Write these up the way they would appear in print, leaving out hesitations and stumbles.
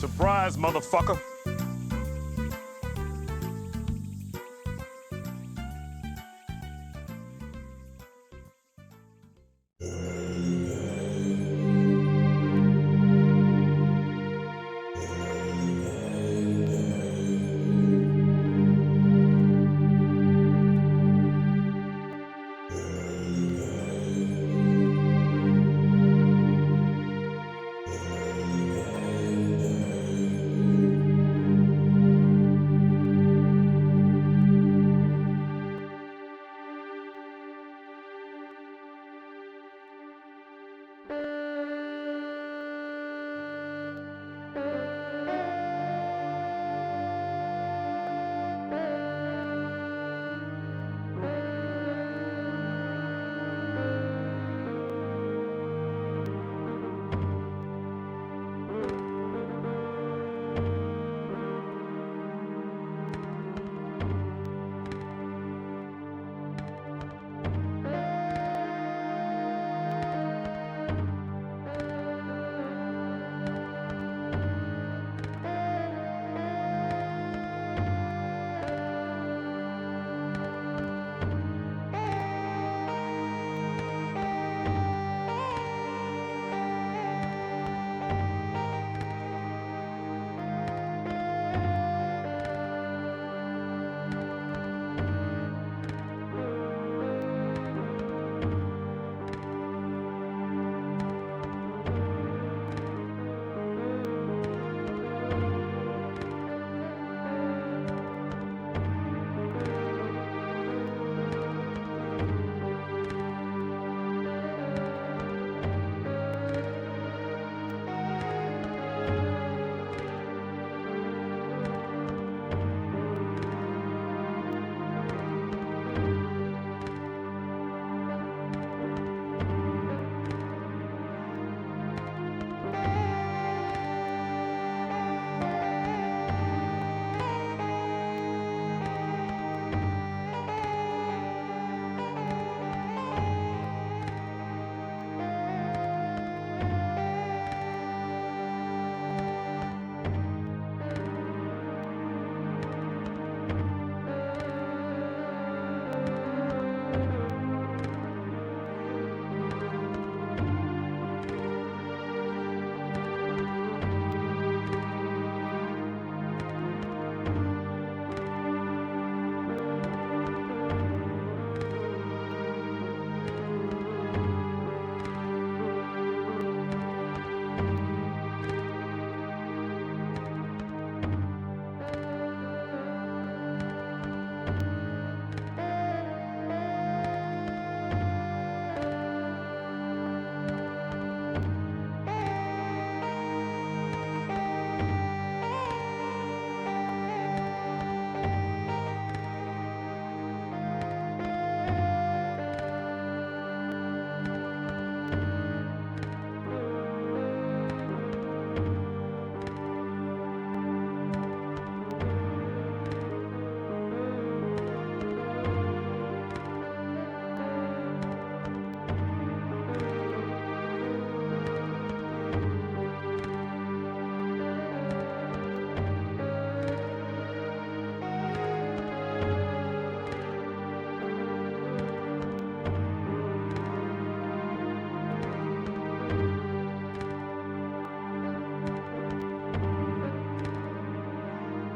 Surprise, motherfucker.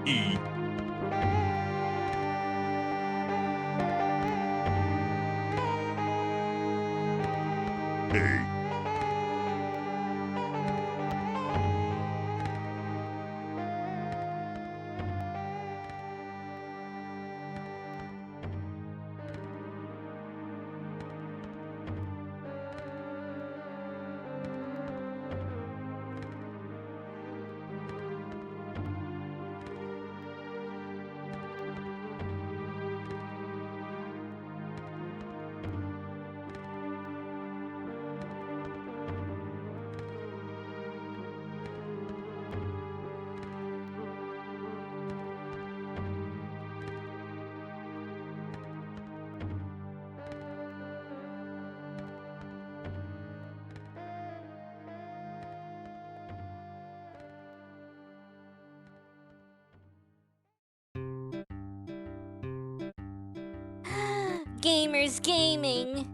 E. A. gamers gaming.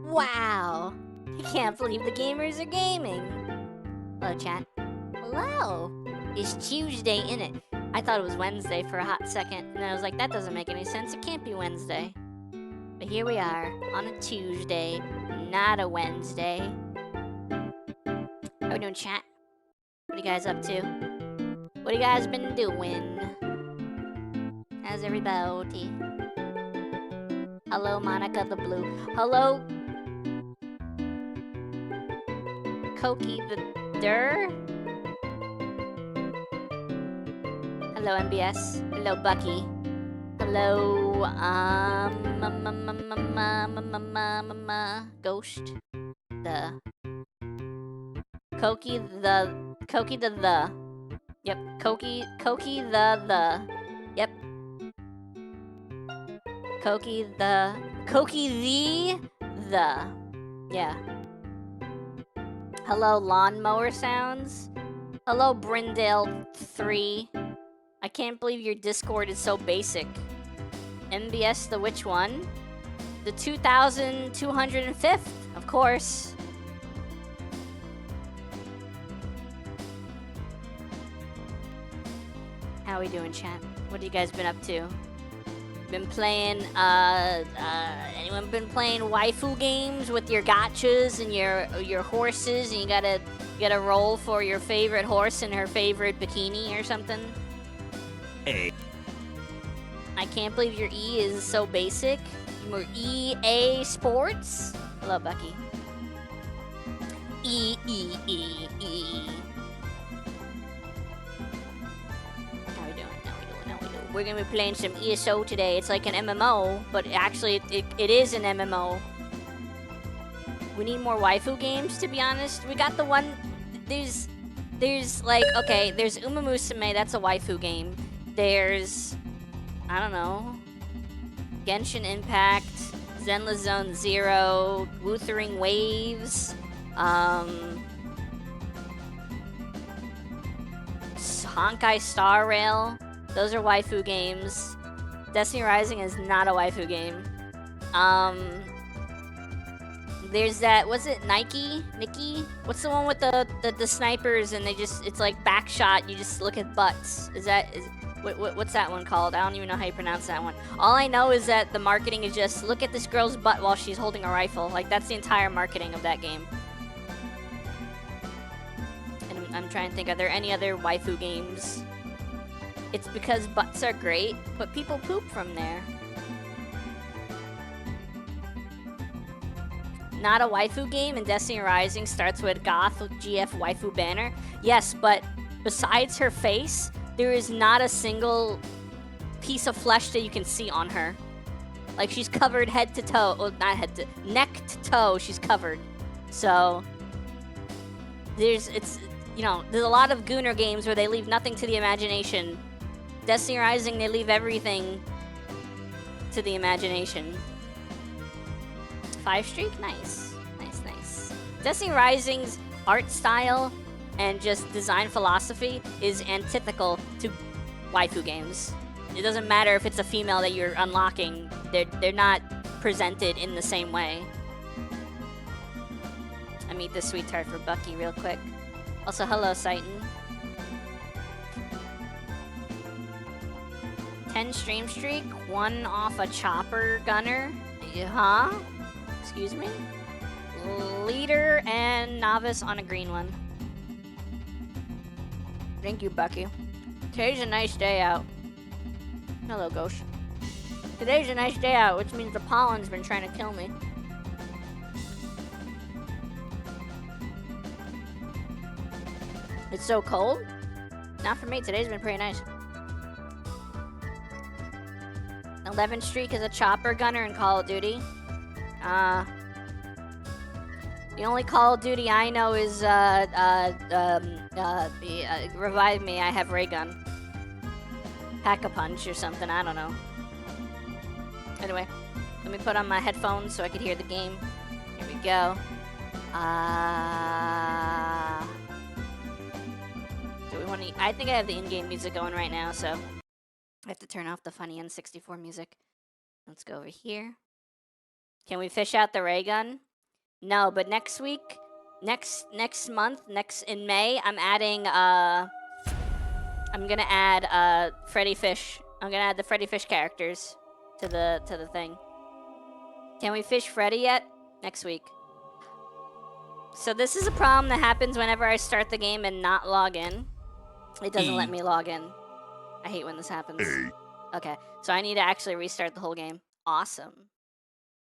Wow. I can't believe the gamers are gaming. Hello, chat. Hello. It's Tuesday, innit? I thought it was Wednesday for a hot second, and then I was like, that doesn't make any sense. It can't be Wednesday. But here we are, on a Tuesday, not a Wednesday. How we doing, chat? What are you guys up to? What have you guys been doing? How's everybody? Hello, Monica the Blue. Hello, Koki the Dur. Hello, MBS. Hello, Bucky. Hello, Ghost. The Koki the. Yep, Koki the. Yep. Koki the. Yeah. Hello, Lawnmower Sounds. Hello, Brindale 3. I can't believe your Discord is so basic. MBS the which one? The 2205th, of course. How we doing, chat? What have you guys been up to? Been playing, anyone been playing waifu games with your gachas and your horses, and you gotta roll for your favorite horse and her favorite bikini or something? A. I can't believe your E is so basic. More EA Sports? Hello, Bucky. E. How we doing? We're gonna be playing some ESO today. It's like an MMO, but actually it is an MMO. We need more waifu games, to be honest. We got the one, there's like, okay, there's Uma Musume, that's a waifu game. There's, I don't know, Genshin Impact, Zenless Zone Zero, Wuthering Waves, Honkai Star Rail. Those are waifu games. Destiny Rising is not a waifu game. There's that, was it Nikki? What's the one with the snipers and it's like back shot, you just look at butts. What's that one called? I don't even know how you pronounce that one. All I know is that the marketing is just, look at this girl's butt while she's holding a rifle. Like, that's the entire marketing of that game. And I'm trying to think, are there any other waifu games? It's because butts are great, but people poop from there. Not a waifu game, and Destiny Rising starts with Goth GF waifu banner. Yes, but besides her face, there is not a single piece of flesh that you can see on her. Like, she's covered head to toe. Well, not head to, neck to toe, she's covered. So, there's a lot of Gooner games where they leave nothing to the imagination. Destiny Rising, they leave everything to the imagination. 5 streak? Nice. Destiny Rising's art style and just design philosophy is antithetical to waifu games. It doesn't matter if it's a female that you're unlocking, they're not presented in the same way. I meet this sweetheart for Bucky real quick. Also, hello, Satan. 10 stream streak, 1 off a chopper gunner. Huh? Excuse me? Leader and novice on a green one. Thank you, Bucky. Today's a nice day out. Hello, Ghost. Today's a nice day out, which means the pollen's been trying to kill me. It's so cold? Not for me. Today's been pretty nice. 11 streak is a chopper gunner in Call of Duty. The only Call of Duty I know is, Revive Me, I have ray gun. Pack-a-punch or something, I don't know. Anyway, let me put on my headphones so I can hear the game. Here we go. Do we want to... I think I have the in-game music going right now, so... I have to turn off the funny N64 music. Let's go over here. Can we fish out the ray gun? No, but next week, next month, in May, I'm adding I'm gonna add Freddy Fish. I'm gonna add the Freddy Fish characters to the thing. Can we fish Freddy yet? Next week. So this is a problem that happens whenever I start the game and not log in. It doesn't let me log in. I hate when this happens. Okay, so I need to actually restart the whole game. Awesome.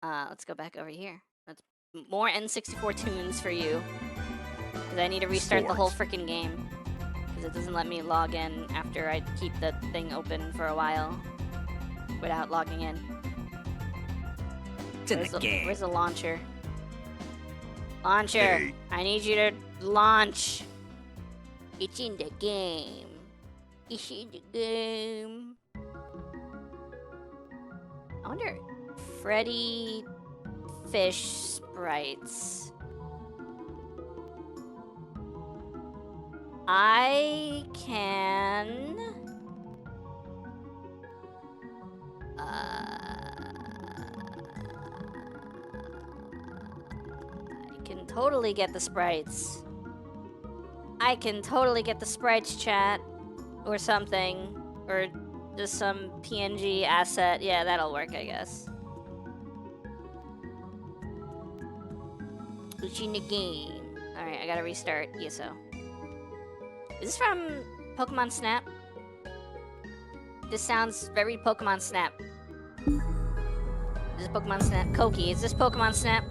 Let's go back over here. That's more N64 tunes for you. Because I need to restart the whole freaking game. Because it doesn't let me log in after I keep the thing open for a while without logging in. Where's the launcher? Launcher! Hey. I need you to launch! It's in the game. It's in the game. I wonder... Freddy Fish sprites. I can... I can totally get the sprites. I can totally get the sprites, chat. Or something. Or just some PNG asset. Yeah, that'll work, I guess. Who's in the game? Alright, I gotta restart ESO. Is this from Pokemon Snap? This sounds very Pokemon Snap. Is this Pokemon Snap? Koki, is this Pokemon Snap?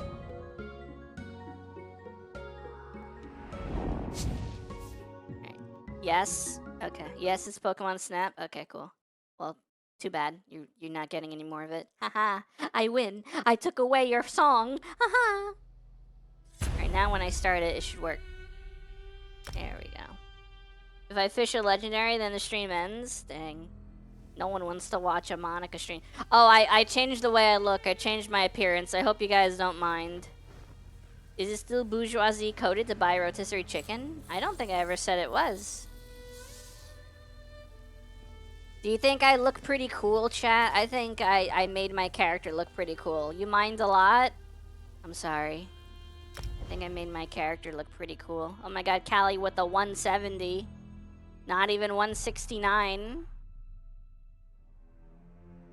Right. Yes? Okay. Yes, it's Pokemon Snap? Okay, cool. Well, too bad. You're not getting any more of it. Haha. I win. I took away your song. Haha. Alright, now when I start it, it should work. There we go. If I fish a legendary, then the stream ends. Dang. No one wants to watch a Monica stream. Oh, I changed the way I look. I changed my appearance. I hope you guys don't mind. Is it still bourgeoisie coded to buy rotisserie chicken? I don't think I ever said it was. Do you think I look pretty cool, chat? I think I made my character look pretty cool. You mind a lot? I'm sorry. I think I made my character look pretty cool. Oh my god, Callie with the 170. Not even 169.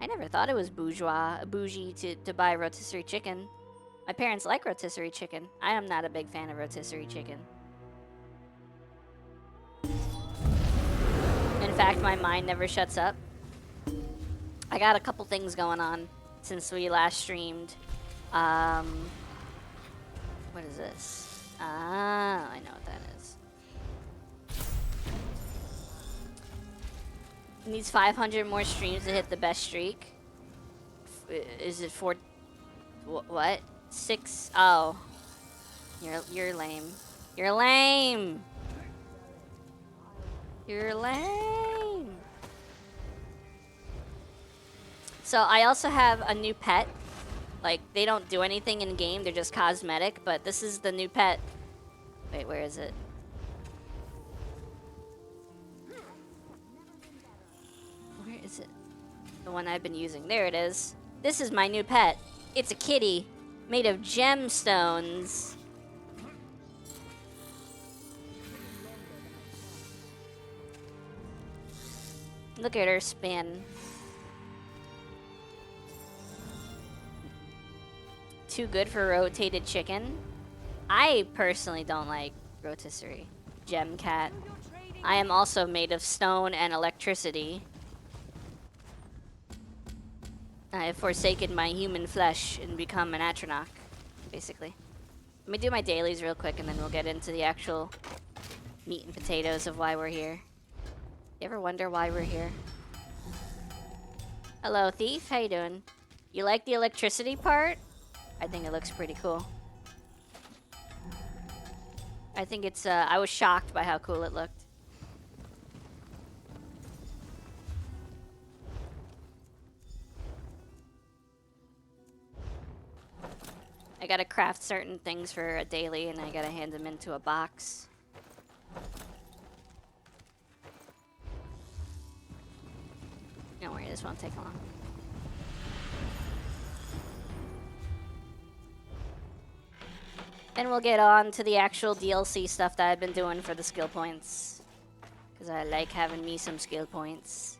I never thought it was bougie to buy rotisserie chicken. My parents like rotisserie chicken. I am not a big fan of rotisserie chicken. In fact, my mind never shuts up. I got a couple things going on since we last streamed. What is this? Ah, I know what that is. It needs 500 more streams to hit the best streak. Is it 4? What? 6? Oh, you're lame. You're lame. You're lame. So I also have a new pet. Like, they don't do anything in game, they're just cosmetic, but this is the new pet. Wait, where is it? Where is it? The one I've been using. There it is. This is my new pet. It's a kitty made of gemstones. Look at her spin. Too good for rotated chicken. I personally don't like rotisserie. Gem cat. I am also made of stone and electricity. I have forsaken my human flesh and become an Atronach, basically. Let me do my dailies real quick and then we'll get into the actual meat and potatoes of why we're here. You ever wonder why we're here? Hello, Thief. How you doing? You like the electricity part? I think it looks pretty cool. I think it's, I was shocked by how cool it looked. I gotta craft certain things for a daily and I gotta hand them into a box. this won't take long. Then we'll get on to the actual DLC stuff that I've been doing for the skill points. Because I like having me some skill points.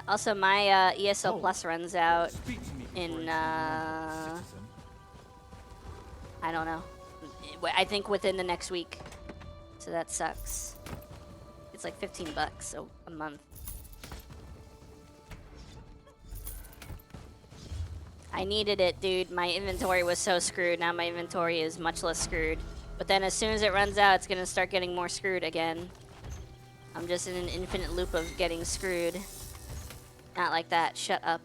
Also, my ESO Plus runs out in, I don't know. I think within the next week. So that sucks. It's like 15 bucks a month. I needed it, dude. My inventory was so screwed. Now my inventory is much less screwed. But then as soon as it runs out, it's gonna start getting more screwed again. I'm just in an infinite loop of getting screwed. Not like that. Shut up.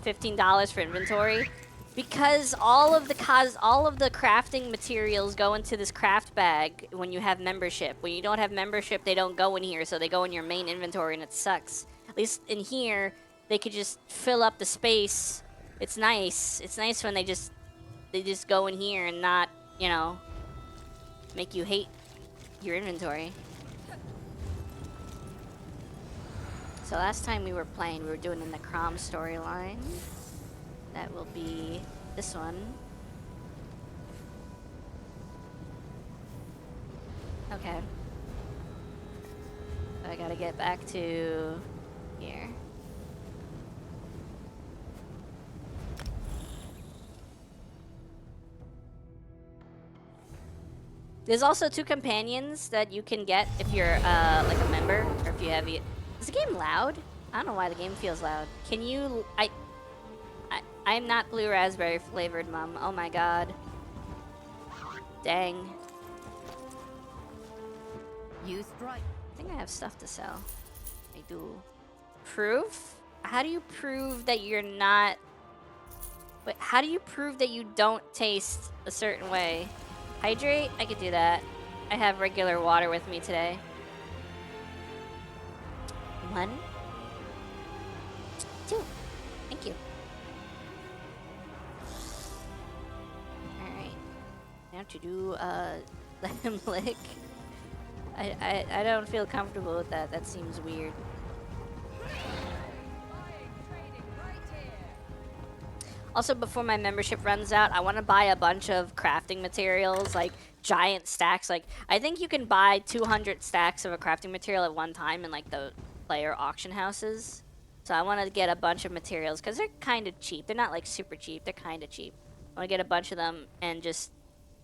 $15 for inventory. Because all of the crafting materials go into this craft bag when you have membership. When you don't have membership, they don't go in here, so they go in your main inventory, and it sucks. At least in here, they could just fill up the space. It's nice. It's nice when they just go in here and not, you know, make you hate your inventory. So last time we were playing, we were doing the Necrom storyline. That will be this one. Okay. So I gotta get back to here. There's also 2 companions that you can get if you're like a member, or if you have. Is the game loud? I don't know why the game feels loud. Can you? I'm not blue raspberry flavored, Mom. Oh my god. Dang. You strike. I think I have stuff to sell. I do. Proof? How do you prove that you're not... Wait, how do you prove that you don't taste a certain way? Hydrate? I could do that. I have regular water with me today. 1, 2. Thank you. Alright. Now to do, let him lick. I don't feel comfortable with that. That seems weird. Also, before my membership runs out, I want to buy a bunch of crafting materials, like giant stacks. Like, I think you can buy 200 stacks of a crafting material at one time in, like, the player auction houses. So I want to get a bunch of materials, because they're kind of cheap. They're not, like, super cheap. They're kind of cheap. I want to get a bunch of them and just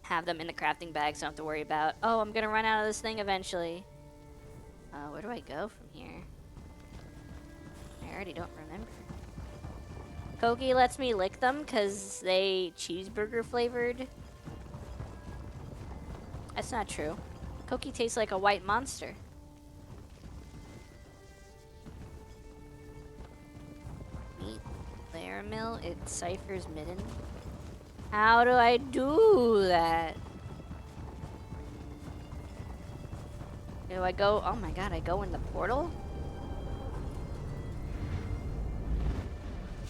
have them in the crafting bag so I don't have to worry about, oh, I'm going to run out of this thing eventually. Where do I go from here? I already don't remember. Kogi lets me lick them because they cheeseburger flavored. That's not true. Koki tastes like a white monster. Meat Laramil, it's Cypher's midden. How do I do that? Do I go? Oh my god, I go in the portal?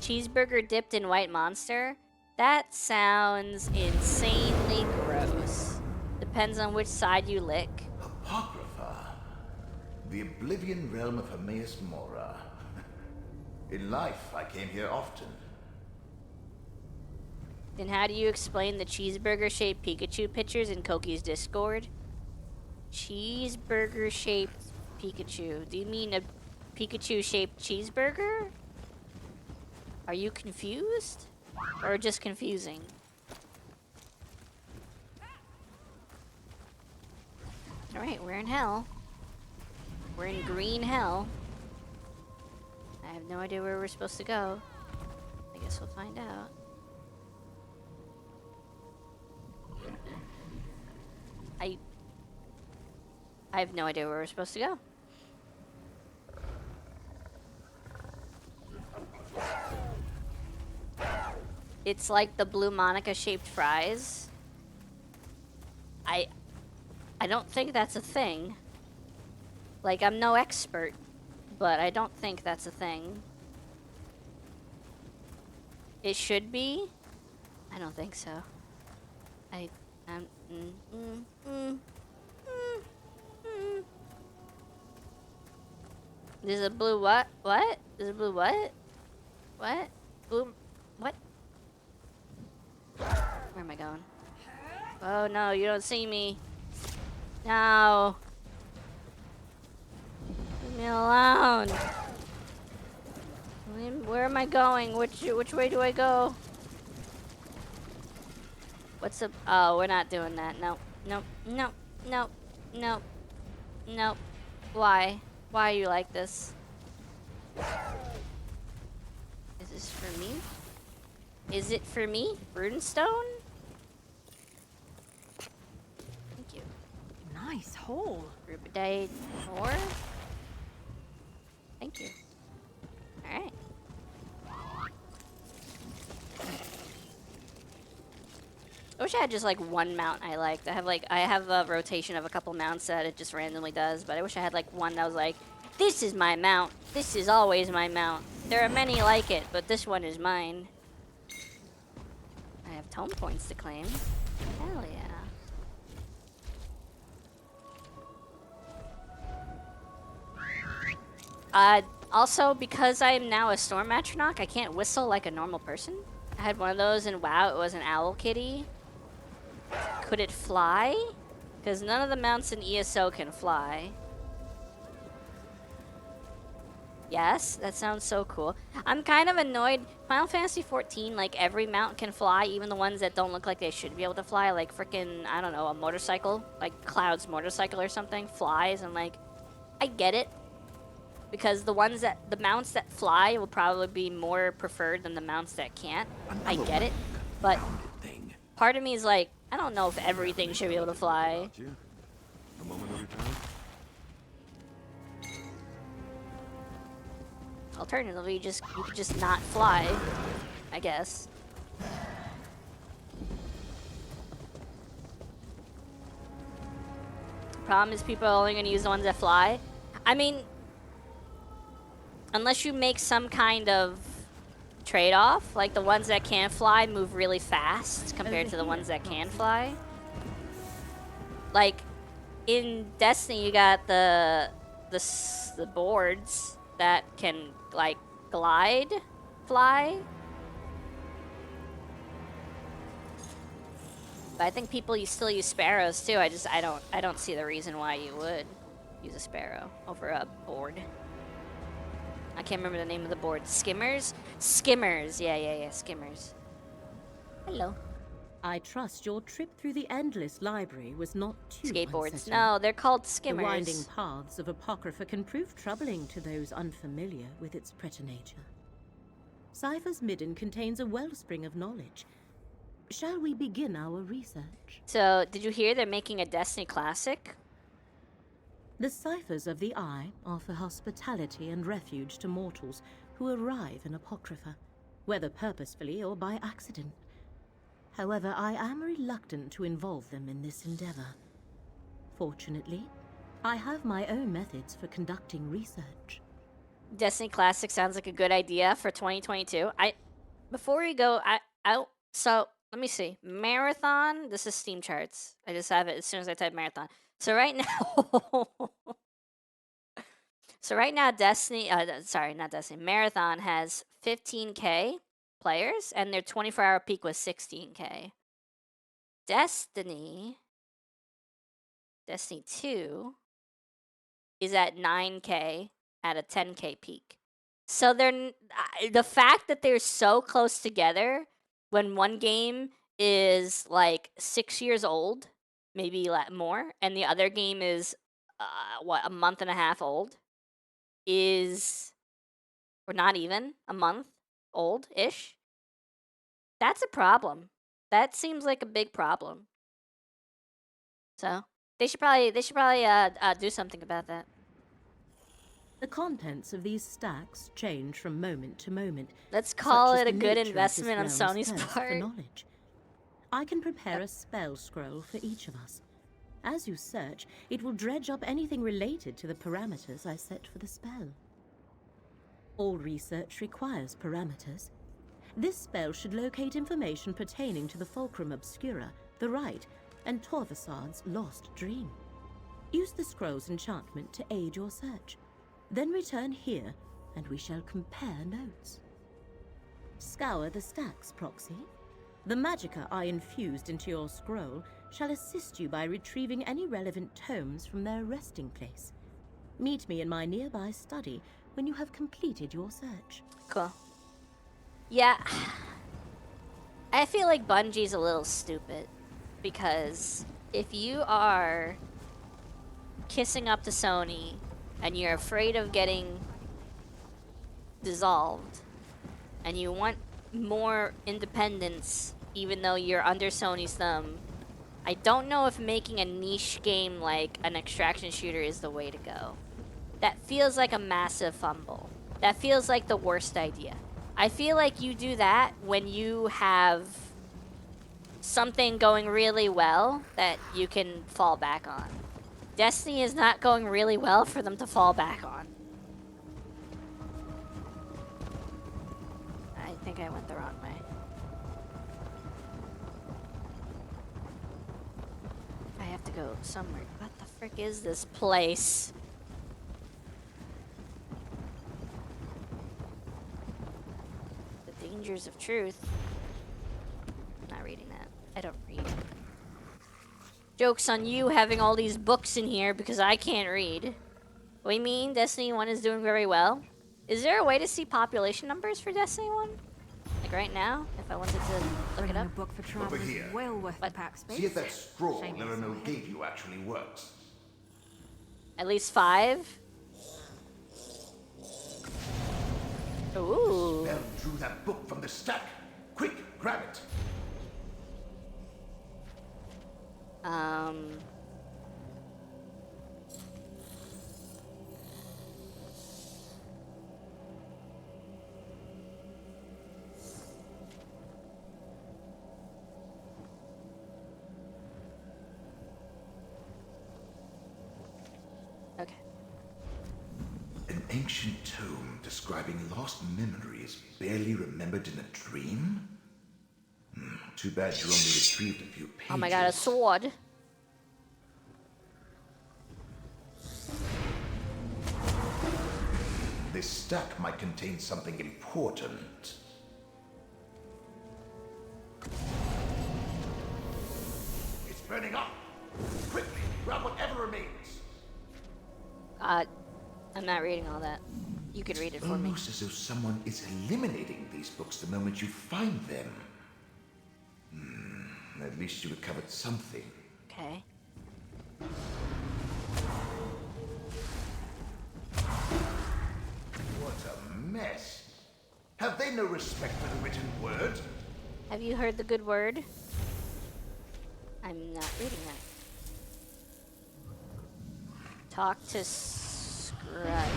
Cheeseburger dipped in white monster? That sounds insanely gross. Depends on which side you lick. Apocrypha. The oblivion realm of Hermaeus Mora. In life, I came here often. Then how do you explain the cheeseburger-shaped Pikachu pictures in Koki's Discord? Cheeseburger-shaped Pikachu. Do you mean a Pikachu-shaped cheeseburger? Are you confused? Or just confusing? Alright, we're in hell. We're in green hell. I have no idea where we're supposed to go. I guess we'll find out. I have no idea where we're supposed to go. It's like the Blue Monica shaped fries. I don't think that's a thing. Like, I'm no expert, but I don't think that's a thing. It should be. I don't think so. There's a blue what? What? There's a blue what? What? Blue what? Where am I going? Oh no, you don't see me. No. Leave me alone. Where am I going? Which way do I go? What's up? Oh, we're not doing that. No. Nope. Nope. Nope. Nope. Nope. Why? Why are you like this? Is this for me? Is it for me? Runestone? Thank you. Nice hole. Rubidite ore? Thank you. Alright. I wish I had just like one mount I liked. I have a rotation of a couple mounts that it just randomly does, but I wish I had like one that was like, this is my mount. This is always my mount. There are many like it, but this one is mine. I have tome points to claim. Hell yeah. Also, because I am now a Storm Atronach, I can't whistle like a normal person. I had one of those in WoW. It was an owl kitty. Could it fly? Because none of the mounts in ESO can fly. Yes, that sounds so cool. I'm kind of annoyed. Final Fantasy 14, like every mount can fly, even the ones that don't look like they should be able to fly. Like freaking, I don't know, a motorcycle, like Cloud's motorcycle or something, flies. And like, I get it. Because the mounts that fly will probably be more preferred than the mounts that can't. I get it. But part of me is like, I don't know if everything should be able to fly. A moment of your time. Alternatively, you could just not fly, I guess. Problem is people are only going to use the ones that fly. I mean, unless you make some kind of trade-off, like the ones that can't fly move really fast compared to the ones that can fly. Like in Destiny, you got the boards that can like fly. But I think people still use sparrows too. I don't see the reason why you would use a sparrow over a board. I can't remember the name of the board. Skimmers? Skimmers. Yeah, skimmers. Hello. I trust your trip through the endless library was not too Skateboards. unsettling. No, they're called skimmers. The winding paths of Apocrypha can prove troubling to those unfamiliar with its preternature. Cypher's Midden contains a wellspring of knowledge. Shall we begin our research? So, did you hear they're making a Destiny Classic? The Ciphers of the Eye offer hospitality and refuge to mortals who arrive in Apocrypha, whether purposefully or by accident. However, I am reluctant to involve them in this endeavor. Fortunately, I have my own methods for conducting research. Destiny Classic sounds like a good idea for 2022. Before we go, so let me see. Marathon, this is Steam charts. I just have it as soon as I type marathon. So right now, Destiny, sorry, not Destiny, Marathon has 15K players, and their 24-hour peak was 16K. Destiny 2 is at 9K at a 10K peak. So the fact that they're so close together when one game is like 6 years old, maybe more, and the other game is a month and a half old, or not even a month old-ish. That's a problem. That seems like a big problem. So they should probably do something about that. The contents of these stacks change from moment to moment. Let's call such it is a the good nature of investment on this realm's Sony's thirst for part. knowledge. I can prepare a spell scroll for each of us. As you search, it will dredge up anything related to the parameters I set for the spell. All research requires parameters, This spell should locate information pertaining to the Fulcrum Obscura, the Rite, and Torvasard's lost dream. Use the scroll's enchantment to aid your search. Then return here, and we shall compare notes. Scour the stacks, Proxy. The magicka I infused into your scroll shall assist you by retrieving any relevant tomes from their resting place. Meet me in my nearby study when you have completed your search. Cool. Yeah. I feel like Bungie's a little stupid. Because if you are kissing up to Sony and you're afraid of getting dissolved and you want more independence even though you're under Sony's thumb, I don't know if making a niche game like an extraction shooter is the way to go. That feels like a massive fumble. That feels like the worst idea. I feel like you do that when you have something going really well that you can fall back on. Destiny is not going really well for them to fall back on. I think I went the wrong way. I have to go somewhere. What the frick is this place? The dangers of truth. I'm not reading that. I don't read. Joke's on you having all these books in here because I can't read. What do you mean? Destiny 1 is doing very well? Is there a way to see population numbers for Destiny 1? Like right now, if I wanted to look it up? A book for travel is here. well worth What? the pack space. See if that scroll Shame it's Lerino so gave you actually works. At least 5? Ooh. Bell drew that book from the stack. Quick, grab it. Okay. An ancient tome describing lost memories barely remembered in a dream? Too bad you only retrieved a few pages. Oh my god, a sword. This stack might contain something important. It's burning up! Quickly, grab whatever remains! I'm not reading all that. You could read it for me. Almost as though someone is eliminating these books the moment you find them. At least you recovered something. Okay. What a mess! Have they no respect for the written word? Have you heard the good word? I'm not reading that. Talk to Scrut.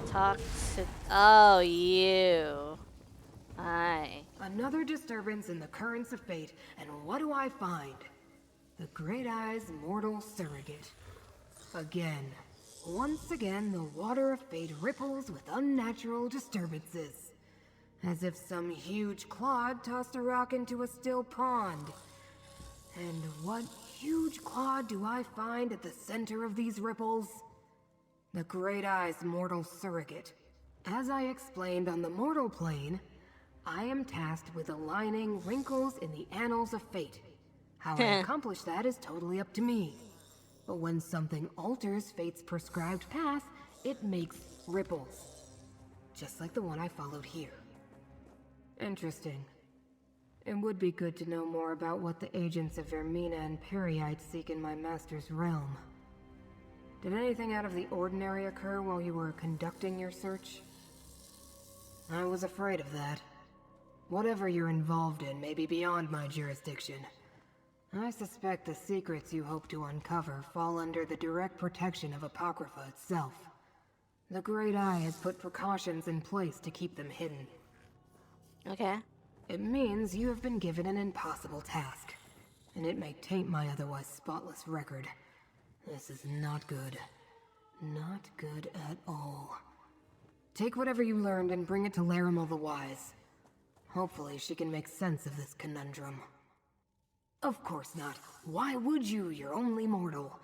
Talk to... Oh, you. Hi. Another disturbance in the currents of fate, and what do I find? The Great Eye's mortal surrogate. Again. Once again, the water of fate ripples with unnatural disturbances. As if some huge clod tossed a rock into a still pond. And what huge clod do I find at the center of these ripples? The Great Eye's mortal surrogate. As I explained on the mortal plane, I am tasked with aligning wrinkles in the annals of fate. How I accomplish that is totally up to me. But when something alters fate's prescribed path, it makes ripples. Just like the one I followed here. Interesting. It would be good to know more about what the agents of Vermina and Periite seek in my master's realm. Did anything out of the ordinary occur while you were conducting your search? I was afraid of that. Whatever you're involved in may be beyond my jurisdiction. I suspect the secrets you hope to uncover fall under the direct protection of Apocrypha itself. The Great Eye has put precautions in place to keep them hidden. Okay. It means you have been given an impossible task, and it may taint my otherwise spotless record. This is not good. Not good at all. Take whatever you learned and bring it to Larimel the Wise. Hopefully she can make sense of this conundrum. Of course not. Why would you? You're only mortal.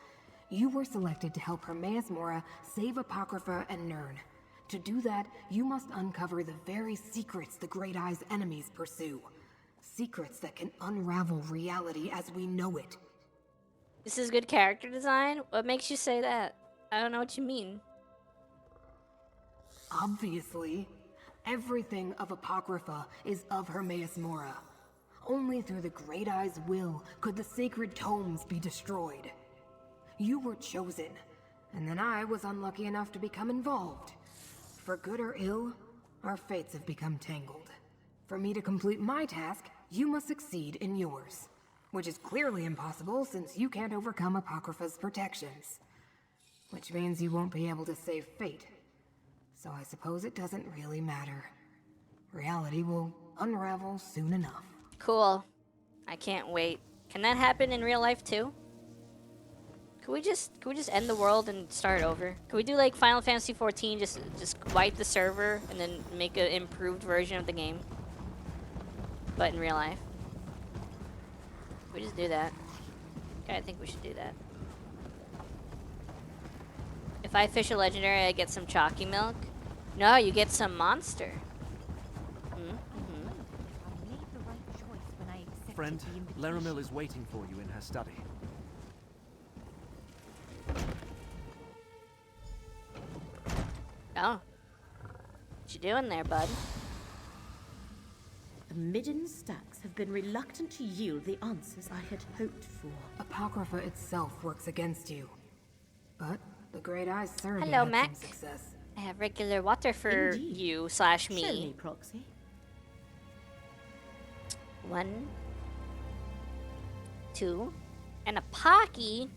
You were selected to help Hermaeus Mora save Apocrypha and Nirn. To do that, you must uncover the very secrets the Great Eye's enemies pursue. Secrets that can unravel reality as we know it. This is good character design? What makes you say that? I don't know what you mean. Obviously, everything of Apocrypha is of Hermaeus Mora. Only through the Great Eye's will could the sacred tomes be destroyed. You were chosen, and then I was unlucky enough to become involved. For good or ill, our fates have become tangled. For me to complete my task, you must succeed in yours. Which is clearly impossible since you can't overcome Apocrypha's protections. Which means you won't be able to save Fate. So I suppose it doesn't really matter. Reality will unravel soon enough. Cool. I can't wait. Can that happen in real life too? Can we just end the world and start over? Can we do like Final Fantasy 14, just wipe the server and then make an improved version of the game? But in real life. Can we just do that? Okay, I think we should do that. If I fish a legendary, I get some chalky milk. No, you get some monster. Friend, Laramil is waiting for you in her study. Oh. What you doing there, bud? The Midden stacks have been reluctant to yield the answers I had hoped for. Apocrypha itself works against you. But the Great Eye's surrogate Hello, had Mac. some success. I have regular water for Indeed. you / Show me. me, Proxy. 1, 2, and a Pocky.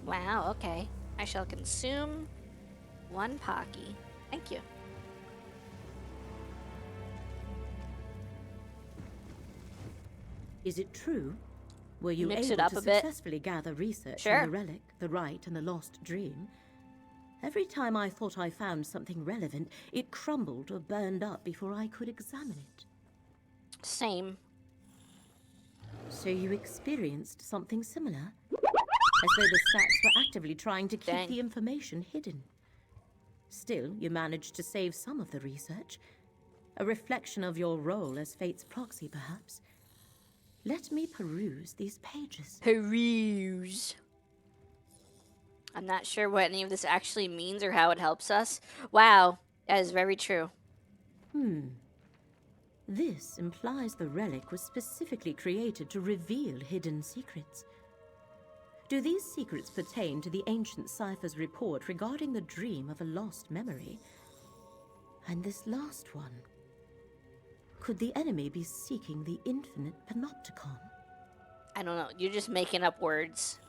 Wow, okay. I shall consume 1 Pocky. Thank you. Is it true? Were you Mix able it up to a bit. successfully gather research Sure. on the relic, the rite, and the lost dream? Every time I thought I found something relevant, it crumbled or burned up before I could examine it. Same. So you experienced something similar? As though the stacks were actively trying to keep Dang. the information hidden. Still, you managed to save some of the research. A reflection of your role as Fate's proxy, perhaps. Let me peruse these pages. Peruse. I'm not sure what any of this actually means or how it helps us. Wow, that is very true. This implies the relic was specifically created to reveal hidden secrets. Do these secrets pertain to the ancient cipher's report regarding the dream of a lost memory? And this last one? Could the enemy be seeking the infinite panopticon? I don't know, you're just making up words.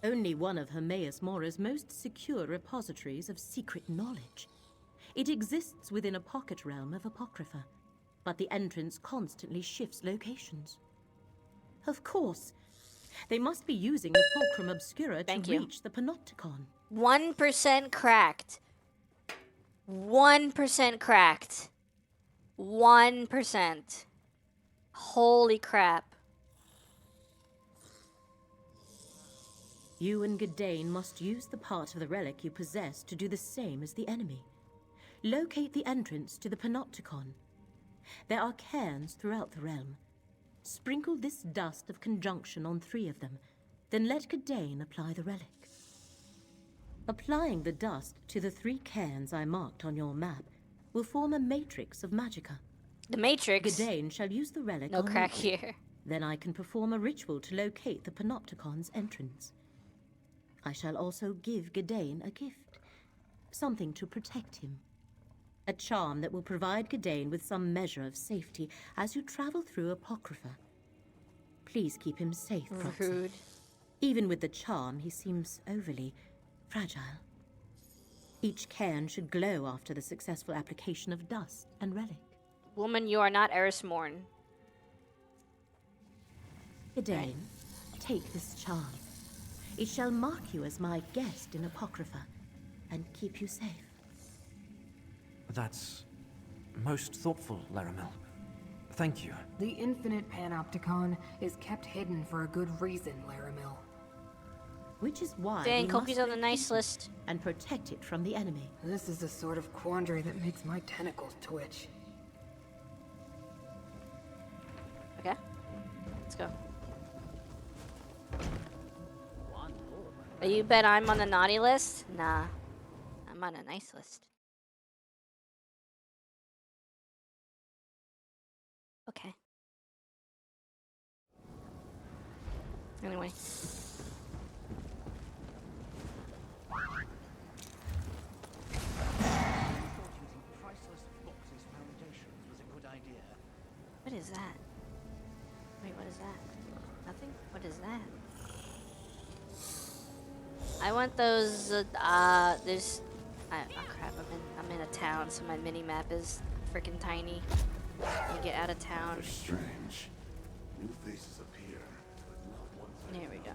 Only one of Hermaeus Mora's most secure repositories of secret knowledge. It exists within a pocket realm of Apocrypha, but the entrance constantly shifts locations. Of course, they must be using the Fulcrum Obscura Thank to you. reach the Panopticon. 1% cracked. 1% cracked. 1%. Holy crap. You and Gadain must use the part of the relic you possess to do the same as the enemy. Locate the entrance to the Panopticon. There are cairns throughout the realm. Sprinkle this dust of conjunction on 3 of them, then let Gadain apply the relic. Applying the dust to the 3 cairns I marked on your map will form a matrix of magicka. The Matrix. Gadain shall use the relic No on crack you. here. Then I can perform a ritual to locate the Panopticon's entrance. I shall also give Gadain a gift, something to protect him. A charm that will provide Gadain with some measure of safety as you travel through Apocrypha. Please keep him safe, Proxy. Rude. Even with the charm, he seems overly fragile. Each cairn should glow after the successful application of dust and relic. Woman, you are not Eris Morn. Gadain, take this charm. It shall mark you as my guest in Apocrypha and keep you safe. That's most thoughtful, Laramil. Thank you. The infinite panopticon is kept hidden for a good reason, Laramil. Which is why Dang, we Koki's must on the nice locate it list. and protect it from the enemy. This is the sort of quandary that makes my tentacles twitch. Okay. Let's go. You bet I'm on the naughty list? Nah. I'm on a nice list. Okay. Anyway. What is that? Wait, what is that? Nothing? What is that? I want those, there's... oh crap, I'm in a town, so my mini-map is freaking tiny. You get out of town. They're strange. New faces appear, but not ones I There we go.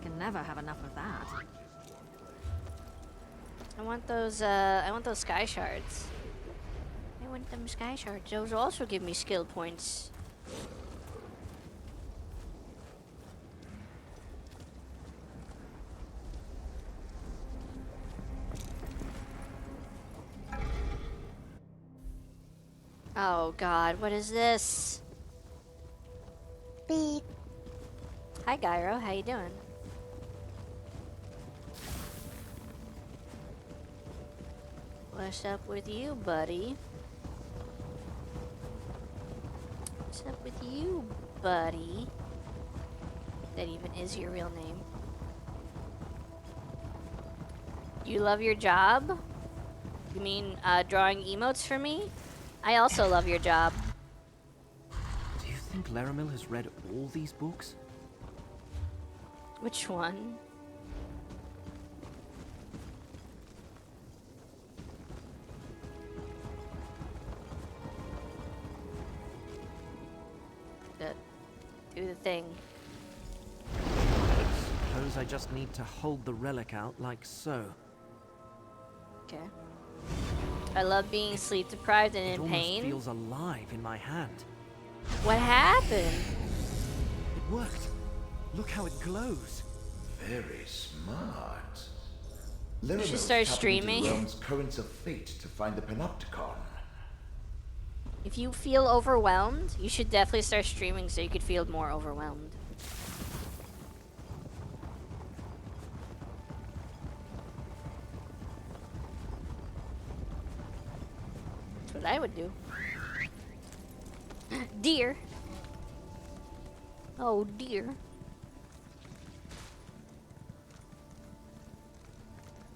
Can never have enough of that. I want those sky shards. I want them sky shards. Those also give me skill points. Oh god, what is this? Beep. Hi Gyro, how you doing? What's up with you, buddy? What's up with you, buddy? That even is your real name. You love your job? You mean drawing emotes for me? I also love your job. Do you think Laramil has read all these books? Which one? Do the thing. Suppose I just need to hold the relic out like so. Okay. I love being sleep deprived and It in almost pain. feels alive in my hand. What happened? It worked. Look how it glows. Very smart. You should Laramil's start tapping streaming. into the realm's currents of fate to find the panopticon. If you feel overwhelmed, you should definitely start streaming so you could feel more overwhelmed. That's what I would do. Deer. Oh dear.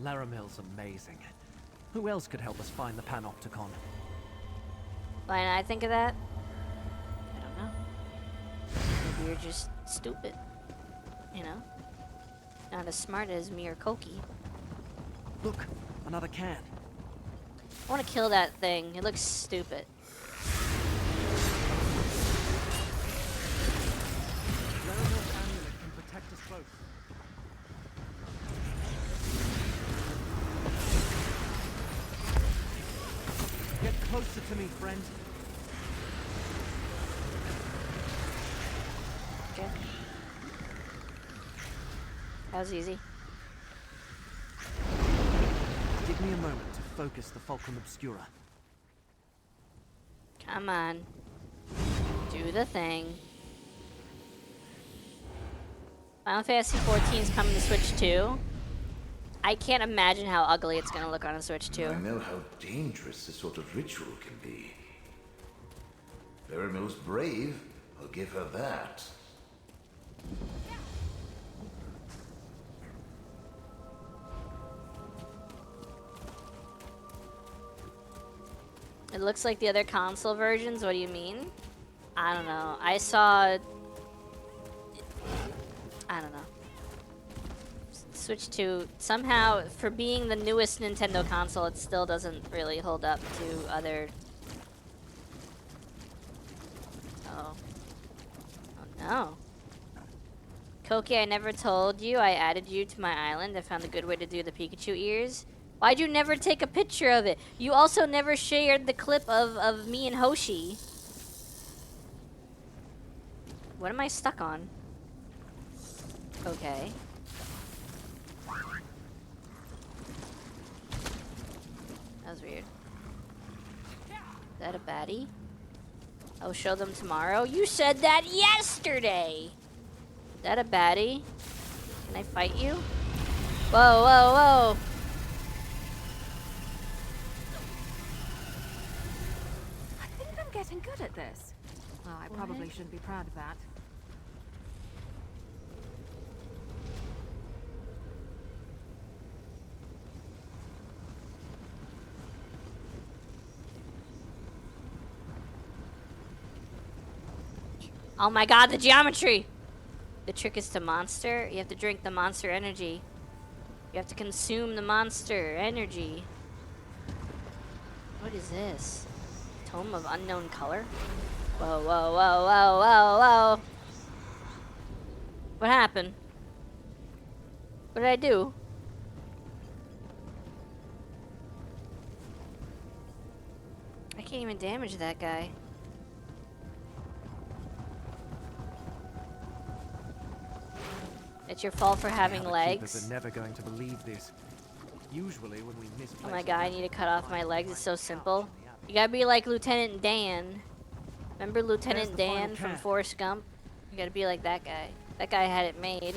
Laramil's amazing. Who else could help us find the panopticon? Why didn't I think of that? I don't know. Maybe you're just stupid. You know? Not as smart as me or Koki. Look, another can. I want to kill that thing. It looks stupid. Laramil's amulet can protect us both. Get closer to me, friend. Okay. That was easy. Give me a moment to focus the Fulcrum Obscura. Come on. Do the thing. Final Fantasy 14 is coming to Switch 2. I can't imagine how ugly it's gonna look on a Switch 2. I know how dangerous this sort of ritual can be. Laramil's brave, I'll give her that. It looks like the other console versions. What do you mean? I don't know. I saw... I don't know. Switch 2, somehow, for being the newest Nintendo console, it still doesn't really hold up to other... Oh. Oh no. Koki, I never told you I added you to my island. I found a good way to do the Pikachu ears. Why'd you never take a picture of it? You also never shared the clip of me and Hoshi. What am I stuck on? Okay. That was weird. Is that a baddie? I'll show them tomorrow. You said that yesterday! Is that a baddie? Can I fight you? Whoa, whoa, whoa! I think I'm getting good at this. Well, I probably shouldn't be proud of that. Oh my god, the geometry! The trick is to monster. You have to drink the monster energy. You have to consume the monster energy. What is this? Tome of unknown color? Whoa, whoa, whoa, whoa, whoa, whoa. What happened? What did I do? I can't even damage that guy. It's your fault for having The legs. keepers are never going to believe this. Usually when we misplace Oh my god, I need to cut off my legs. It's so simple. You gotta be like Lieutenant Dan. Remember Lieutenant the final Dan from cat. Forrest Gump? You gotta be like that guy. That guy had it made.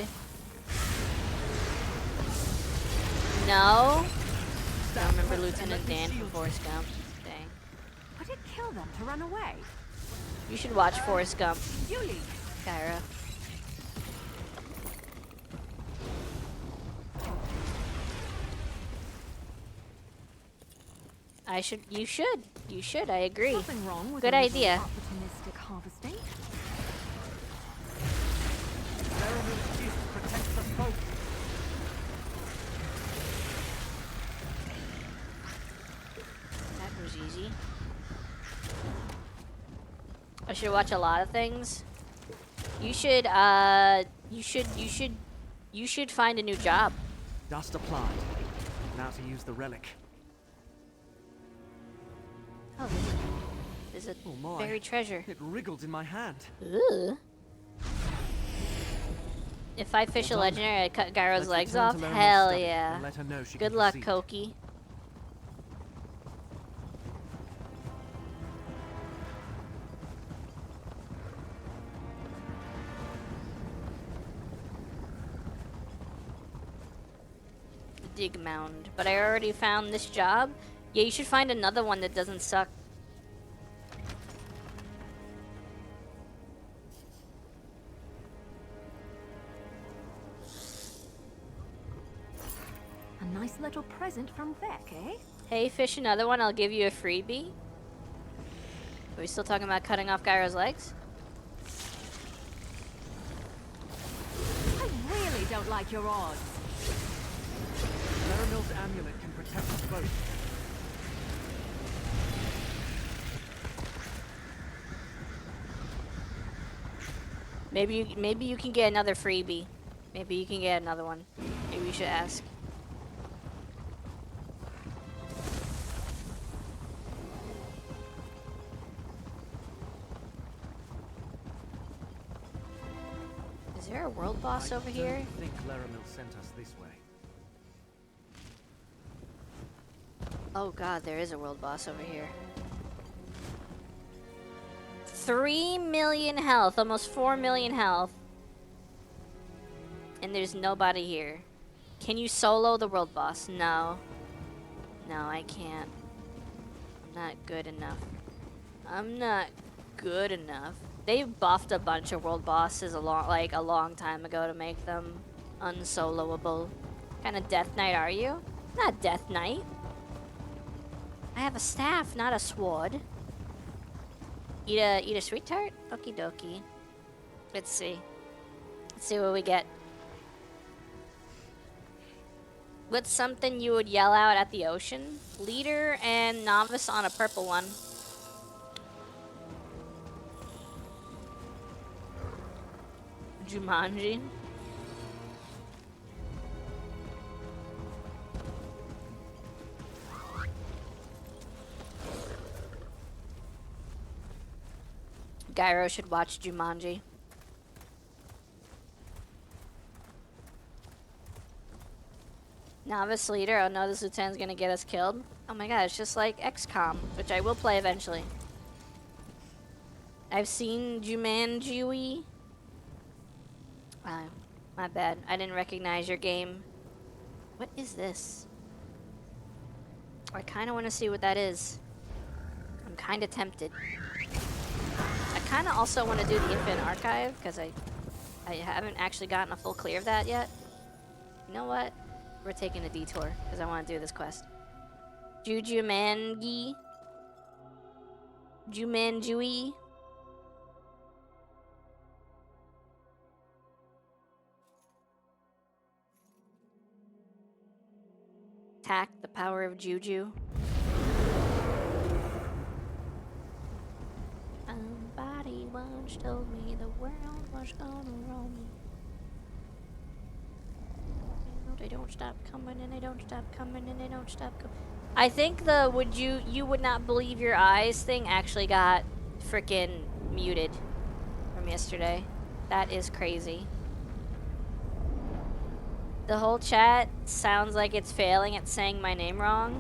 No? I don't remember Lieutenant Dan from Forrest Gump. Dang. Would it kill them to run away? You should watch Forrest Gump, You lead. Kyra. You should, I agree. Nothing wrong with Good a little idea. opportunistic harvesting. Theramil's gift protects us both. That was easy. I should watch a lot of things. You should find a new job. Dust applied. Now to use the relic. Oh, there's a Oh my. buried treasure. It wriggled in my hand. Ugh. If I fish a Well done. legendary, I'd cut Gyro's Let's legs return off? to Laramil's Hell study yeah. and let her know she Good can luck, proceed. Koki. Dig mound. But I already found this job. Yeah, you should find another one that doesn't suck. A nice little present from Vec, eh? Hey, fish another one, I'll give you a freebie. Are we still talking about cutting off Gyro's legs? I really don't like your odds. Laramil's amulet can protect us both. Maybe you can get another freebie. Maybe you can get another one. Maybe you should ask. Is there a world boss over here? I think Laramil sent us this way. Oh god, there is a world boss over here. 3 million health, almost 4 million health. And there's nobody here. Can you solo the world boss? No. No, I can't. I'm not good enough. I'm not good enough. They buffed a bunch of world bosses a long time ago to make them unsoloable. What kind of Death Knight are you? Not Death Knight. I have a staff, not a sword. Eat a sweet tart? Okie dokie. Let's see. Let's see what we get. What's something you would yell out at the ocean? Leader and novice on a purple one. Jumanji. Gyro should watch Jumanji. Novice leader. Oh no, this lieutenant's gonna get us killed. Oh my god, it's just like XCOM, which I will play eventually. I've seen Jumanji. My bad. I didn't recognize your game. What is this? I kind of want to see what that is. I'm kind of tempted. I kind of also want to do the Infinite Archive because I haven't actually gotten a full clear of that yet. You know what? We're taking a detour because I want to do this quest. Jujumanji. Jumanjui. Attack the power of Juju. Somebody once told me the world was gonna roll me. They don't stop coming and they don't stop coming and they don't stop coming. I think the you would not believe your eyes thing actually got freaking muted from yesterday. That is crazy. The whole chat sounds like it's failing at saying my name wrong.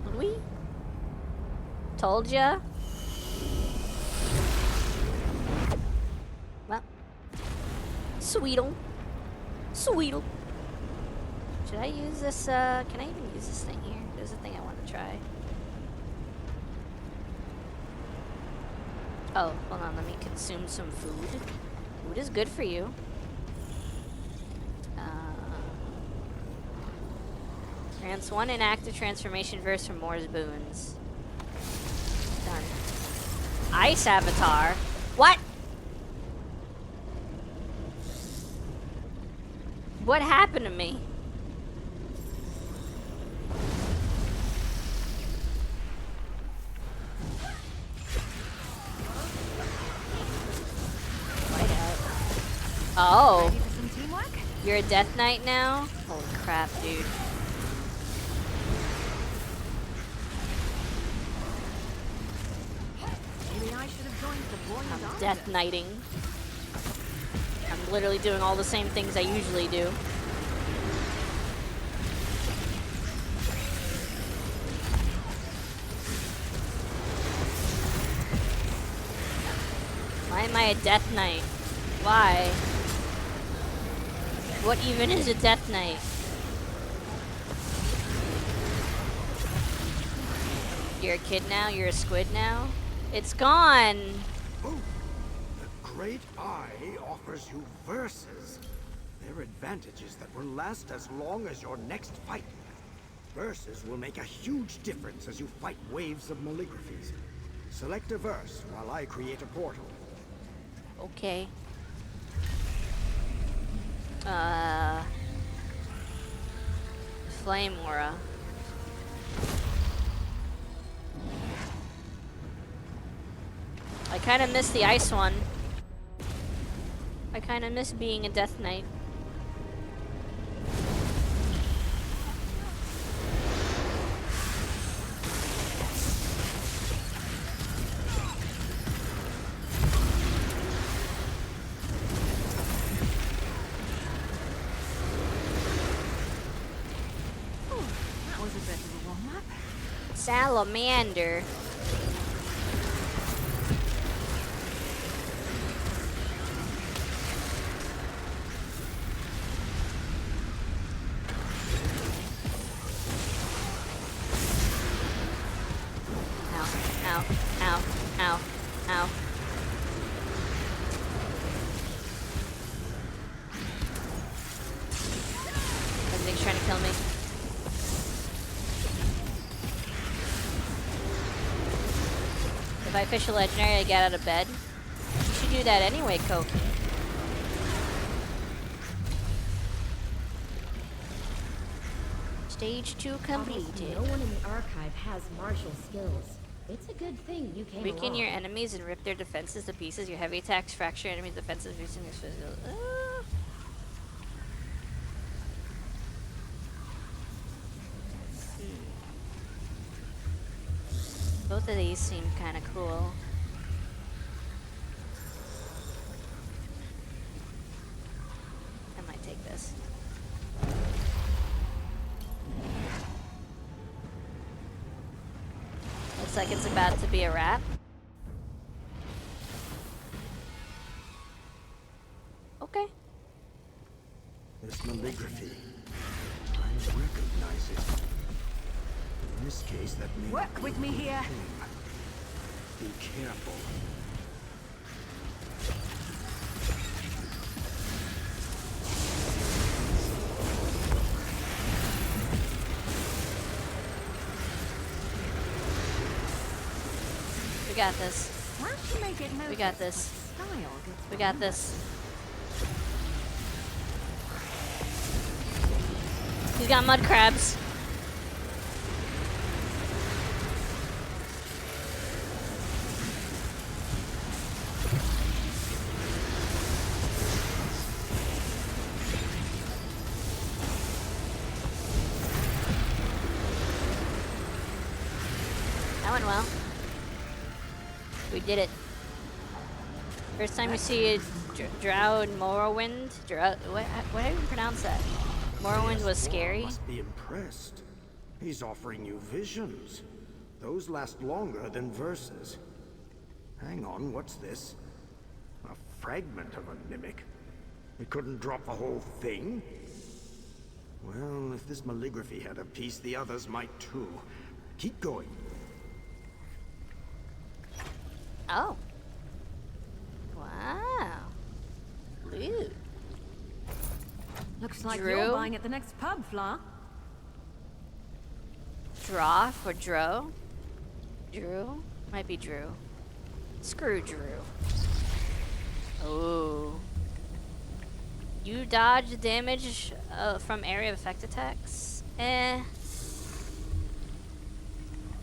Louis? Told ya? Well. Sweetle. Sweetle. Should I use this, can I even use this thing here? There's a thing I want to try. Oh, hold on, let me consume some food. Food is good for you. Grants 1 inactive transformation verse from Moore's boons. Done. Ice avatar? What? What happened to me? Oh. Ready for some teamwork? You're a Death Knight now? Holy crap, dude. Maybe I should have joined the boy and I'm Death Knighting. I'm literally doing all the same things I usually do. Why am I a Death Knight? Why? What even is a Death Knight? You're a kid now? You're a squid now? It's gone! Oh, the Great Eye offers you verses. They're advantages that will last as long as your next fight. Verses will make a huge difference as you fight waves of maligraphies. Select a verse while I create a portal. Okay. Flame Aura. I kind of miss the ice one. I kind of miss being a Death Knight. That was a bit of a warm-up. Salamander. Ow, ow, ow, ow. Everything's trying to kill me. If I fish a legendary, I get out of bed. You should do that anyway, Koki. Stage 2 Almost completed. no one in the archive has martial skills. It's a good thing you came Weaken along. your enemies and rip their defenses to pieces. Your heavy attacks fracture enemies' defenses, boosting their physical. Both of these seem kind of cool. like it's about to be a wrap. Okay. This calligraphy. I recognize it. In this case, that means... Work with me here. Be careful. We got this. Why don't you make it We got this. style gets We got this. He's got mud crabs. That went well. We did it. First time we see a drow in Morrowind. What do you pronounce that? Morrowind was scary. Must be impressed. He's offering you visions. Those last longer than verses. Hang on, what's this? A fragment of a mimic. It couldn't drop the whole thing? Well, if this calligraphy had a piece, the others might too. Keep going. Oh. Wow. Loot. Looks like Drew? you're buying at the next pub, Fla. Draw for Dro? Drew? Might be Drew. Screw Drew. Oh. You dodge damage from area of effect attacks? Eh.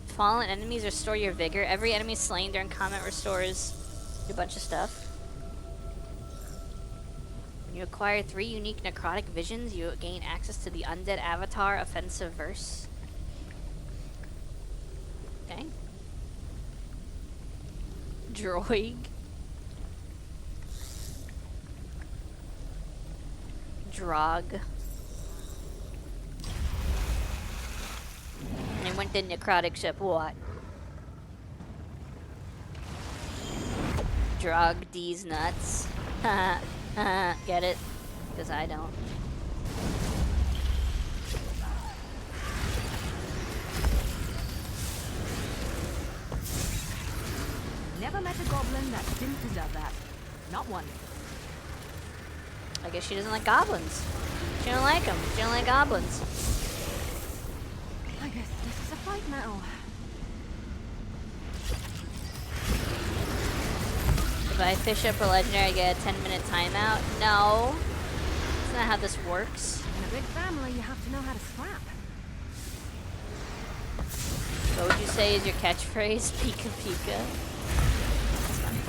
Fallen enemies restore your vigor. Every enemy slain during combat restores a bunch of stuff. When you acquire 3 unique necrotic visions, you gain access to the Undead Avatar offensive verse. Okay. Droig. Drog. And went to necrotic ship, what? Drog these nuts. Get it? Because I don't. Never met a goblin that didn't deserve that. Not one. I guess she doesn't like goblins. She don't like them. She don't like goblins. I guess this is a fight now. If I fish up a legendary, I get a 10-minute timeout. No. That's not how this works. In a big family, you have to know how to scrap. What would you say is your catchphrase? Pika pika. That's funny.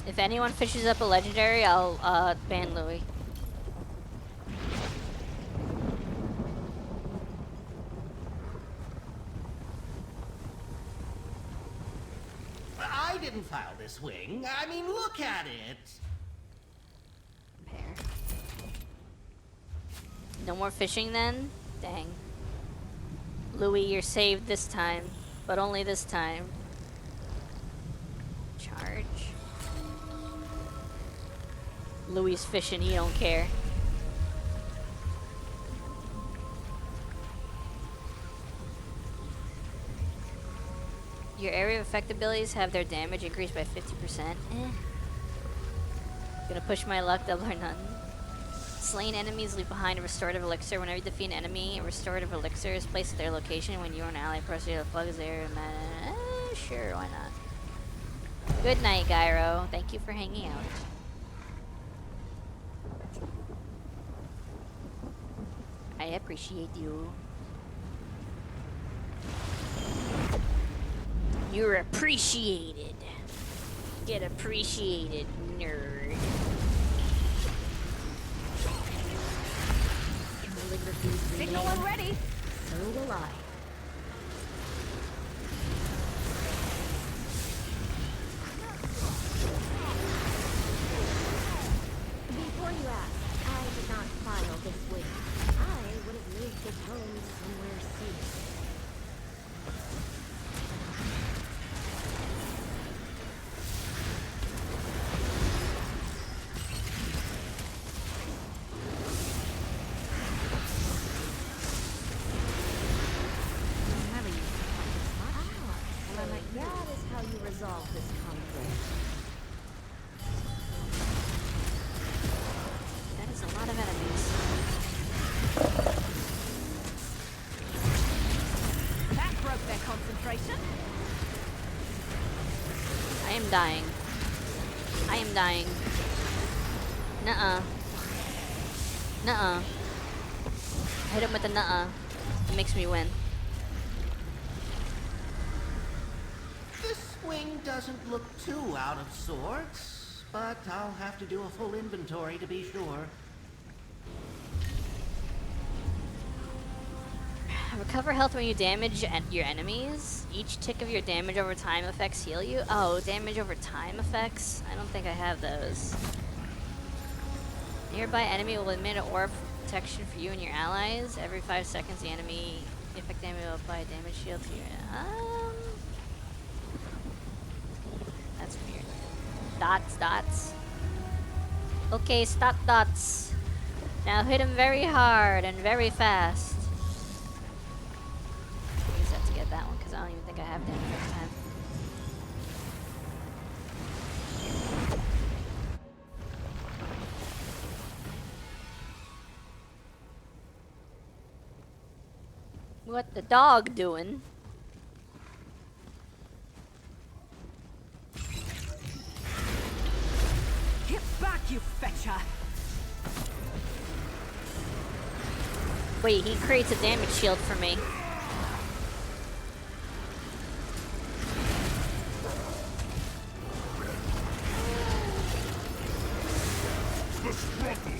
If anyone fishes up a legendary, I'll ban Louis. I didn't file this wing. I mean, look at it. Pair. No more fishing then? Dang. Louis, you're saved this time, but only this time. Charge. Louis is fishing, he don't care. Your area of effect abilities have their damage increased by 50%. Gonna push my luck, double or none. Slain enemies leave behind a restorative elixir. Whenever you defeat an enemy, a restorative elixir is placed at their location. When you or an ally proceed to plug is there. Sure, why not? Good night, Gyro. Thank you for hanging out. I appreciate you. You're appreciated. Get appreciated, nerd. Signal when ready. So will I. That is how you resolve this conflict. That is a lot of enemies. That broke their concentration. I am dying. I am dying. Nuh-uh. Nuh-uh. Hit him with the nuh-uh. It makes me win. This swing doesn't look too out of sorts, but I'll have to do a full inventory to be sure. Recover health when you damage your enemies. Each tick of your damage over time effects heal you. Oh, damage over time effects? I don't think I have those. Nearby enemy will emit an aura of protection for you and your allies. Every 5 seconds, the effect enemy will apply a damage shield to you. That's weird. Dots. Okay, stop dots. Now hit him very hard and very fast. Use that to get that one because I don't even think I have damage next time. What the dog doing? Get back, you fetcher! Wait, he creates a damage shield for me. The struggle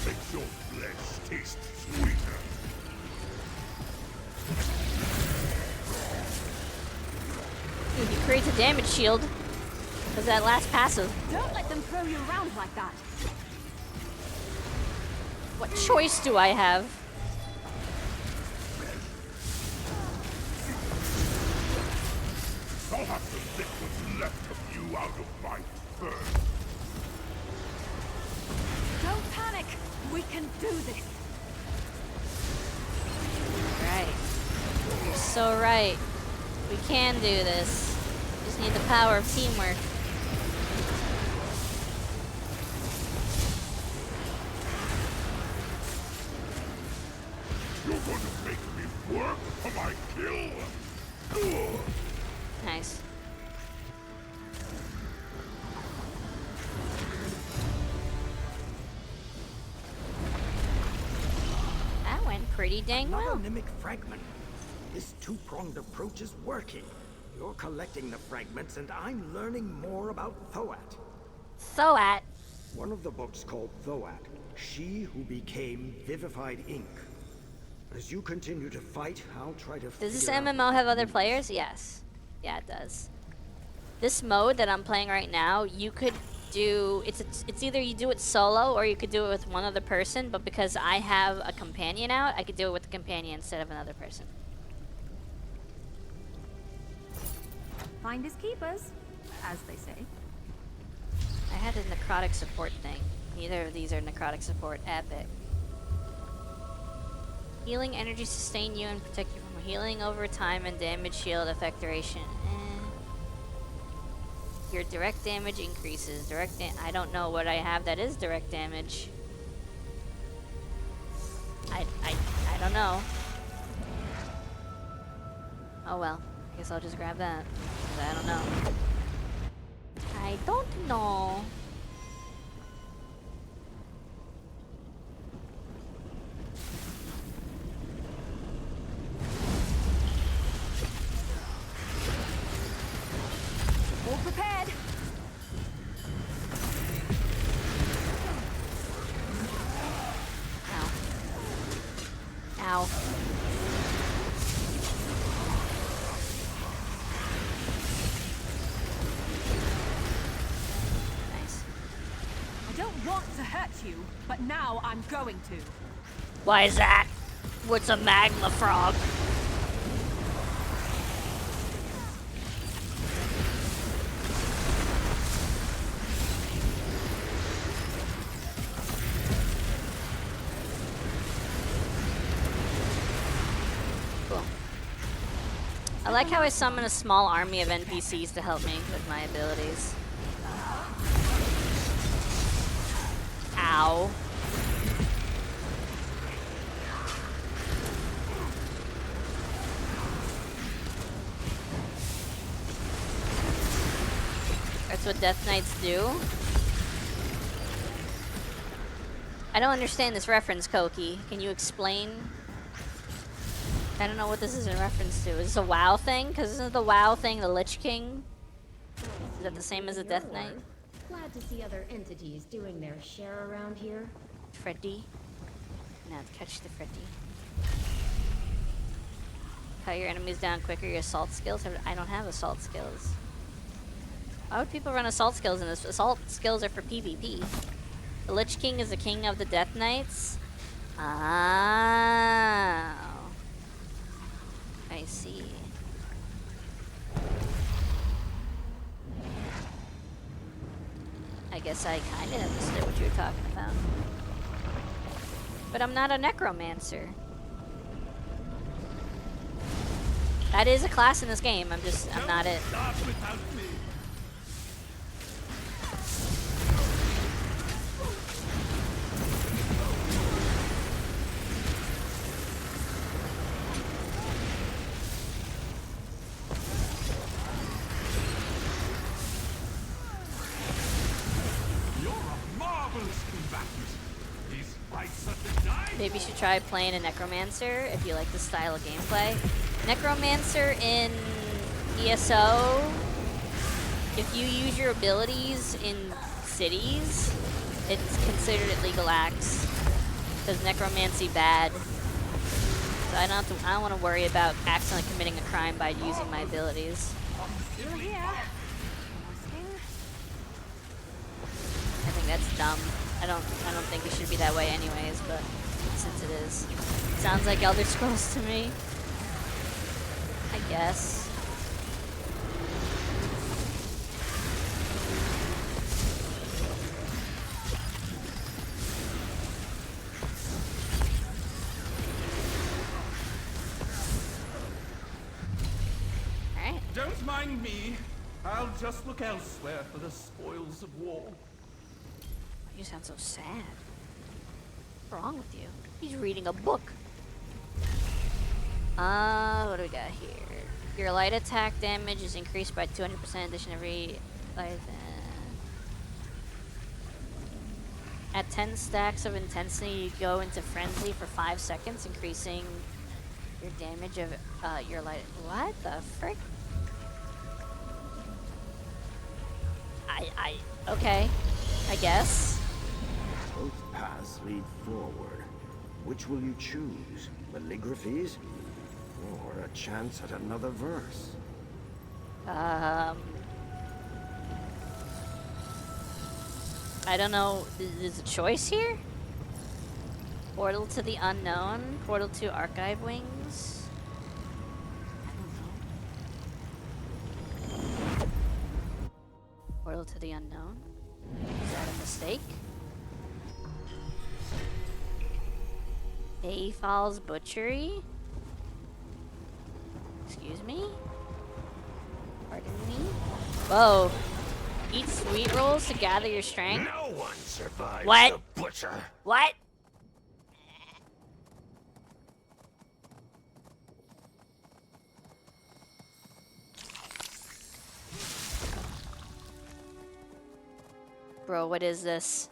makes your flesh taste sweeter. Dude, he creates a damage shield. Was that last passive? Don't let them throw you around like that. What choice do I have? I'll have to lick what's left of you out of my fur. Don't panic. We can do this. Right. You're so right. We can do this. Just need the power of teamwork. You're going to make me work for my kill? Nice. That went pretty dang well. Another Mimic fragment. This two-pronged approach is working. You're collecting the fragments, and I'm learning more about Thoat. Thoat? One of the books called Thoat, She Who Became Vivified Ink. As you continue to fight, I'll try to Does this figure out MMO have other the players? Yes. Yeah, it does. This mode that I'm playing right now, you could do... It's either you do it solo or you could do it with one other person, but because I have a companion out, I could do it with a companion instead of another person. Finders keepers, as they say. I had a necrotic support thing. Neither of these are necrotic support. Epic. Healing energy sustain you and protect you from healing over time and damage shield effect duration. Your direct damage increases. I don't know what I have that is direct damage. I don't know. Oh well. I guess I'll just grab that. 'Cause I don't know. I don't know. All prepared. Ow. Ow. Nice. I don't want to hurt you, but now I'm going to. Why is that? What's a magma frog? I like how I summon a small army of NPCs to help me with my abilities. Ow. That's what Death Knights do. I don't understand this reference, Koki. Can you explain? I don't know what this is in reference to. Is this a WoW thing? Because isn't the WoW thing the Lich King? Is that the same as a Death Knight? Glad to see other entities doing their share around here. Freddy. Now catch the Freddy. Cut your enemies down quicker. Your assault skills. I don't have assault skills. Why would people run assault skills in this? Assault skills are for PvP. The Lich King is the king of the Death Knights. Oh. I see. I guess I kind of understood what you were talking about. But I'm not a necromancer. That is a class in this game. I'm not it. Maybe you should try playing a Necromancer if you like this style of gameplay. Necromancer in ESO, if you use your abilities in cities, it's considered illegal acts. Because necromancy bad. So I don't want to worry about accidentally committing a crime by using my abilities. You're here. I think that's dumb. I don't think it should be that way anyways, but since it is. It sounds like Elder Scrolls to me. I guess. Alright. Don't mind me. I'll just look elsewhere for the spoils of war. You sound so sad. What's wrong with you? He's reading a book. What do we got here? Your light attack damage is increased by 200% addition every light. At 10 stacks of intensity, you go into frenzy for 5 seconds, increasing your damage of your light. What the frick? Okay, I guess. Both paths lead forward. Which will you choose? Calligraphies? Or a chance at another verse? I don't know. There's a choice here? Portal to the unknown. Portal to archive wings. I don't know. Portal to the unknown. Is that a mistake? Bayfall's Butchery? Excuse me? Pardon me? Whoa. Eat sweet rolls to gather your strength? No one survives What? the butcher. What? Bro, what is this?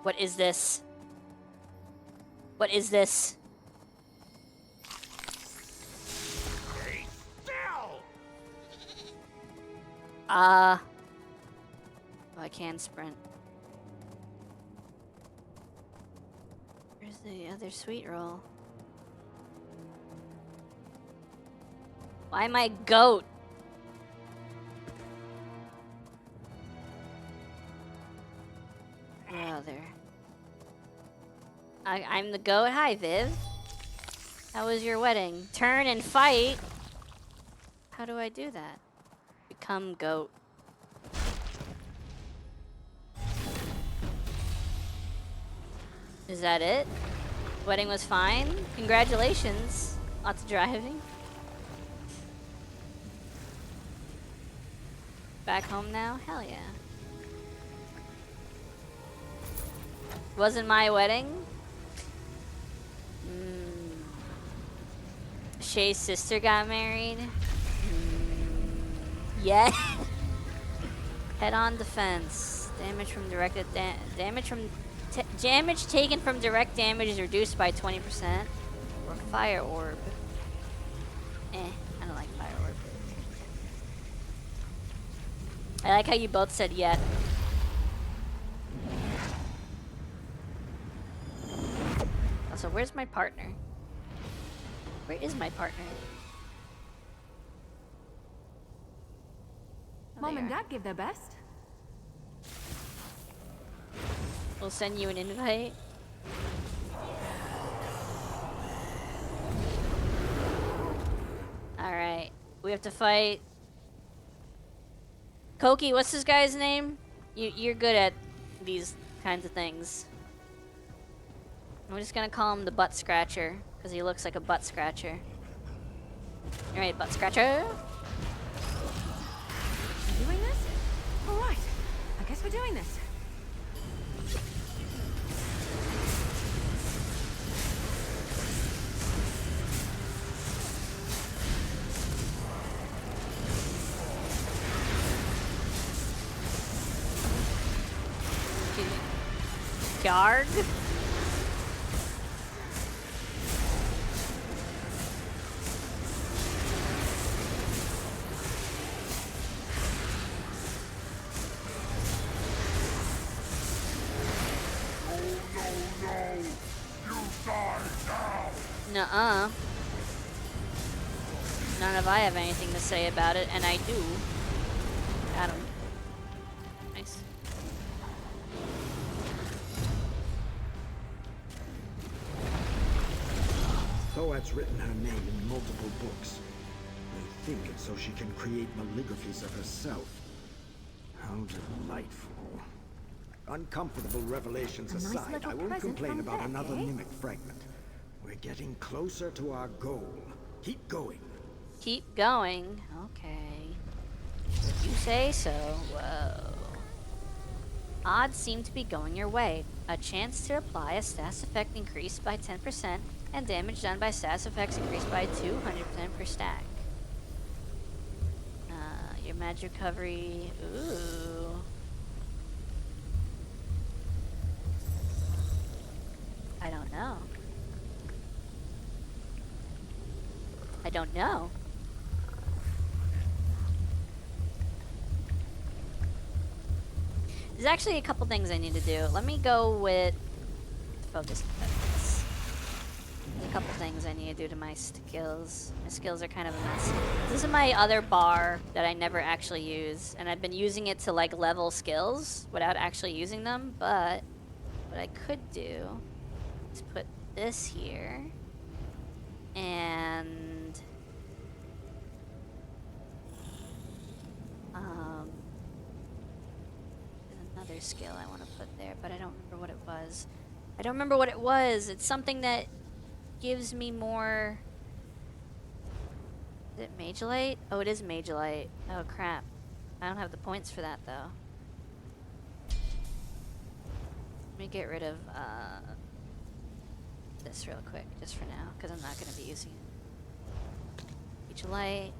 What is this? What is this? Stay still! Oh, I can sprint. Where's the other sweet roll? Why am I a goat? Oh, there. I'm the goat. Hi, Viv. How was your wedding? Turn and fight. How do I do that? Become goat. Is that it? Wedding was fine? Congratulations. Lots of driving. back home now? Hell yeah. Wasn't my wedding? Shay's sister got married? Yeah. Head-on defense. Damage from directed damage taken from direct damage is reduced by 20%. Or fire orb. I don't like fire orb. I like how you both said yet. Also, where's my partner? Where is my partner? Oh, Mom and Dad give their best. We'll send you an invite. Alright. We have to fight. Koki, what's this guy's name? You're good at these kinds of things. I'm just gonna call him the butt scratcher, because he looks like a butt scratcher. Alright, butt scratcher. Doing this? Alright. I guess we're doing this. Guard? Nuh-uh. None of I have anything to say about it, and I do. Got him. Nice. Thoad's written her name in multiple books. I think it's so she can create malligraphies of herself. How delightful. Uncomfortable revelations A nice aside, little I won't present complain from about Beck, another eh? mimic fragment. We're getting closer to our goal. Keep going. Keep going. Okay. If you say so. Whoa. Odds seem to be going your way. A chance to apply a status effect increased by 10%, and damage done by status effects increased by 200% per stack. Your magic recovery. Ooh. I don't know. I don't know. There's actually a couple things I need to do. Let me go with focus. There's a couple things I need to do to my skills. My skills are kind of a mess. This is my other bar that I never actually use, and I've been using it to like level skills without actually using them, but what I could do is put this here and there's another skill I want to put there, but I don't remember what it was. I don't remember what it was. It's something that gives me more. Is it Mage Light? Oh, it is Mage Light. Oh crap. I don't have the points for that though. Let me get rid of this real quick, just for now, because I'm not going to be using it. Mage Light.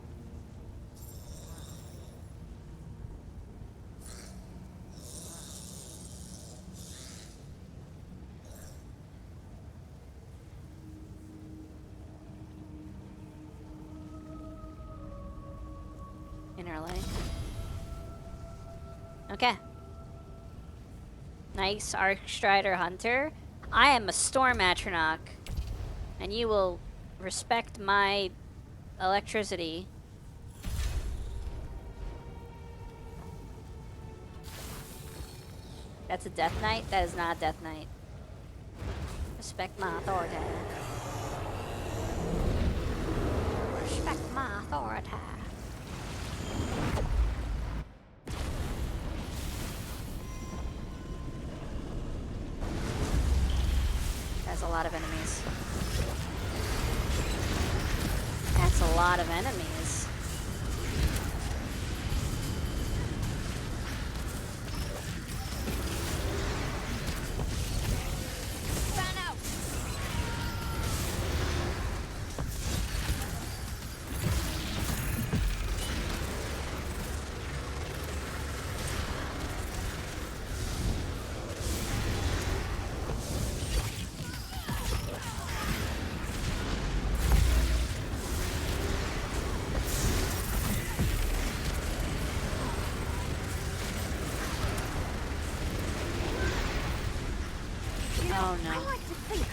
Inner Light. Okay. Nice, Arcstrider Hunter. I am a Storm Atronach, and you will respect my electricity. That's a Death Knight? That is not a Death Knight. Respect my authority. Respect my authority. That's a lot of enemies. That's a lot of enemies.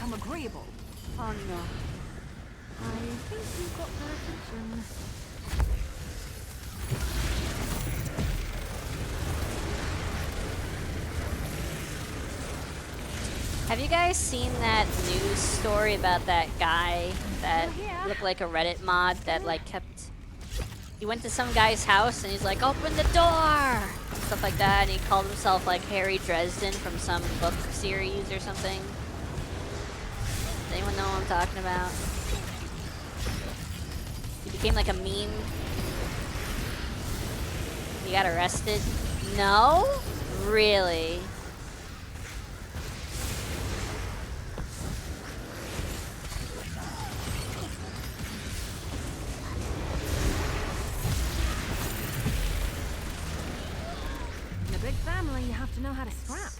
become agreeable. Oh no. I think you've got their attention. Have you guys seen that news story about that guy that looked like a Reddit mod that like kept... He went to some guy's house and he's like, open the door! And stuff like that, and he called himself like Harry Dresden from some book series or something. Does anyone know what I'm talking about? He became like a meme. He got arrested? No? Really? In a big family, you have to know how to scrap.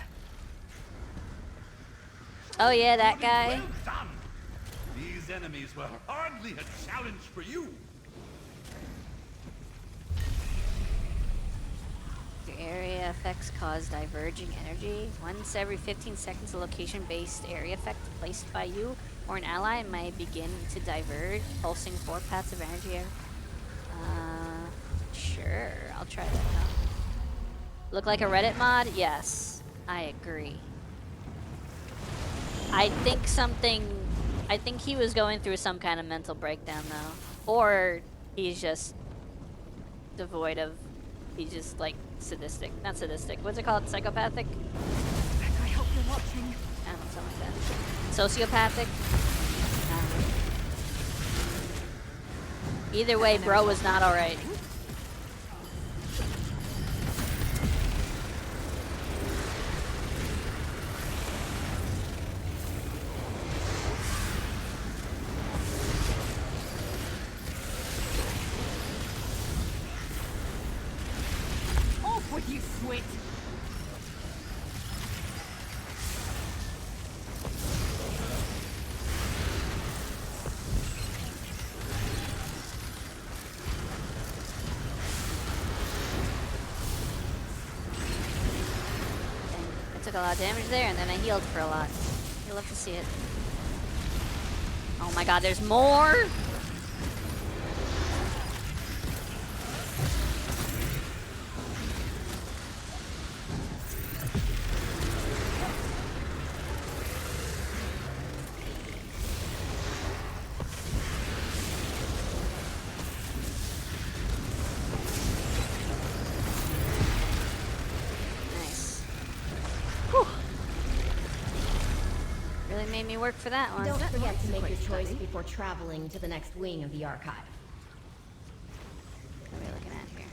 Oh yeah, that guy. Well done. These enemies were hardly a challenge for you. Your area effects cause diverging energy. Once every 15 seconds, a location-based area effect placed by you or an ally may begin to diverge, pulsing 4 paths of energy. Sure, I'll try that out. Look like a Reddit mod? Yes, I agree. I think he was going through some kind of mental breakdown though. Or he's just devoid of, he's just like sadistic. Not sadistic, what's it called? Psychopathic? I hope you're watching. I don't know, something like that. Sociopathic? I don't know. Either way, bro was not alright. Off with you, Swit! I took a lot of damage there, and then I healed for a lot. You'll love to see it. Oh my god, there's more! Nice. Whew. Really made me work for that one. Don't forget to make your choice before traveling to the next wing of the archive. What are we looking at here?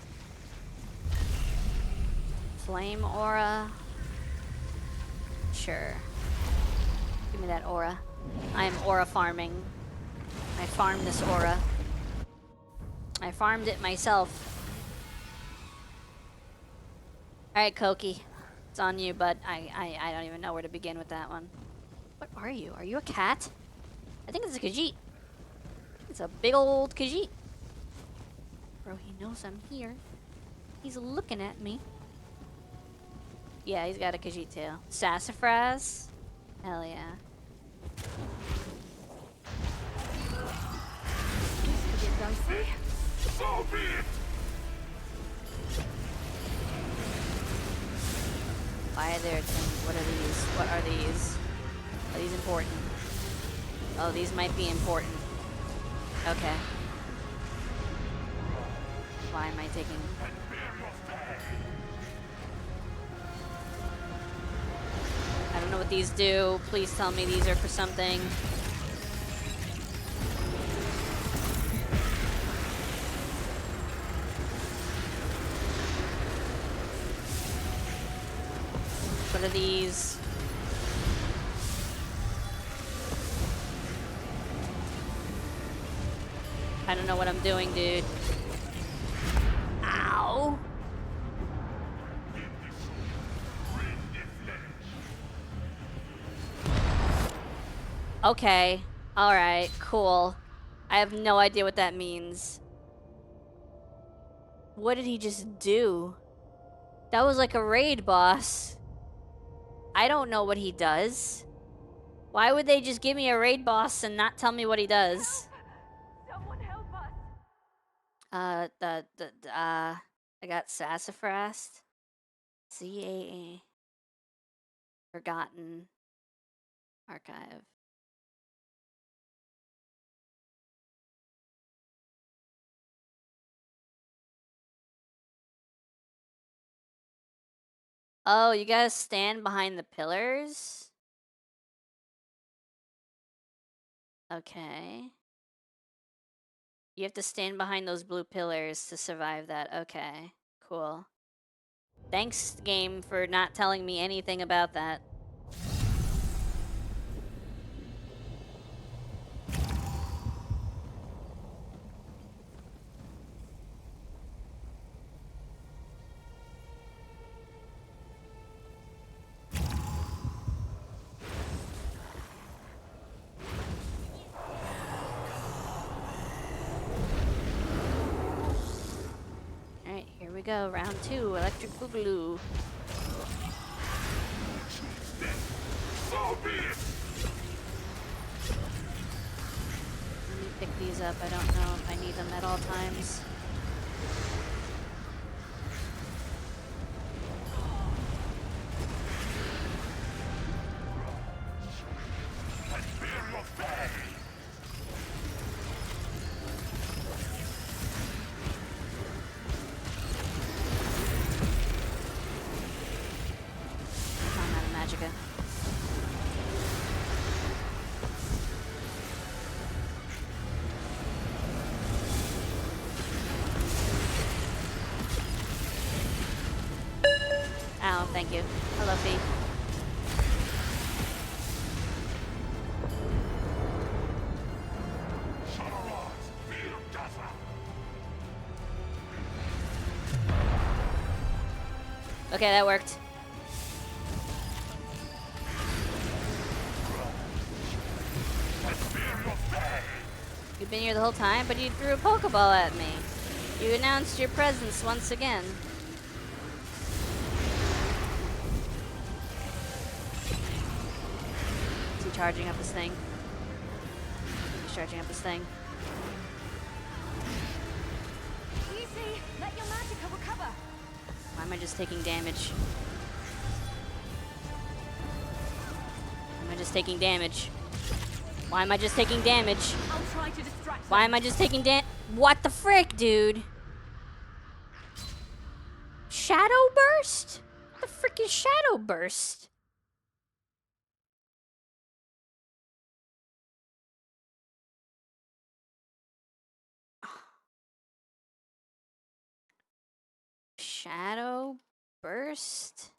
Flame aura. Sure. Give me that aura. I am aura farming. I farmed this aura. I farmed it myself. Alright, Koki. It's on you, but I don't even know where to begin with that one. What are you? Are you a cat? I think it's a Khajiit. It's a big old Khajiit. Bro, he knows I'm here. He's looking at me. Yeah, he's got a Khajiit tail. Sassafras? Hell yeah. So be it! Why are there things? What are these? What are these? Are these important? Oh, these might be important. Okay. Why am I taking... I don't know what these do. Please tell me these are for something. What are these? I don't know what I'm doing, dude. Ow! Okay. Alright, cool. I have no idea what that means. What did he just do? That was like a raid boss. I don't know what he does. Why would they just give me a raid boss and not tell me what he does? Someone help us. I got Sassafras. CAA. Forgotten. Archive. Oh, you gotta stand behind the pillars? Okay. You have to stand behind those blue pillars to survive that. Okay, cool. Thanks, game, for not telling me anything about that. Alright, here we go. Round 2, Electric Boogaloo. So be it! Let me pick these up. I don't know if I need them at all times. I'm out of magicka. Ow, thank you. Hello, Fee. Okay, that worked. You've been here the whole time, but you threw a Pokeball at me. You announced your presence once again. Is he charging up his thing? He's charging up his thing. Easy. Let your magicka recover. Why am I just taking damage? Why am I just taking damage? Why am I just taking damage? I'll try to distract Why them. am I just taking What the frick, dude? Shadow Burst? What the frick is Shadow Burst? Shadow Burst?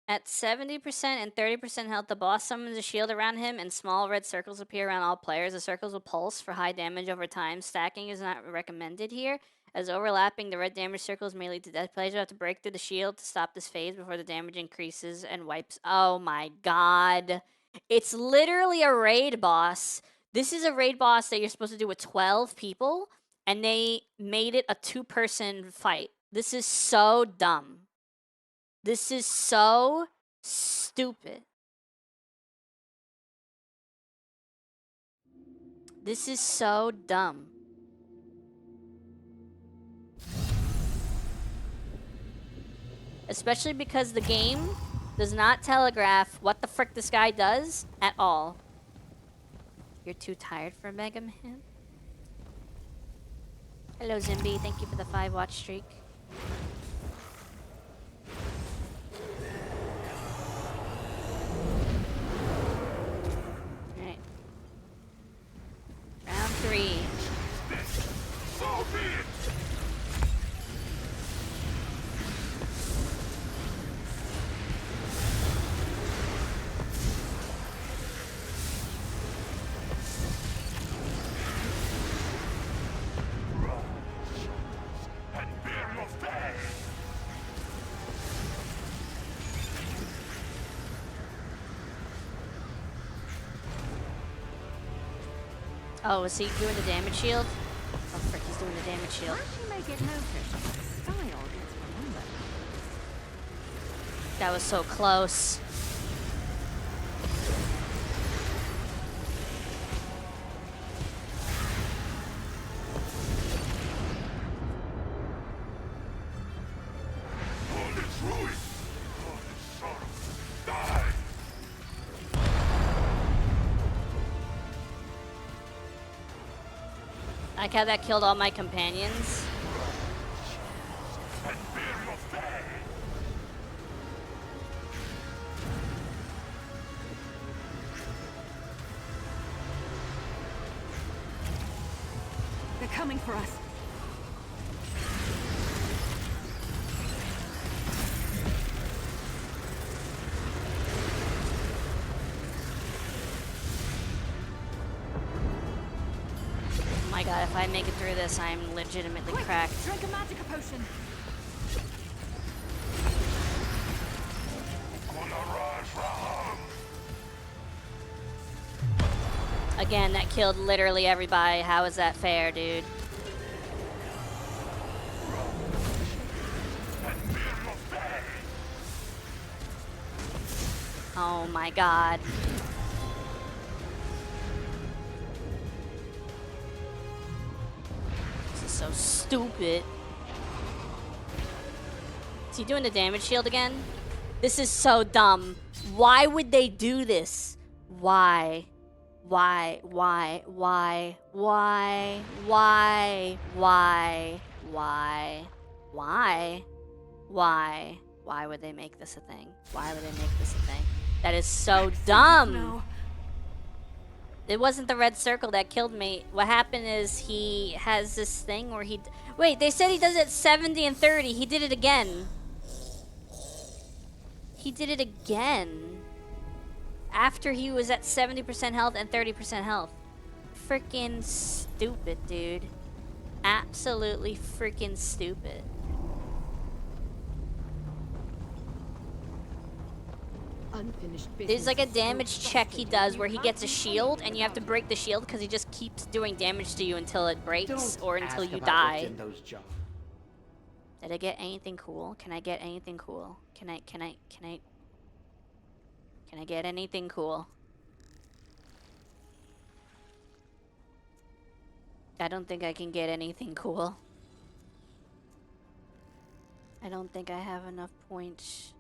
At 70% and 30% health, the boss summons a shield around him and small red circles appear around all players. The circles will pulse for high damage over time. Stacking is not recommended here, as overlapping the red damage circles may lead to death. Players will have to break through the shield to stop this phase before the damage increases and wipes. Oh my god. It's literally a raid boss. This is a raid boss that you're supposed to do with 12 people, and they made it a 2-person fight. This is so dumb. This is so stupid. This is so dumb. Especially because the game does not telegraph what the frick this guy does at all. You're too tired for Mega Man? Hello, Zimby. Thank you for the 5-watch streak. Alright. Round 3. So be it! And bear your fate! Oh, is he doing the damage shield? Oh, frick, he's doing the damage shield. Flashy may get noticed, but style gets remembered. That was so close. I like how that killed all my companions. They're coming for us. Oh my god, if I make it through this, I'm legitimately cracked. Drink a magic potion. Again, that killed literally everybody. How is that fair, dude? Oh my god. This is so stupid. Is he doing the damage shield again? This is so dumb. Why would they do this? Why? Why? Why? Why? Why? Why? Why? Why? Why? Why? Why would they make this a thing? Why would they make this a thing? That is so dumb. No. It wasn't the red circle that killed me. What happened is he has this thing where he... Wait, they said he does it 70 and 30. He did it again. He did it again. After he was at 70% health and 30% health. Freaking stupid, dude. Absolutely freaking stupid. Unfinished business. There's like a damage check he does where he gets a shield and you have to break the shield because he just keeps doing damage to you until it breaks or until you die. Did I get anything cool? Can I get anything cool? Can I get anything cool? I don't think I can get anything cool. I don't think I have enough points.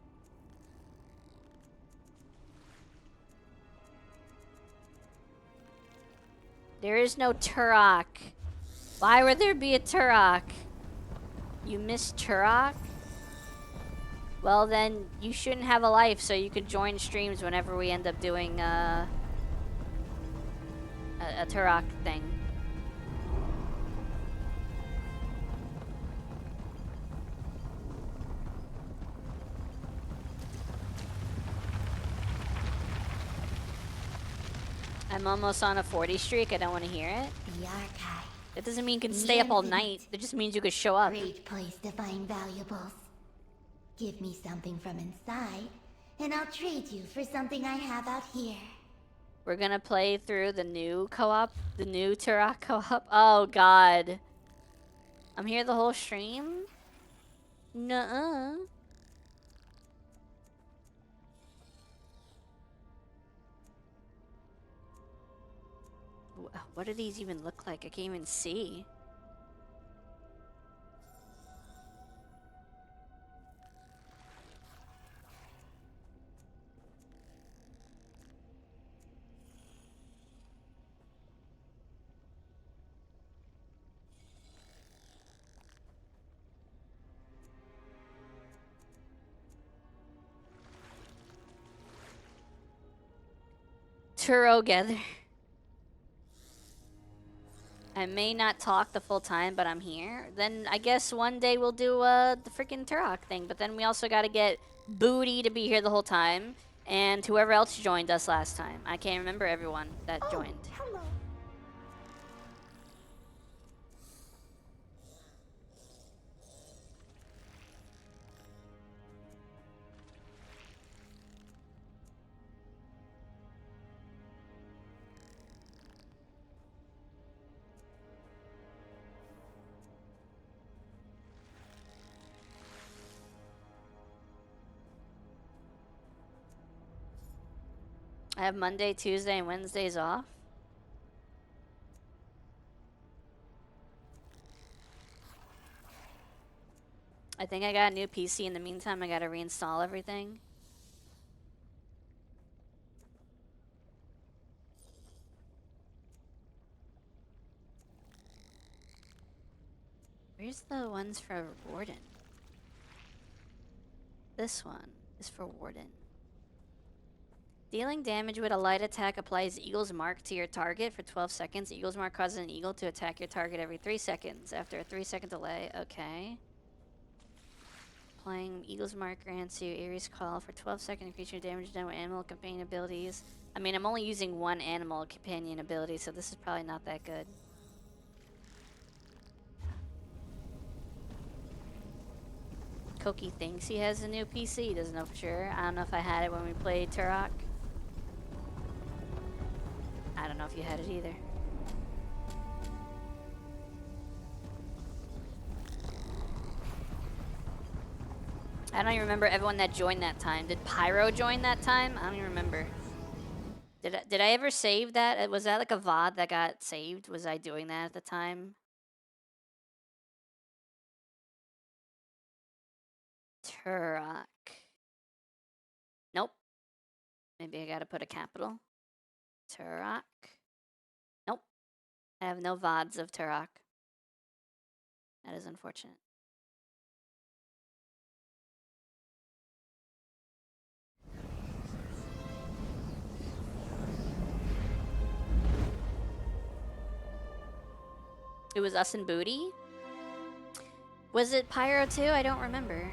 There is no Turok. Why would there be a Turok? You missed Turok? Well then, you shouldn't have a life, so you could join streams whenever we end up doing a Turok thing. I'm almost on a 40 streak. I don't want to hear it. The archive. That doesn't mean you can stay up all night. It just means you could show up. Great place to find valuables. Give me something from inside, and I'll trade you for something I have out here. We're gonna play through the new co-op, the new Turok co-op. Oh god. I'm here the whole stream? Nuh-uh. What do these even look like? I can't even see. Together. I may not talk the full time, but I'm here. Then I guess one day we'll do the freaking Turok thing. But then we also got to get Booty to be here the whole time, and whoever else joined us last time. I can't remember everyone that joined. Hello. I have Monday, Tuesday, and Wednesdays off. I think I got a new PC in the meantime. I gotta reinstall everything. Where's the ones for Warden? This one is for Warden. Dealing damage with a light attack applies Eagle's Mark to your target for 12 seconds. Eagle's Mark causes an eagle to attack your target every 3 seconds. After a 3-second delay, okay. Applying Eagle's Mark grants you Ares Call for 12 seconds, increase your damage done with animal companion abilities. I mean, I'm only using one animal companion ability, so this is probably not that good. Koki thinks he has a new PC. He doesn't know for sure. I don't know if I had it when we played Turok. I don't know if you had it either. I don't even remember everyone that joined that time. Did Pyro join that time? I don't even remember. Did I ever save that? Was that like a VOD that got saved? Was I doing that at the time? Turok. Nope. Maybe I gotta put a capital. Turok. Nope. I have no VODs of Turok. That is unfortunate. It was us and Booty? Was it Pyro too? I don't remember.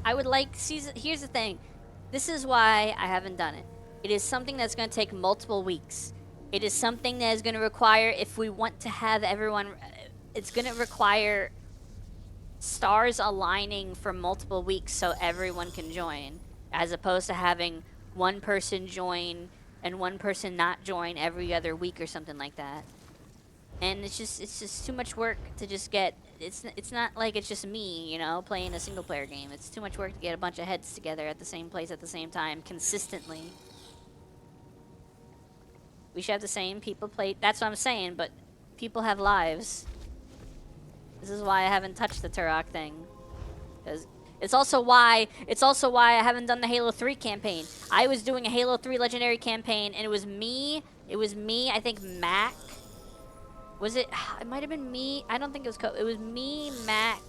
I would like... Here's the thing. This is why I haven't done it. It is something that's going to take multiple weeks. It is something that is going to require, if we want to have everyone... It's going to require stars aligning for multiple weeks so everyone can join. As opposed to having one person join and one person not join every other week or something like that. And it's just too much work to just get... It's not like it's just me, you know, playing a single player game. It's too much work to get a bunch of heads together at the same place at the same time, consistently. We should have the same people play... That's what I'm saying, but people have lives. This is why I haven't touched the Turok thing. Because it's also why I haven't done the Halo 3 campaign. I was doing a Halo 3 Legendary campaign, and it was me, I think Mac... Was it? It might have been me. I don't think it was it was me, Mac,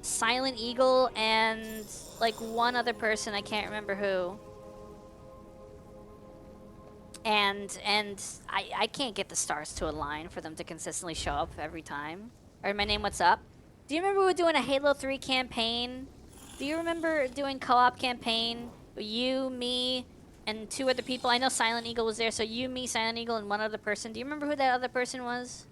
Silent Eagle, and like one other person. I can't remember who. And I can't get the stars to align for them to consistently show up every time. Alright, my name, what's up? Do you remember we were doing a Halo 3 campaign? Do you remember doing co-op campaign? You, me, and 2 other people. I know Silent Eagle was there, so you, me, Silent Eagle, and one other person. Do you remember who that other person was?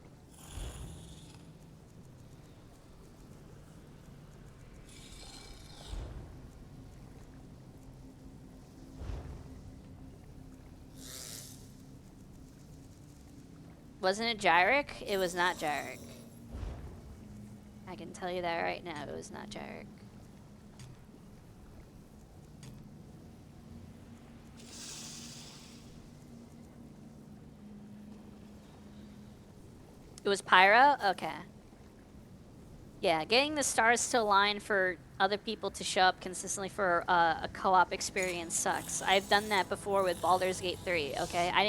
Wasn't it Jarek? It was not Jarek. I can tell you that right now. It was not Jarek. It was Pyro? Okay. Yeah, getting the stars to align for other people to show up consistently for a co-op experience sucks. I've done that before with Baldur's Gate 3, okay? I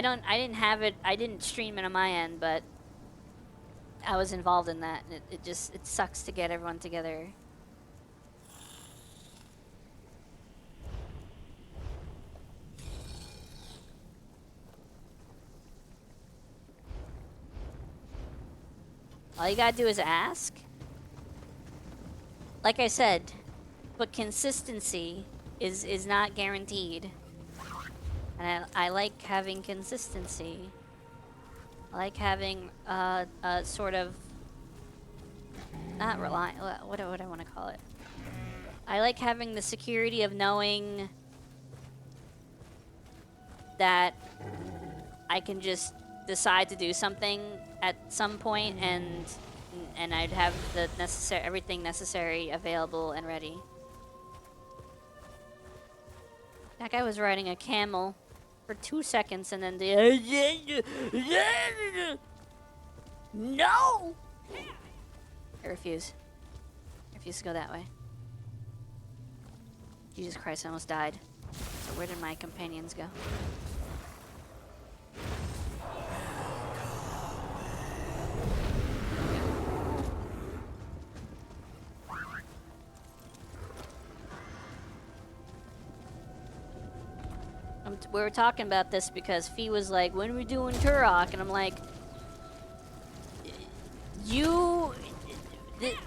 didn't have it, I didn't stream it on my end, but I was involved in that, and it sucks to get everyone together. All you gotta do is ask. Like I said, but consistency is not guaranteed. And I like having consistency. I like having a sort of... Not reliant... What do I want to call it? I like having the security of knowing that I can just decide to do something at some point, and I'd have the everything necessary available and ready. That guy was riding a camel for 2 seconds and then the no. I refuse. I refuse to go that way. Jesus Christ, I almost died. So where did my companions go? We were talking about this because Fee was like, when are we doing Turok? And I'm like,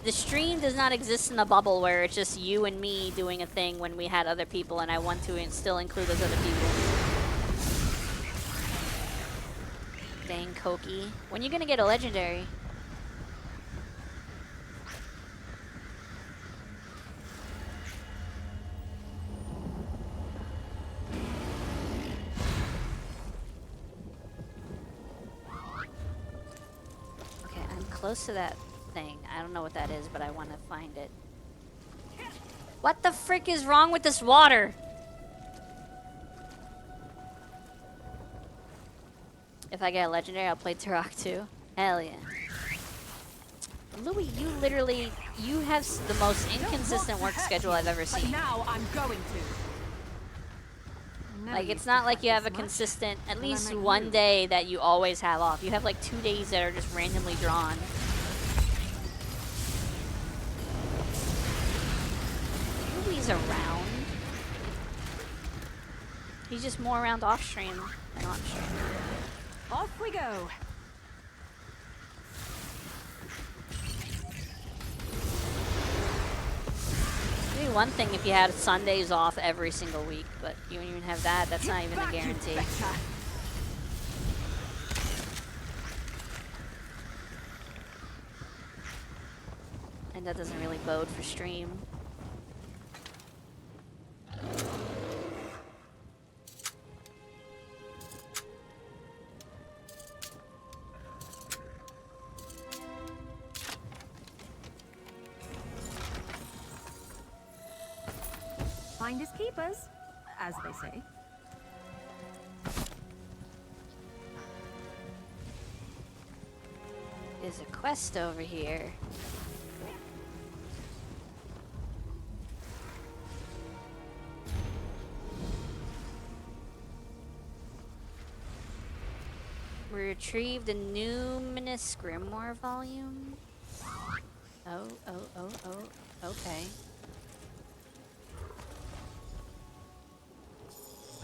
the stream does not exist in a bubble where it's just you and me doing a thing when we had other people, and I want to still include those other people. Dang, Koki. When are you gonna get a legendary? Okay, I'm close to that thing. I don't know what that is, but I want to find it. What the frick is wrong with this water? If I get a legendary, I'll play Turok too. Hell yeah. Louis, you have the most inconsistent work schedule I've ever seen. Now I'm going to. Like, it's not like you have a consistent, at least one day that you always have off. You have like 2 days that are just randomly drawn. Louis around. He's just more around off stream than on stream. Off we go. It'd be one thing if you had Sundays off every single week, but you don't even have that. That's not even a guarantee. And that doesn't really bode for stream. Finders keepers, as they say. There's a quest over here. We retrieved a numinous grimoire volume. Oh, okay.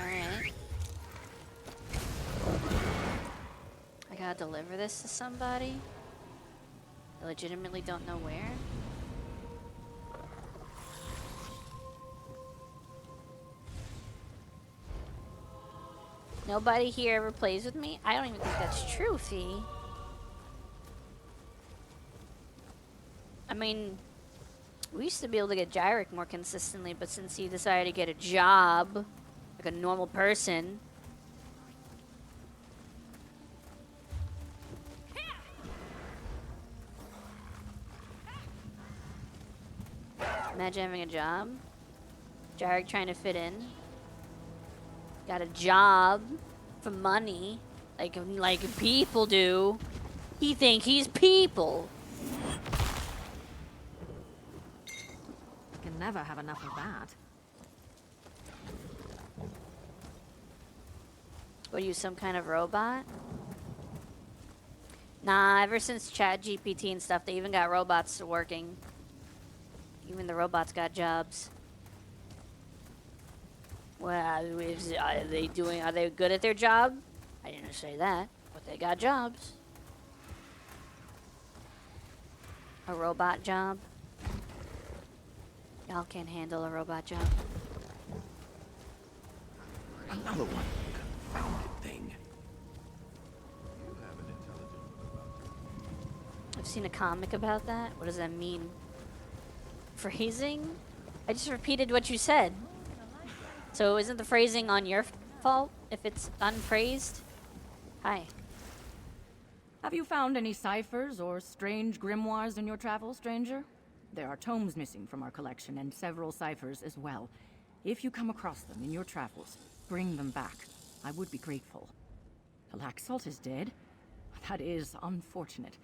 Alright. I gotta deliver this to somebody. I legitimately don't know where. Nobody here ever plays with me? I don't even think that's true, Fee. I mean, we used to be able to get Gyric more consistently, but since he decided to get a job, like a normal person. Imagine having a job. Gyric trying to fit in. Got a job for money, like people do. He think he's people. Can never have enough of that. What are you, some kind of robot? Nah, ever since ChatGPT and stuff, they even got robots working. Even the robots got jobs. Well, are they good at their job? I didn't say that, but they got jobs. A robot job? Y'all can't handle a robot job. Another one. Confounded thing. I've seen a comic about that. What does that mean? Phrasing? I just repeated what you said. So isn't the phrasing on your fault if it's unphrased? Hi. Have you found any ciphers or strange grimoires in your travels, stranger? There are tomes missing from our collection and several ciphers as well. If you come across them in your travels, bring them back. I would be grateful. Laxalt is dead? That is unfortunate.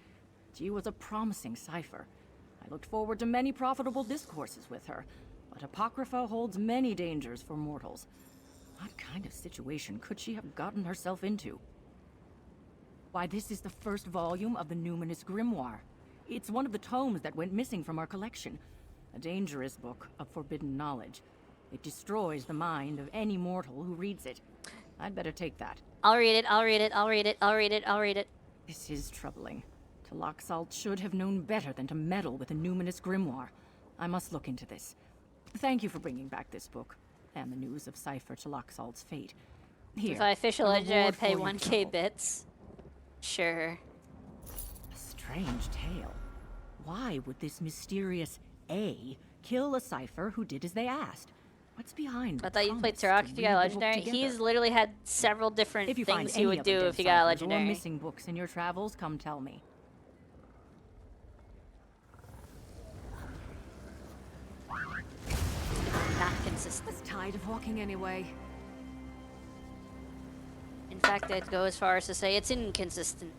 She was a promising cipher. I looked forward to many profitable discourses with her, but Apocrypha holds many dangers for mortals. What kind of situation could she have gotten herself into? Why, this is the first volume of the Numinous Grimoire. It's one of the tomes that went missing from our collection. A dangerous book of forbidden knowledge. It destroys the mind of any mortal who reads it. I'd better take that. I'll read it, I'll read it, I'll read it, I'll read it, I'll read it. This is troubling. Laxalt should have known better than to meddle with a numinous grimoire. I must look into this. Thank you for bringing back this book, and the news of Cipher to Laxalt's fate. Here, If I official a legendary, I reward pay for your 1k trouble. bits. Sure. A strange tale. Why would this mysterious A kill a Cipher who did as they asked? What's behind I the thought you played promise Turok to if you got read a the book legendary. together? He's literally had several different If you find things he any would other do dead if he got a ciphers or legendary. missing books in your travels, come tell me. Not consistent. I was tired of walking anyway. In fact, I'd go as far as to say it's inconsistent.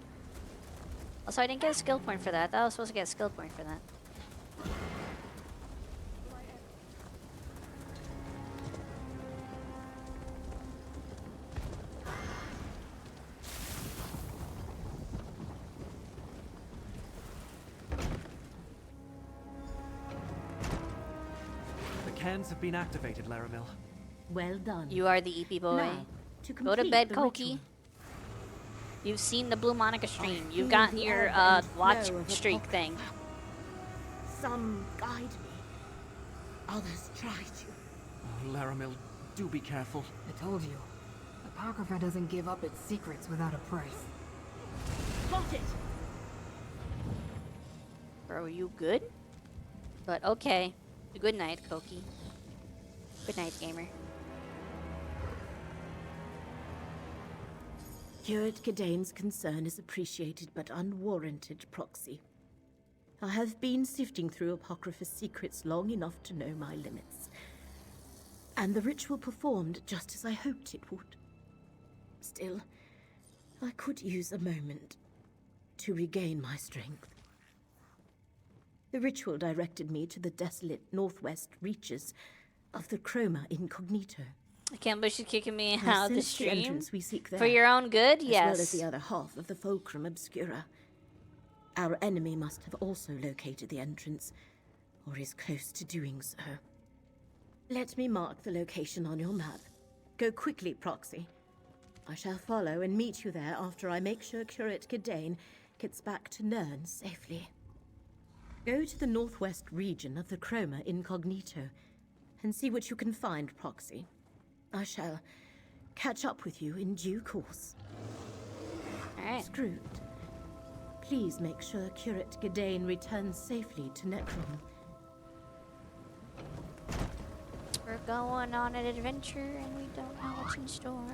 Also, I didn't get a skill point for that. I thought I was supposed to get a skill point for that. The cans have been activated, Laramil. Well done. You are the EP boy. Now, to Go to complete bed, the Koki. ritual. You've seen the Blue Monica stream. feel You've gotten the your ebb and watch flow of the streak pop- thing. Some guide me. Others try to. Oh, Laramil, do be careful. I told you. Apocrypha doesn't give up its secrets without a price. Got it! Bro, are you good? But okay. Good night, Koki. Good night, gamer. Curate Gidane's concern is appreciated but unwarranted, Proxy. I have been sifting through Apocrypha's secrets long enough to know my limits. And the ritual performed just as I hoped it would. Still, I could use a moment to regain my strength. The ritual directed me to the desolate northwest reaches of the Chroma Incognito. I can't believe she's kicking me I out of the sense the stream. entrance we seek there, For your own good, as yes. well as the other half of the Fulcrum Obscura. Our enemy must have also located the entrance, or is close to doing so. Let me mark the location on your map. Go quickly, Proxy. I shall follow and meet you there after I make sure Curate Gidane gets back to Nern safely. Go to the northwest region of the Chroma Incognito and see what you can find, Proxy. I shall catch up with you in due course. Alright. Screwed. Please make sure Curate Gidane returns safely to Necrom. We're going on an adventure and we don't know what's in store.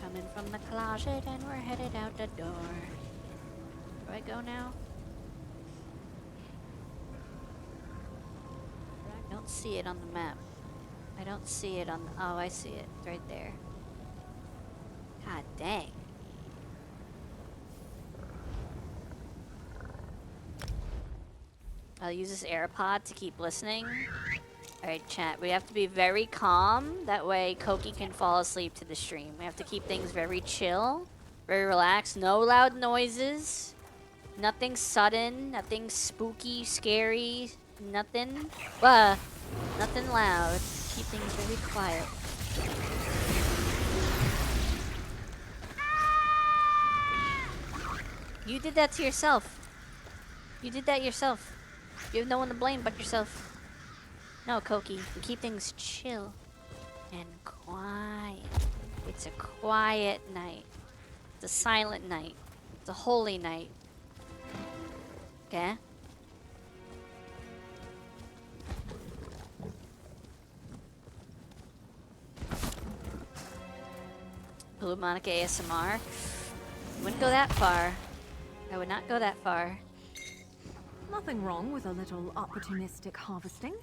Coming from the closet and we're headed out the door. Do I go now? I don't see it on the map. I don't see it on the... Oh, I see it. It's right there. God dang. I'll use this AirPod to keep listening. Alright, chat. We have to be very calm. That way Koki can fall asleep to the stream. We have to keep things very chill, very relaxed. No loud noises. Nothing sudden. Nothing spooky, scary. Nothing. Nothing loud. Keep things very quiet. You did that to yourself. You did that yourself. You have no one to blame but yourself. No, Koki. We keep things chill and quiet. It's a quiet night. It's a silent night. It's a holy night. Okay? Blue Monica ASMR. Wouldn't go that far. I would not go that far. Nothing wrong with a little opportunistic harvesting.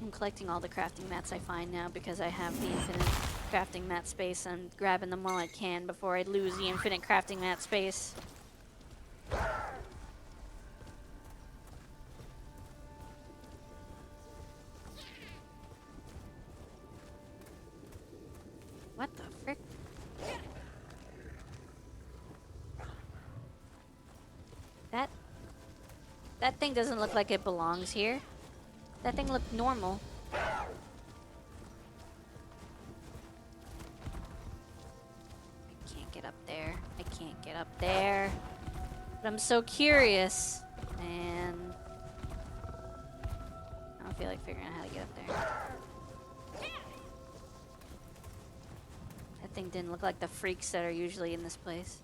I'm collecting all the crafting mats I find now because I have the infinite crafting mat space. I'm grabbing them while I can before I lose the infinite crafting mat space. What the frick? That thing doesn't look like it belongs here. That thing looked normal. I can't get up there. I can't get up there. But I'm so curious. And I don't feel like figuring out how to get up there. That thing didn't look like the freaks that are usually in this place.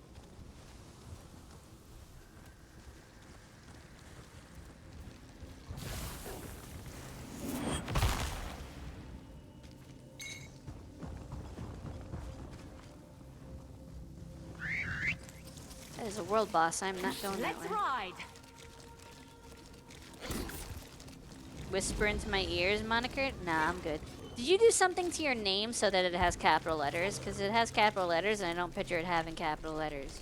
That is a world boss. I'm not going that way. Let's ride. Whisper into my ears, moniker? Nah, I'm good. Did you do something to your name so that it has capital letters? Because it has capital letters, and I don't picture it having capital letters.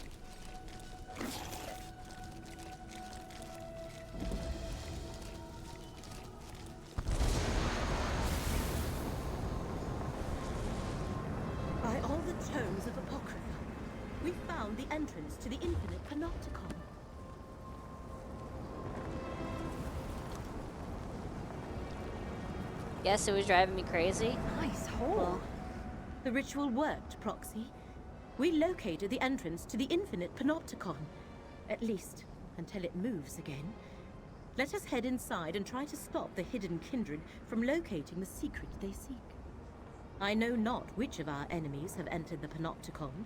By all the tomes of Apocrypha, we found the entrance to the infinite panopticon. Guess it was driving me crazy. Nice hole. Well, the ritual worked, Proxy. We located the entrance to the infinite panopticon. At least, until it moves again. Let us head inside and try to stop the hidden kindred from locating the secret they seek. I know not which of our enemies have entered the panopticon,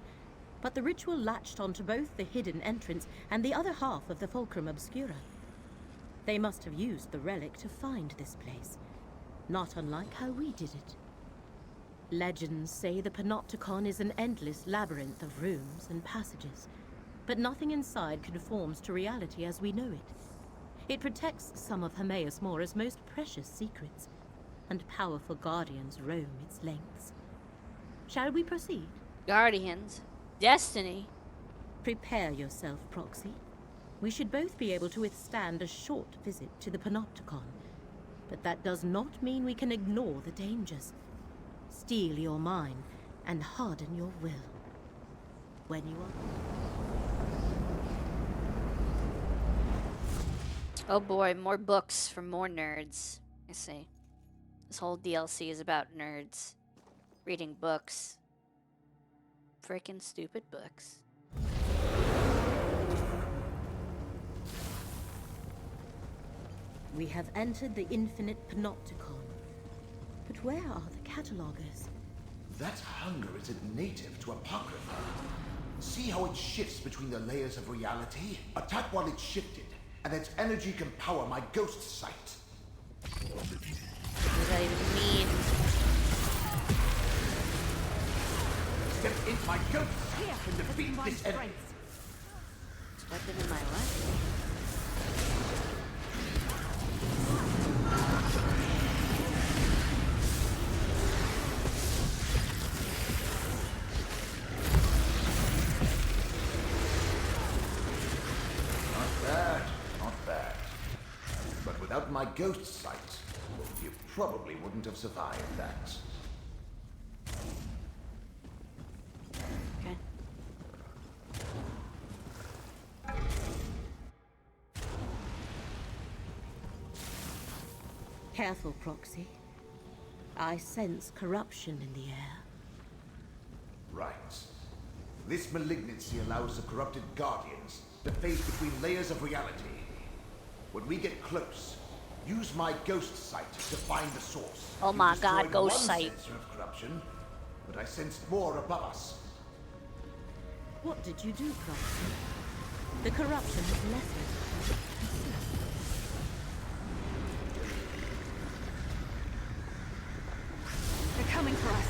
but the ritual latched onto both the hidden entrance and the other half of the Fulcrum Obscura. They must have used the relic to find this place, not unlike how we did it. Legends say the panopticon is an endless labyrinth of rooms and passages, but nothing inside conforms to reality as we know it. It protects some of Hermaeus Mora's most precious secrets, and powerful guardians roam its lengths. Shall we proceed? Guardians? Destiny? Prepare yourself, Proxy. We should both be able to withstand a short visit to the panopticon, but that does not mean we can ignore the dangers. Steel your mind and harden your will. When you are... Oh boy, more books for more nerds. I see. This whole DLC is about nerds. Reading books. Frickin' stupid books. We have entered the infinite panopticon. But where are the catalogers? That hunger isn't native to Apocrypha. See how it shifts between the layers of reality? Attack while it's shifted, and its energy can power my ghost sight. What does that even mean? Step into my ghost sight and defeat this enemy. Step into my what? Without my ghost sight, you probably wouldn't have survived that. Okay. Careful, Proxy. I sense corruption in the air. Right. This malignancy allows the corrupted guardians to phase between layers of reality. When we get close, use my ghost sight to find the source. Oh my god, ghost sight. Sensor of corruption, but I sensed more above us. What did you do, Proxy? The corruption has lessened. They're coming for us.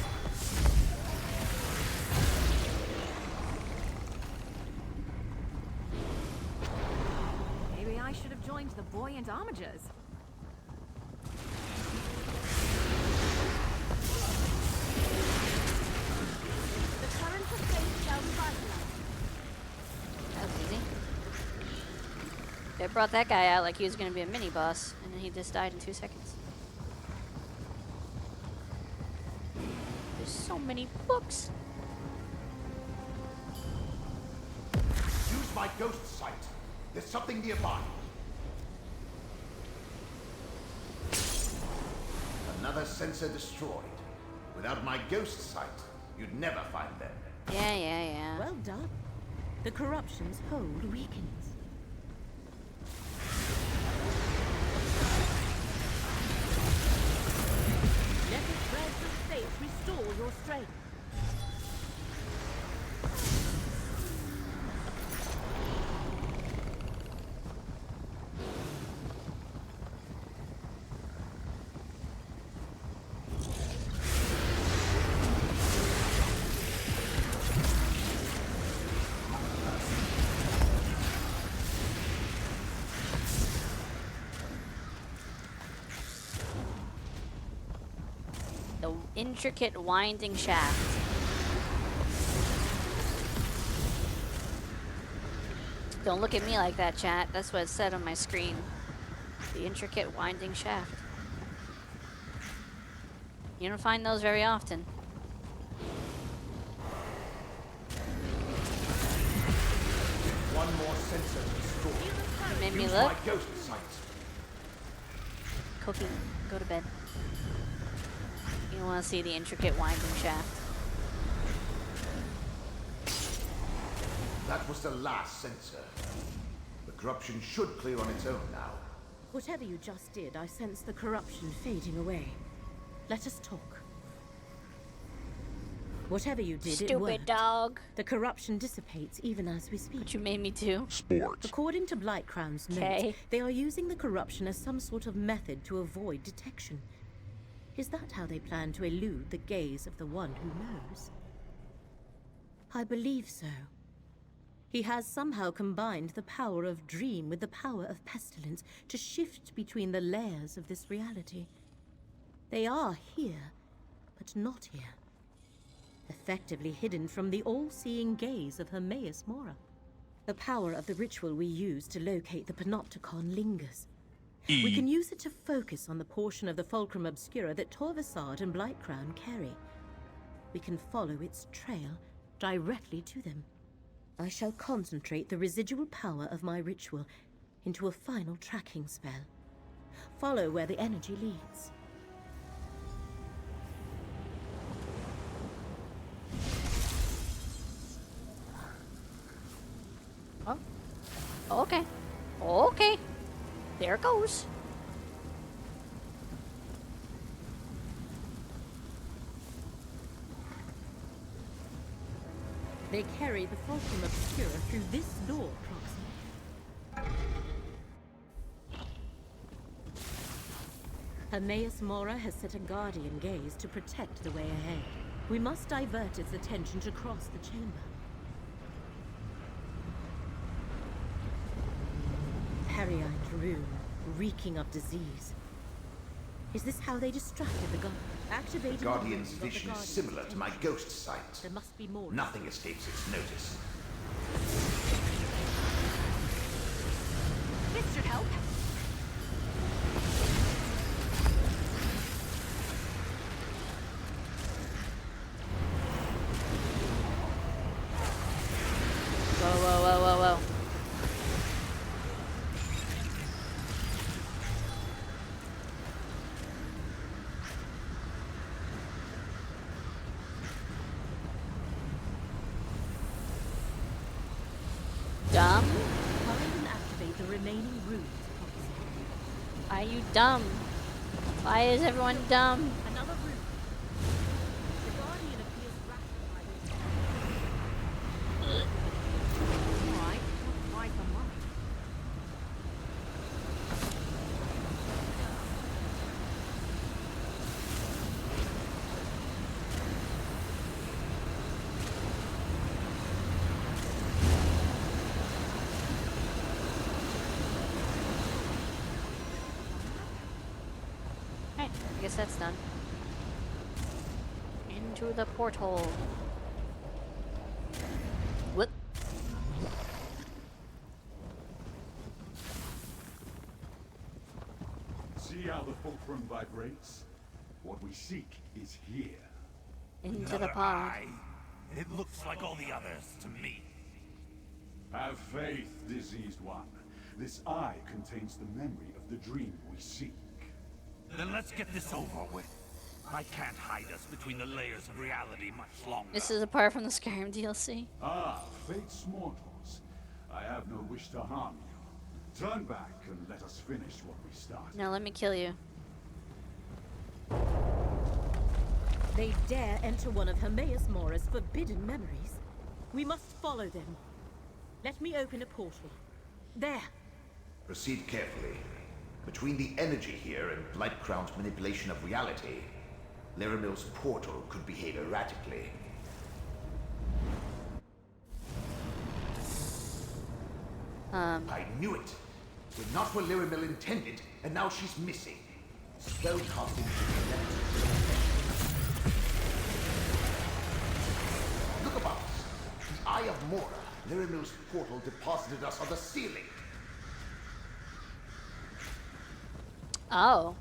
joined the buoyant homagers. The currents of fate shall revitalize. That was easy. They brought that guy out like he was gonna be a mini boss, and then he just died in 2 seconds. There's so many books. Use my ghost sight. There's something nearby. Another sensor destroyed. Without my ghost sight, you'd never find them. Yeah. Well done. The corruption's hold weakens. Let the threads of fate restore your strength. The intricate winding shaft. Don't look at me like that, chat. That's what it said on my screen. The intricate winding shaft. You don't find those very often. One more sensor destroyed. Made me Use look. my ghost sight. Cookie, go to bed. You don't want to see the intricate winding shaft. That was the last sensor. The corruption should clear on its own now. Whatever you just did, I sense the corruption fading away. Let us talk. Whatever you did, it Stupid worked. dog. The corruption dissipates even as we speak. But you made me do. Sport. According to Blightcrown's Okay. notes, they are using the corruption as some sort of method to avoid detection. Is that how they plan to elude the gaze of the one who knows? I believe so. He has somehow combined the power of dream with the power of pestilence to shift between the layers of this reality. They are here, but not here. Effectively hidden from the all-seeing gaze of Hermaeus Mora. The power of the ritual we use to locate the Panopticon lingers. We can use it to focus on the portion of the Fulcrum Obscura that Torvasad and Blightcrown carry. We can follow its trail directly to them. I shall concentrate the residual power of my ritual into a final tracking spell. Follow where the energy leads. Oh. Okay. Okay. There it goes. They carry the Fulcrum Obscura through this door, Proxy. Hermaeus Mora has set a guardian gaze to protect the way ahead. We must divert its attention to cross the chamber. Peryite room, reeking of disease. Is this how they distracted the guard? Activating The Guardian's the vision is Guardian's similar to my attention. ghost sight. There must be more. Nothing escapes its notice. This should help. Whoa. Dumb? Find and activate the remaining rooms, Proxy. Are you dumb? Why is everyone dumb? Another room. The Guardian appears rattled by this. Alright, not quite the mark. guess that's done. Into the porthole. What? See how the fulcrum vibrates? What we seek is here. Into the pond. It looks like all the others to me. Have faith, diseased one. This eye contains the memory of the dream we seek. Then let's get this over with. I can't hide us between the layers of reality much longer. This is apart from the Skyrim DLC. Ah, fate's mortals. I have no wish to harm you. Turn back and let us finish what we started. Now let me kill you. They dare enter one of Hermaeus Mora's forbidden memories. We must follow them. Let me open a portal. There. Proceed carefully. Between the energy here and Blightcrown's manipulation of reality, Laramil's portal could behave erratically. I knew it. We're not what Laramil intended, and now she's missing. Spellcasting should be left. Look above us. The Eye of Mora, Laramil's portal, deposited us on the ceiling. Oh.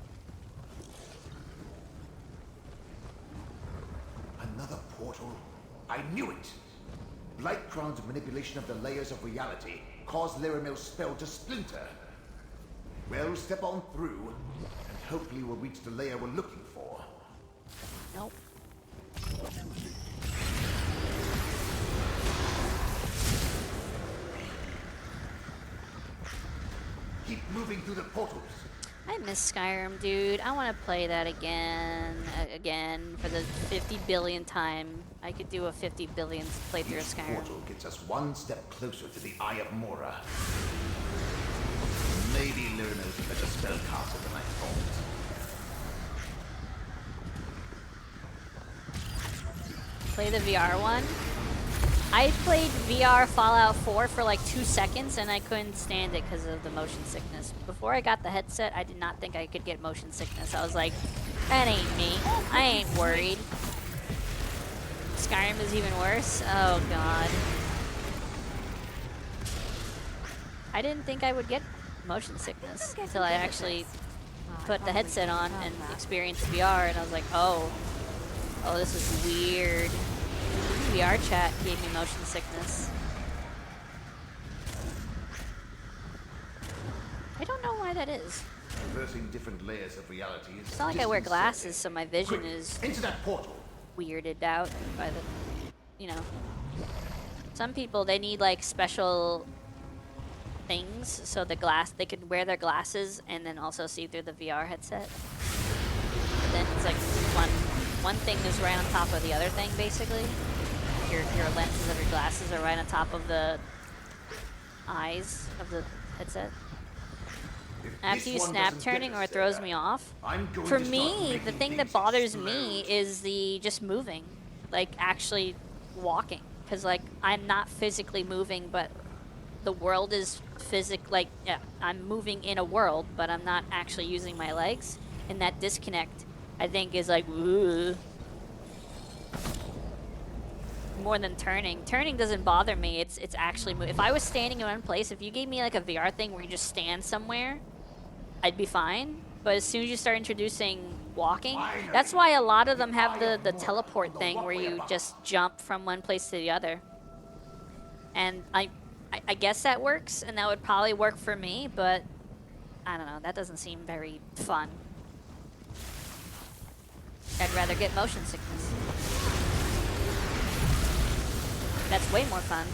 Another portal? I knew it! Blightcrown's manipulation of the layers of reality caused Laramil's spell to splinter. Well, step on through, and hopefully we'll reach the layer we're looking for. Nope. Keep moving through the portals. I miss Skyrim, dude. I want to play that again for the 50 billion time. I could do a 50 billionth playthrough of Skyrim. Portal gets us one step closer to the Eye of Mora. Maybe Laramil's a better spellcaster than I thought. Play the VR one. I played VR Fallout 4 for like 2 seconds and I couldn't stand it because of the motion sickness. Before I got the headset, I did not think I could get motion sickness. I was like, that ain't me. I ain't worried. Skyrim is even worse? Oh god. I didn't think I would get motion sickness until I actually put the headset on and experienced VR, and I was like, oh, this is weird. VR chat gave me motion sickness. I don't know why that is. Traversing different layers of reality is It's not like I wear glasses, so my vision is into that portal. Weirded out by the, you know. Some people, they need like special things so they could wear their glasses and then also see through the VR headset. But then it's like one thing is right on top of the other thing, basically. Your lenses of your glasses are right on top of the eyes of the headset. I have to use snap turning or it throws me off. For me, the thing that bothers me is the just moving, like actually walking. Because like I'm not physically moving, but the world is yeah, I'm moving in a world, but I'm not actually using my legs. And that disconnect, I think, is like, ooh. More than turning. Turning doesn't bother me. It's actually if I was standing in one place, if you gave me like a VR thing where you just stand somewhere, I'd be fine. But as soon as you start introducing walking, that's why a lot of them have the teleport thing where you just jump from one place to the other. And I guess that works, and that would probably work for me, but I don't know. That doesn't seem very fun. I'd rather get motion sickness. That's way more fun.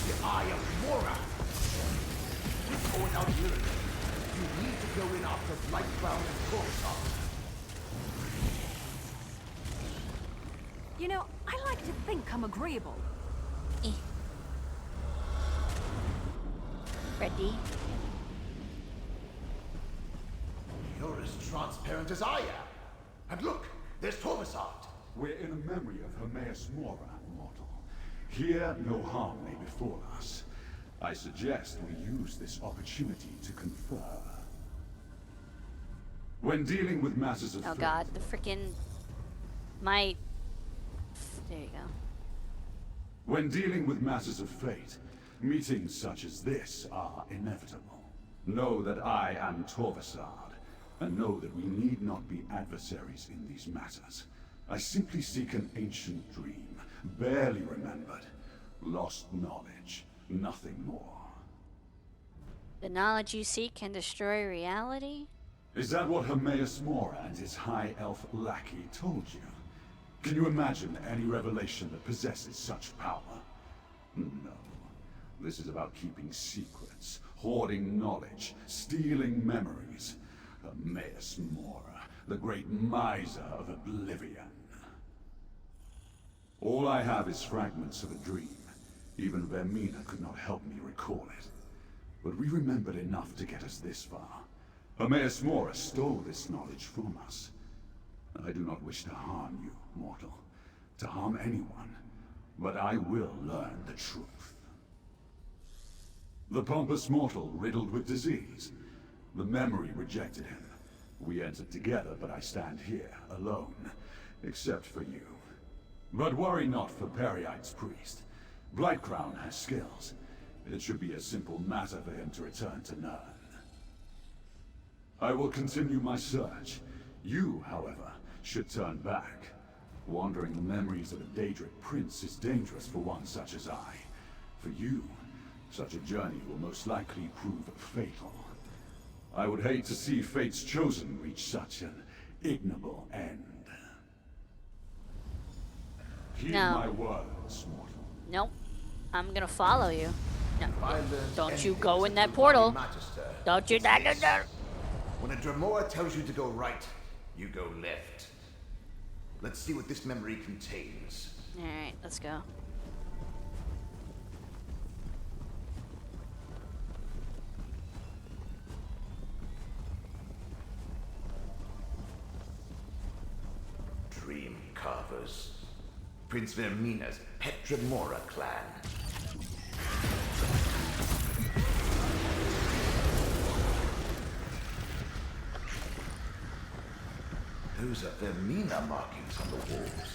The Eye of Mora. Without Lyric, you need to go in after Blightcrown and Coruscant. You know, I like to think I'm agreeable. Ready? You're as transparent as I am. And look, there's Torvasart. We're in a memory of Hermaeus Mora, mortal. Here, no harm may befall us. I suggest we use this opportunity to confer. When dealing with matters of Oh fate, god, the freaking... My... There you go. when dealing with matters of fate, meetings such as this are inevitable. Know that I am Torvasard, and know that we need not be adversaries in these matters. I simply seek an ancient dream, barely remembered. Lost knowledge, nothing more. The knowledge you seek can destroy reality? Is that what Hermaeus Mora and his high elf lackey told you? Can you imagine any revelation that possesses such power? No. This is about keeping secrets, hoarding knowledge, stealing memories. Hermaeus Mora, the great miser of oblivion. All I have is fragments of a dream. Even Vermina could not help me recall it. But we remembered enough to get us this far. Hermaeus Mora stole this knowledge from us. I do not wish to harm you, mortal, to harm anyone, but I will learn the truth. The pompous mortal riddled with disease. The memory rejected him. We entered together, but I stand here, alone, except for you. But worry not for Periite's priest. Blightcrown has skills. It should be a simple matter for him to return to Nirn. I will continue my search. You, however, should turn back. Wandering the memories of a Daedric prince is dangerous for one such as I. For you, such a journey will most likely prove fatal. I would hate to see Fate's Chosen reach such an ignoble end. Heed my words, mortal. Nope. I'm gonna follow you. No. I learned Don't you anything go in that from portal. Magister, Don't you... it's this. When a Dremora tells you to go right, you go left. Let's see what this memory contains. Alright, let's go. Dream Carvers. Prince Vermina's pet Dremora clan. Those are Vermina markings on the walls.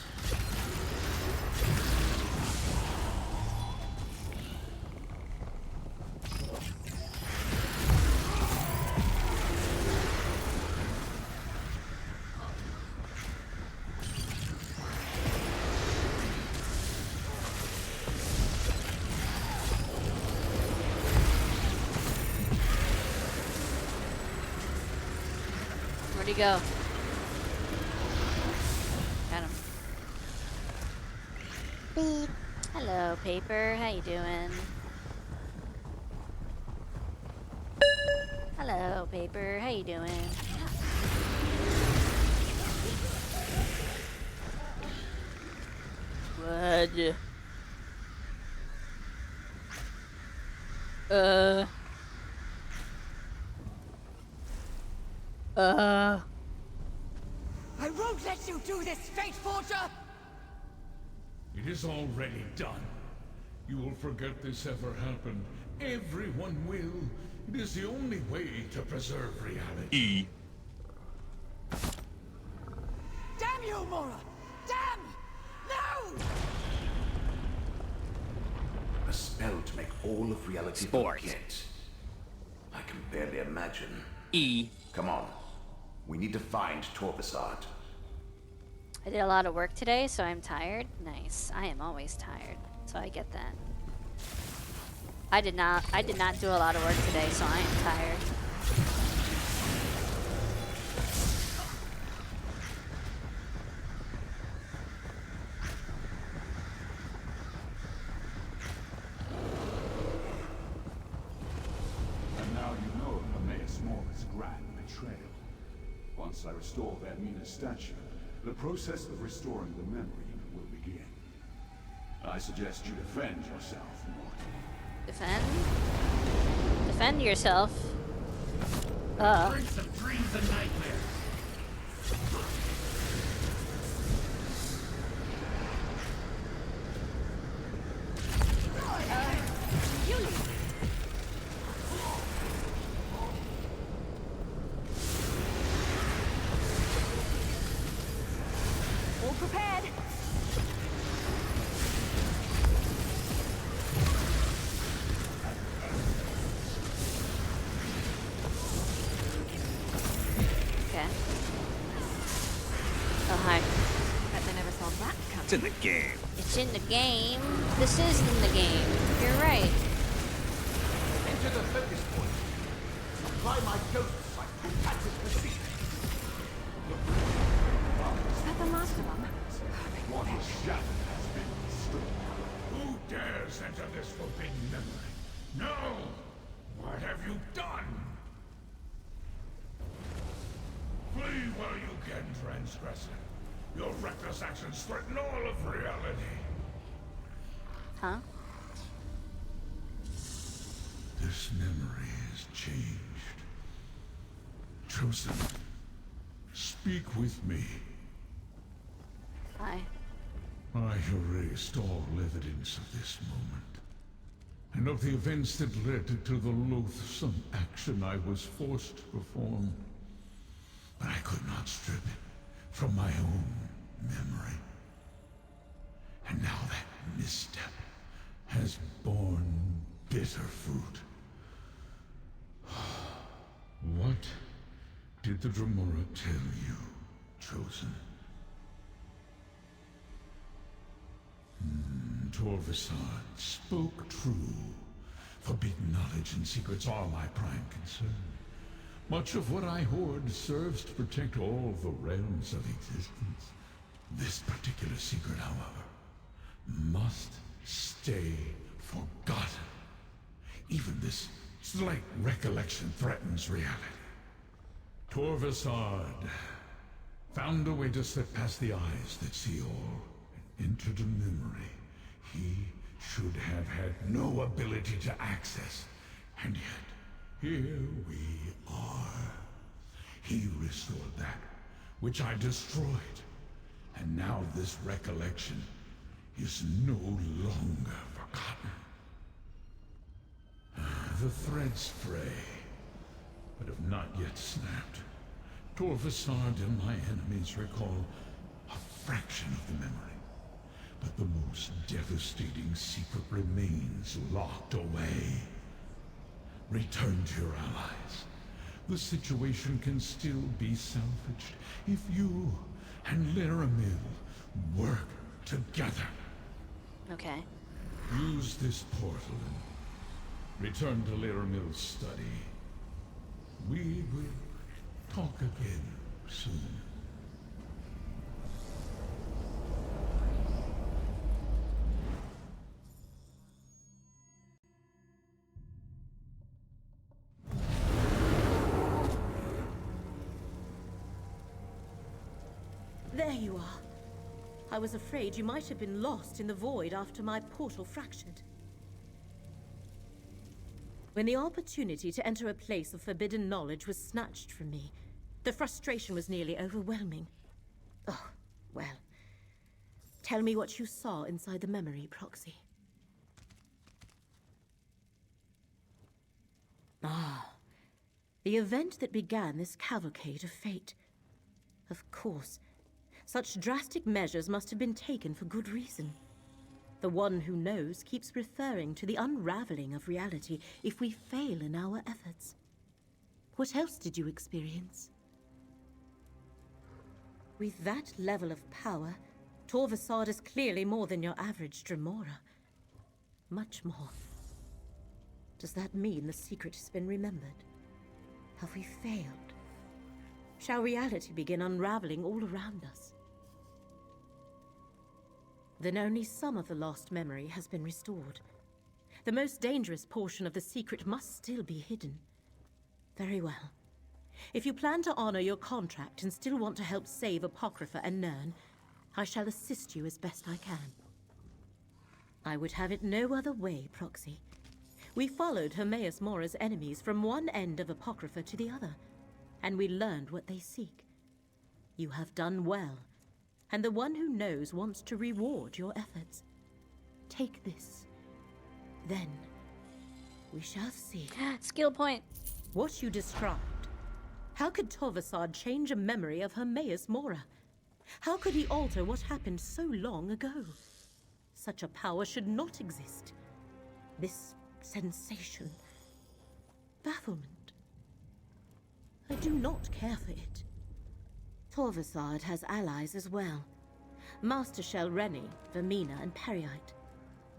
Where'd he go? Got him. Beep. Hello, Paper. How you doing? Hello, Paper. How you doing? What? I won't let you do this, Fate Forger! It is already done. You will forget this ever happened. Everyone will. It is the only way to preserve reality. Damn you, Mora! Damn! No! A spell to make all of reality forget. I can barely imagine. Come on. We need to find Torvasard. I did a lot of work today, so I'm tired. Nice. I am always tired, so I get that. I did not do a lot of work today, so I am tired. And now you know of Hermaeus Mora's grand betrayal. Once I restore Vermina's statue, the process of restoring the memory will begin. I suggest you defend yourself, mortal. Defend? Defend yourself. Prince of dreams and nightmares. It's in the game. It's in the game. This is in the game. You're right. Enter the focus point. Apply my ghost sight to access the secret. Is that the last of them? What was shattered has been destroyed. Who dares enter this forbidden memory? No! What have you done? Flee while you can, transgressor. Your reckless actions threaten all of reality. Huh? This memory is changed. Chosen, speak with me. Hi. I erased all evidence of this moment, and of the events that led to the loathsome action I was forced to perform. But I could not strip it from my own memory. And now that misstep has borne bitter fruit. What did the Dremora tell you, Chosen? Torvasad spoke true. Forbidden knowledge and secrets are my prime concern. Much of what I hoard serves to protect all the realms of existence. This particular secret, however, must stay forgotten. Even this slight recollection threatens reality. Torvasad found a way to slip past the eyes that see all and entered a memory he should have had no ability to access. And yet, here we are. He restored that which I destroyed. And now this recollection is no longer forgotten. The threads fray, but have not yet snapped. Torvasad and my enemies recall a fraction of the memory. But the most devastating secret remains locked away. Return to your allies. The situation can still be salvaged if you and Laramil work together. Okay. Use this portal and return to Laramil's study. We will talk again soon. There you are. I was afraid you might have been lost in the void after my portal fractured. When the opportunity to enter a place of forbidden knowledge was snatched from me, the frustration was nearly overwhelming. Oh, well. Tell me what you saw inside the memory, Proxy. Ah, the event that began this cavalcade of fate. Of course. Such drastic measures must have been taken for good reason. The one who knows keeps referring to the unraveling of reality if we fail in our efforts. What else did you experience? With that level of power, Torvasad is clearly more than your average Dremora. Much more. Does that mean the secret has been remembered? Have we failed? Shall reality begin unraveling all around us? Then only some of the lost memory has been restored. The most dangerous portion of the secret must still be hidden. Very well. If you plan to honor your contract and still want to help save Apocrypha and Nern, I shall assist you as best I can. I would have it no other way, Proxy. We followed Hermaeus Mora's enemies from one end of Apocrypha to the other, and we learned what they seek. You have done well, and the one who knows wants to reward your efforts. Take this. Then, we shall see. Skill point. What you described. How could Torvasad change a memory of Hermaeus Mora? How could he alter what happened so long ago? Such a power should not exist. This sensation. Bafflement. I do not care for it. Torvasad has allies as well. Master Shell Rennie, Vermina, and Periite,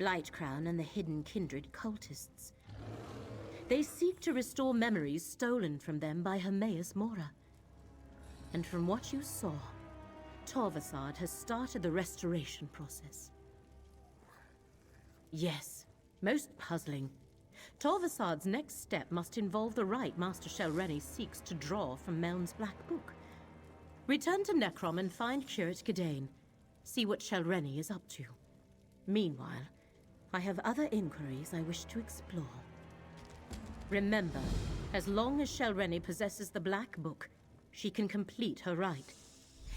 Blightcrown, and the hidden kindred cultists. They seek to restore memories stolen from them by Hermaeus Mora. And from what you saw, Torvasad has started the restoration process. Yes, most puzzling. Torvasad's next step must involve the rite Master Shell Rennie seeks to draw from Meln's Black Book. Return to Necrom and find Curate Gadain. See what Shell Rennie is up to. Meanwhile, I have other inquiries I wish to explore. Remember, as long as Shell Rennie possesses the Black Book, she can complete her rite.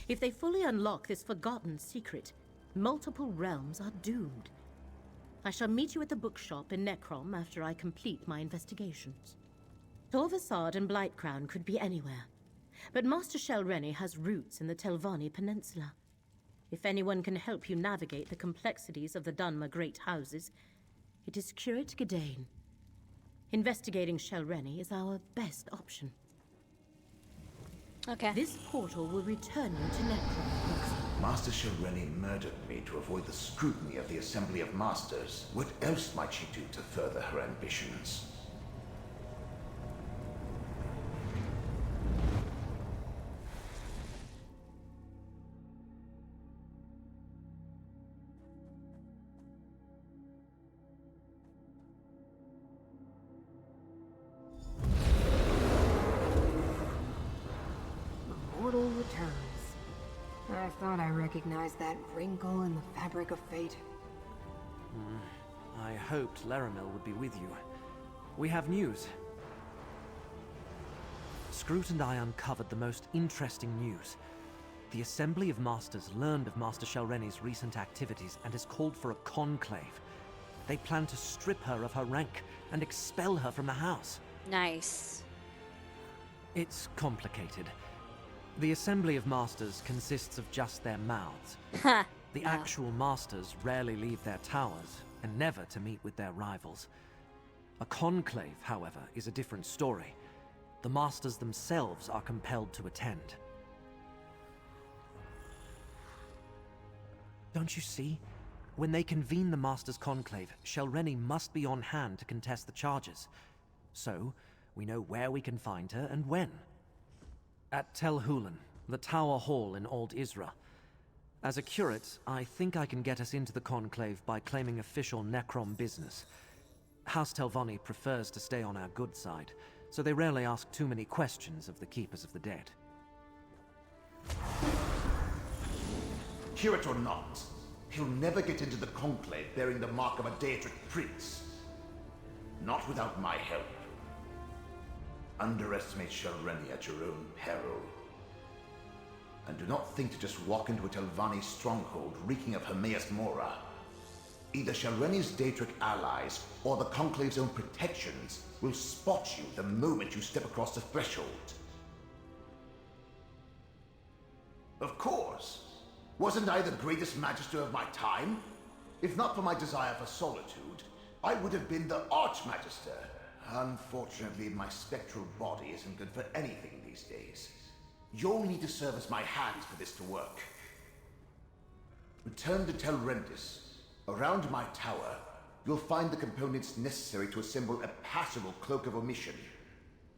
If they fully unlock this forgotten secret, multiple realms are doomed. I shall meet you at the bookshop in Necrom after I complete my investigations. Torvasad and Blightcrown could be anywhere, but Master Shell Rennie has roots in the Telvanni Peninsula. If anyone can help you navigate the complexities of the Dunmer Great Houses, it is Curate Gadain. Investigating Shell Rennie is our best option. Okay. This portal will return you to Necrom. Master Shell Rennie murdered me to avoid the scrutiny of the Assembly of Masters. What else might she do to further her ambitions? Mortal returns. I thought I recognized that wrinkle in the fabric of fate. I hoped Laramil would be with you. We have news. Scroot and I uncovered the most interesting news. The Assembly of Masters learned of Master Shell Rennie's recent activities and has called for a conclave. They plan to strip her of her rank and expel her from the house. Nice. It's complicated. The Assembly of Masters consists of just their mouths. The actual Masters rarely leave their towers, and never to meet with their rivals. A conclave, however, is a different story. The Masters themselves are compelled to attend. Don't you see? When they convene the Masters' conclave, Shell Rennie must be on hand to contest the charges. So, we know where we can find her and when. At Tel Hulan, the Tower Hall in Old Isra. As a curate, I think I can get us into the conclave by claiming official Necrom business. House Telvanni prefers to stay on our good side, so they rarely ask too many questions of the Keepers of the Dead. Curate or not, he'll never get into the conclave bearing the mark of a Daedric prince. Not without my help. Underestimate Shell Rennie at your own peril. And do not think to just walk into a Telvanni stronghold reeking of Hermaeus Mora. Either Shell Rennie's Daedric allies or the Conclave's own protections will spot you the moment you step across the threshold. Of course. Wasn't I the greatest magister of my time? If not for my desire for solitude, I would have been the Archmagister. Unfortunately, my spectral body isn't good for anything these days. You'll need to serve as my hands for this to work. Return to Telrendis. Around my tower, you'll find the components necessary to assemble a passable cloak of omission.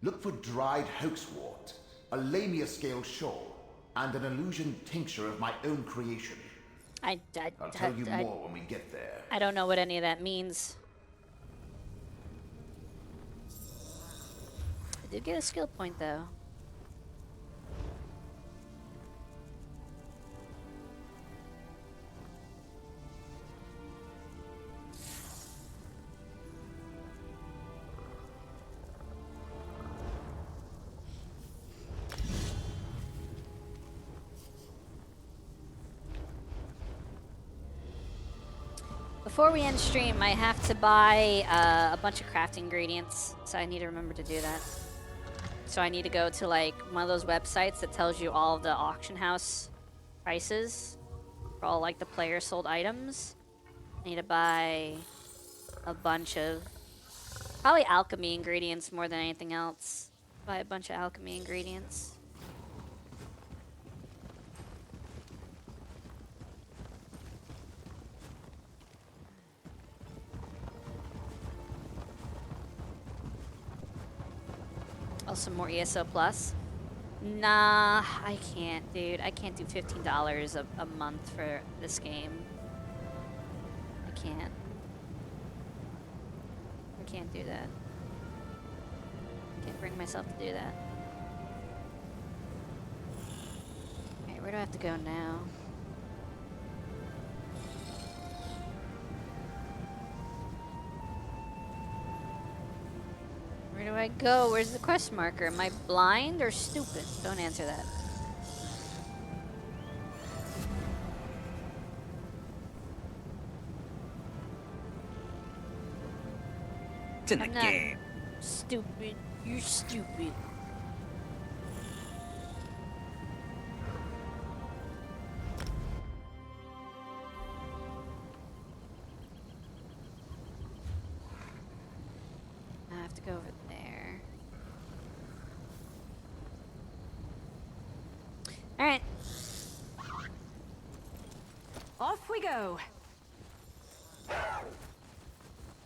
Look for dried hoaxwort, a lamia scale shawl, and an illusion tincture of my own creation. I'll tell you more when we get there. I don't know what any of that means. I did get a skill point though. Before we end stream, I have to buy a bunch of crafting ingredients, so I need to remember to do that. So I need to go to like one of those websites that tells you all of the auction house prices for all like the player sold items. I need to buy a bunch of probably alchemy ingredients more than anything else. Buy a bunch of alchemy ingredients. some more ESO Plus. Nah, I can't, dude. I can't do $15 a month for this game. I can't. I can't do that. I can't bring myself to do that. Alright, where do I have to go now? Where do I go? Where's the quest marker? Am I blind or stupid? Don't answer that. It's in the I'm not game. Stupid. You're stupid. I have to go over there. Alright. Off we go.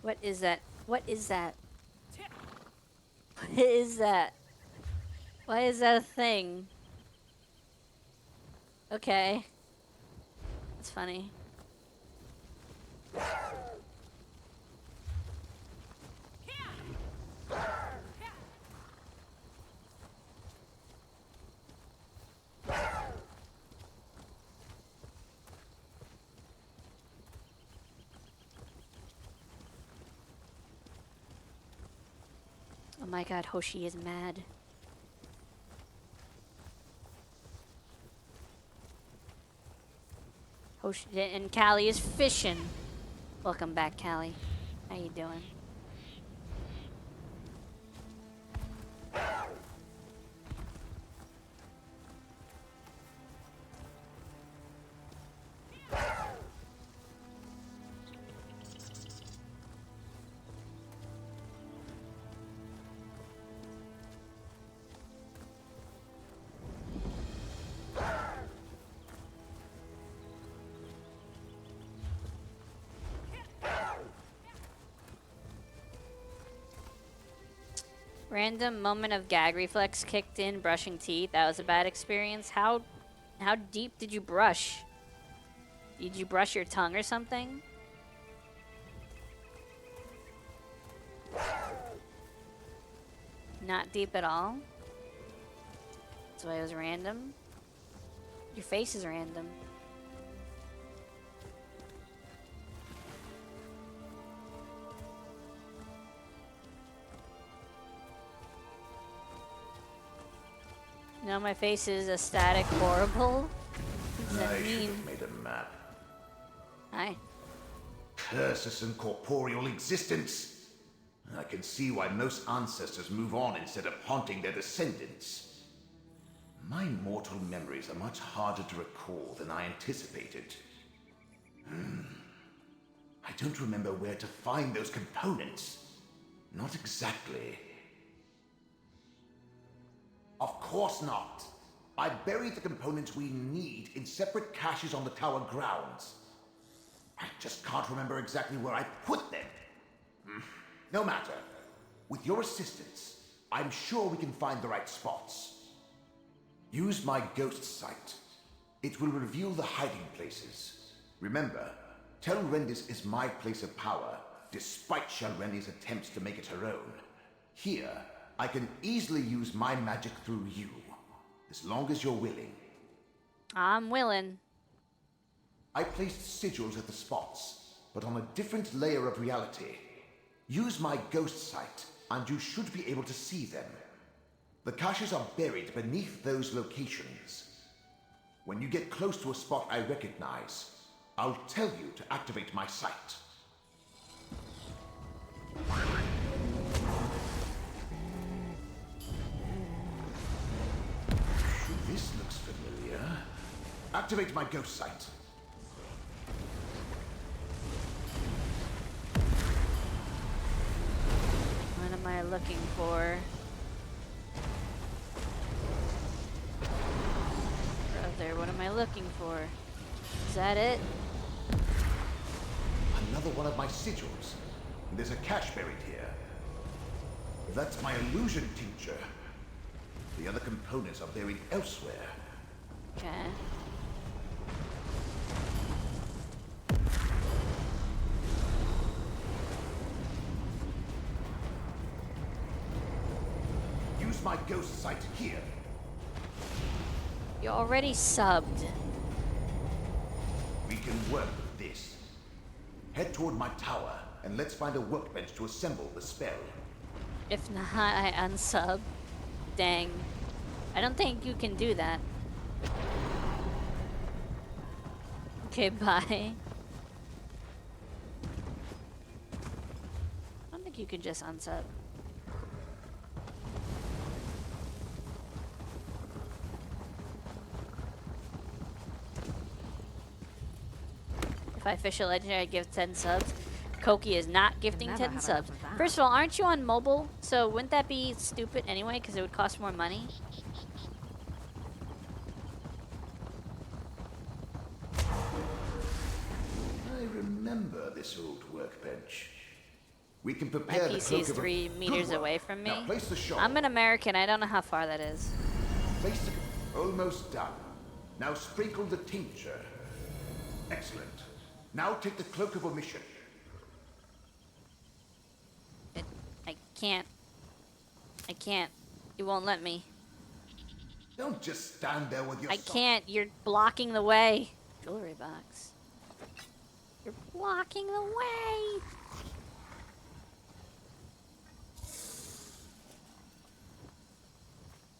What is that? What is that? What is that? Why is that a thing? Okay. That's funny. Oh my god, Hoshi is mad. Hoshi and Callie is fishing. Welcome back, Callie. How you doing? Random moment of gag reflex kicked in brushing teeth. That was a bad experience. How deep did you brush? Did you brush your tongue or something? Not deep at all? That's why it was random? Your face is random. No, my face is a static horrible. What does that I should mean? have made a map. Hi. Curses and corporeal existence. I can see why most ancestors move on instead of haunting their descendants. My mortal memories are much harder to recall than I anticipated. I don't remember where to find those components. Not exactly. Of course not. I buried the components we need in separate caches on the tower grounds. I just can't remember exactly where I put them. No matter. With your assistance, I'm sure we can find the right spots. Use my ghost sight. It will reveal the hiding places. Remember, Tel Rendis is my place of power, despite Shalreni's attempts to make it her own. Here, I can easily use my magic through you, as long as you're willing. I'm willing. I placed sigils at the spots, but on a different layer of reality. Use my ghost sight, and you should be able to see them. The caches are buried beneath those locations. When you get close to a spot I recognize, I'll tell you to activate my sight. This looks familiar. Activate my ghost sight. What am I looking for? Brother, what am I looking for? Is that it? Another one of my sigils. There's a cache buried here. That's my illusion tincture. The other components are buried elsewhere. Okay. Use my ghost sight here. You're already subbed. We can work with this. Head toward my tower, and let's find a workbench to assemble the spell. If not, I unsub. Dang. I don't think you can do that. Okay, bye. I don't think you can just unsub. If I fish a legendary, I give 10 subs. Koki is not gifting never 10 have subs. enough of that. First of all, aren't you on mobile? So wouldn't that be stupid anyway? Because it would cost more money. I remember this old workbench. We can My prepare the PC cloak is of a- 3 Good meters work. away from me. Now place the shawl. I'm an American. I don't know how far that is. Place the... Almost done. Now sprinkle the tincture. Excellent. Now take the cloak of omission. I can't. I can't. You won't let me. Don't just stand there with your I sock. can't. You're blocking the way. Jewelry box. You're blocking the way.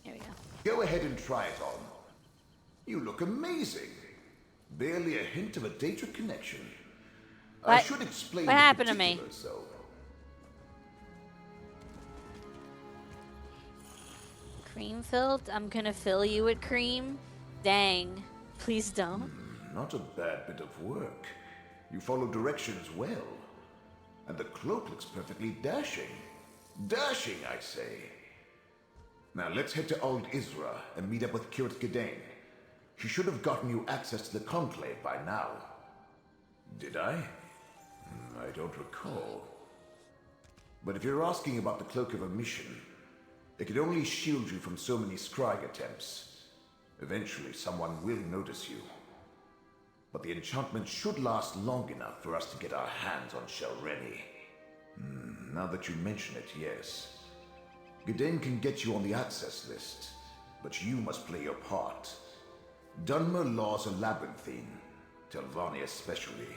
There we go. Go ahead and try it on. You look amazing. Barely a hint of a data connection. I What? should explain What the happened to me? particulars, though. Cream filled? I'm gonna fill you with cream? Dang. Please don't. Not a bad bit of work. You follow directions well. And the cloak looks perfectly dashing. Dashing, I say. Now let's head to Old Isra and meet up with Kirit Gedane. She should have gotten you access to the Conclave by now. Did I? I don't recall. But if you're asking about the Cloak of Omission, it can only shield you from so many scrying attempts. Eventually, someone will notice you. But the enchantment should last long enough for us to get our hands on Shelreni. Now that you mention it, yes. Gedane can get you on the access list, but you must play your part. Dunmer laws are labyrinthine, Telvanni especially.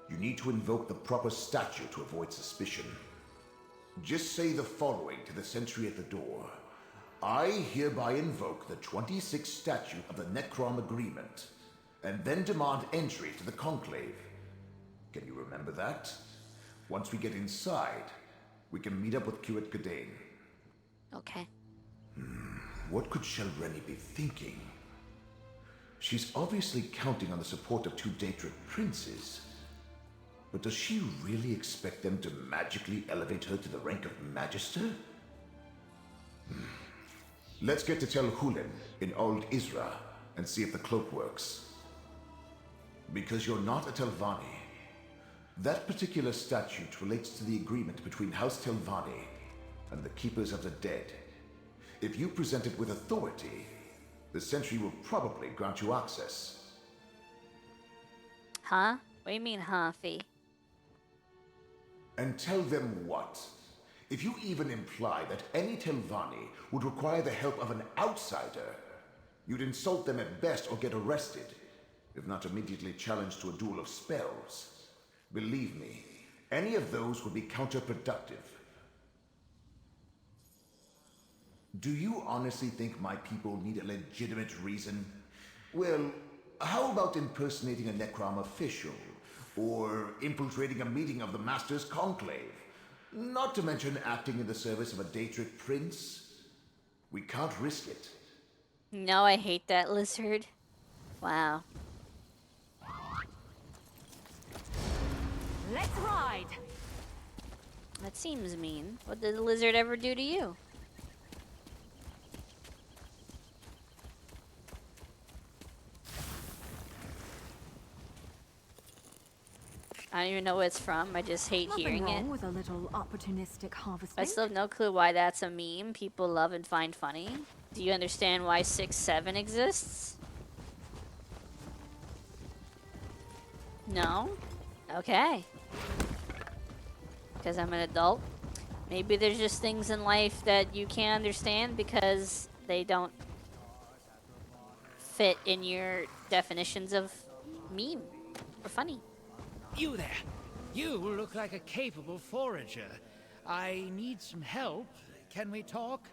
You need to invoke the proper statue to avoid suspicion. Just say the following to the sentry at the door. I hereby invoke the 26th statute of the Necrom Agreement, and then demand entry to the Conclave. Can you remember that? Once we get inside, we can meet up with Kirit Gedane. Okay. What could Shelreni be thinking? She's obviously counting on the support of two Daedric princes. But does she really expect them to magically elevate her to the rank of Magister? Let's get to Tel Hulen in Old Isra and see if the cloak works. Because you're not a Telvanni. That particular statute relates to the agreement between House Telvanni and the Keepers of the Dead. If you present it with authority, the Sentry will probably grant you access. Huh? What do you mean, huh, Fee? And tell them what? If you even imply that any Telvanni would require the help of an outsider, you'd insult them at best or get arrested, if not immediately challenged to a duel of spells. Believe me, any of those would be counterproductive. Do you honestly think my people need a legitimate reason? Well, how about impersonating a Necrom official? Or infiltrating a meeting of the Master's Conclave? Not to mention acting in the service of a Daedric prince? We can't risk it. No, I hate that lizard. Wow. Let's ride! That seems mean. What did the lizard ever do to you? I don't don't even know what it's from. I just hate Nothing hearing wrong it. with a little opportunistic harvesting. I still have no clue why that's a meme people love and find funny. Do you understand why 6-7 exists? No? Okay. Because I'm an adult. Maybe there's just things in life that you can't understand because they don't fit in your definitions of meme or funny. You there! You look like a capable forager. I need some help. Can we talk?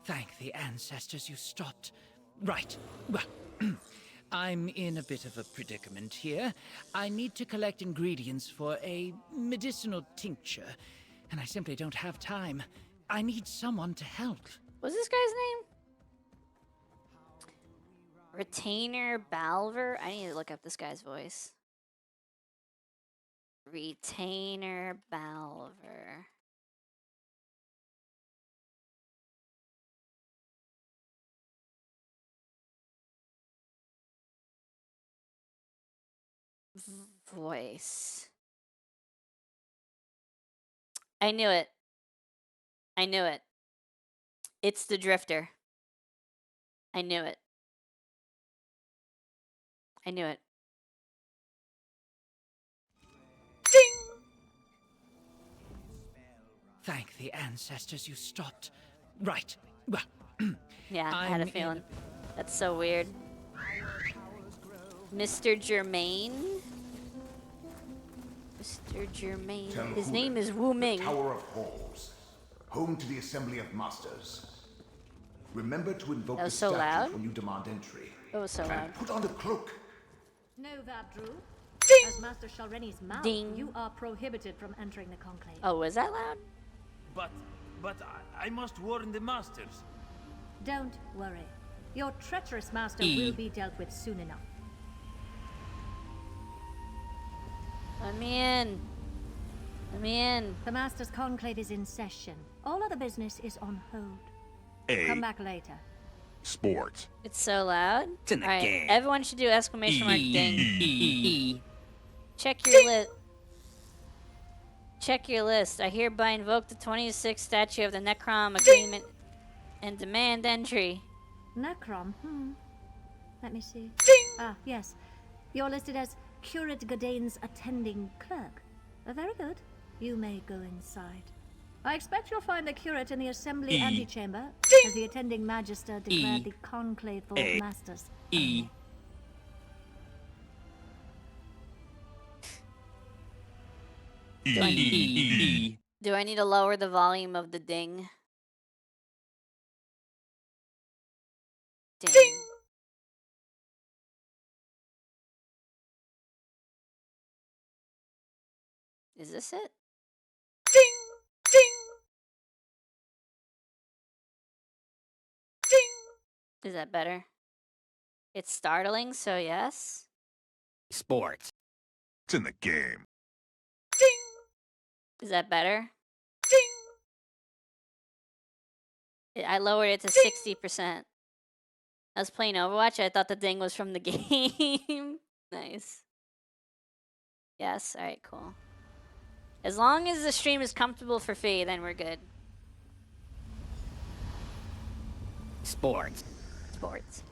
Thank the ancestors you stopped. Right. Well, I'm in a bit of a predicament here. I need to collect ingredients for a medicinal tincture, and I simply don't have time. I need someone to help. What's this guy's name? Retainer Balver? I need to look up this guy's voice. Retainer Balver. Voice. I knew it. I knew it. It's the Drifter. I knew it. I knew it. Thank the ancestors you stopped. Right. Well, yeah, I had a feeling. That's so weird. Mr. Germain? Mr. Germain. His name is Wu Ming. Tower of Halls, home to the Assembly of Masters. Remember to invoke the so statute loud? when you demand entry. It was so And loud. put on the cloak. Know that, Drew? As Master Shalreni's mouth, Ding. you are prohibited from entering the conclave. Oh, was that loud? But I must warn the masters. Don't worry. Your treacherous master will be dealt with soon enough. Let me in. Let me in. The Master's conclave is in session. All other business is on hold. Come back later. Sports. It's so loud. It's in the Alright, game. everyone should do exclamation mark ding. Check your list. Check your list. I hereby invoke the 26th statute of the Necrom agreement and demand entry. Necrom? Let me see. Ah, yes. You're listed as Curate Godane's attending clerk. Very good. You may go inside. I expect you'll find the curate in the assembly antechamber, as the attending magister declared the conclave full of masters. Do I need to lower the volume of the ding? Ding. Is this it? Is that better? It's startling, so yes. Sports. It's in the game. Is that better? I lowered it to 60%. I was playing Overwatch. I thought the ding was from the game. Nice. Yes. All right. Cool. As long as the stream is comfortable for Fee, then we're good. Sports. Sports.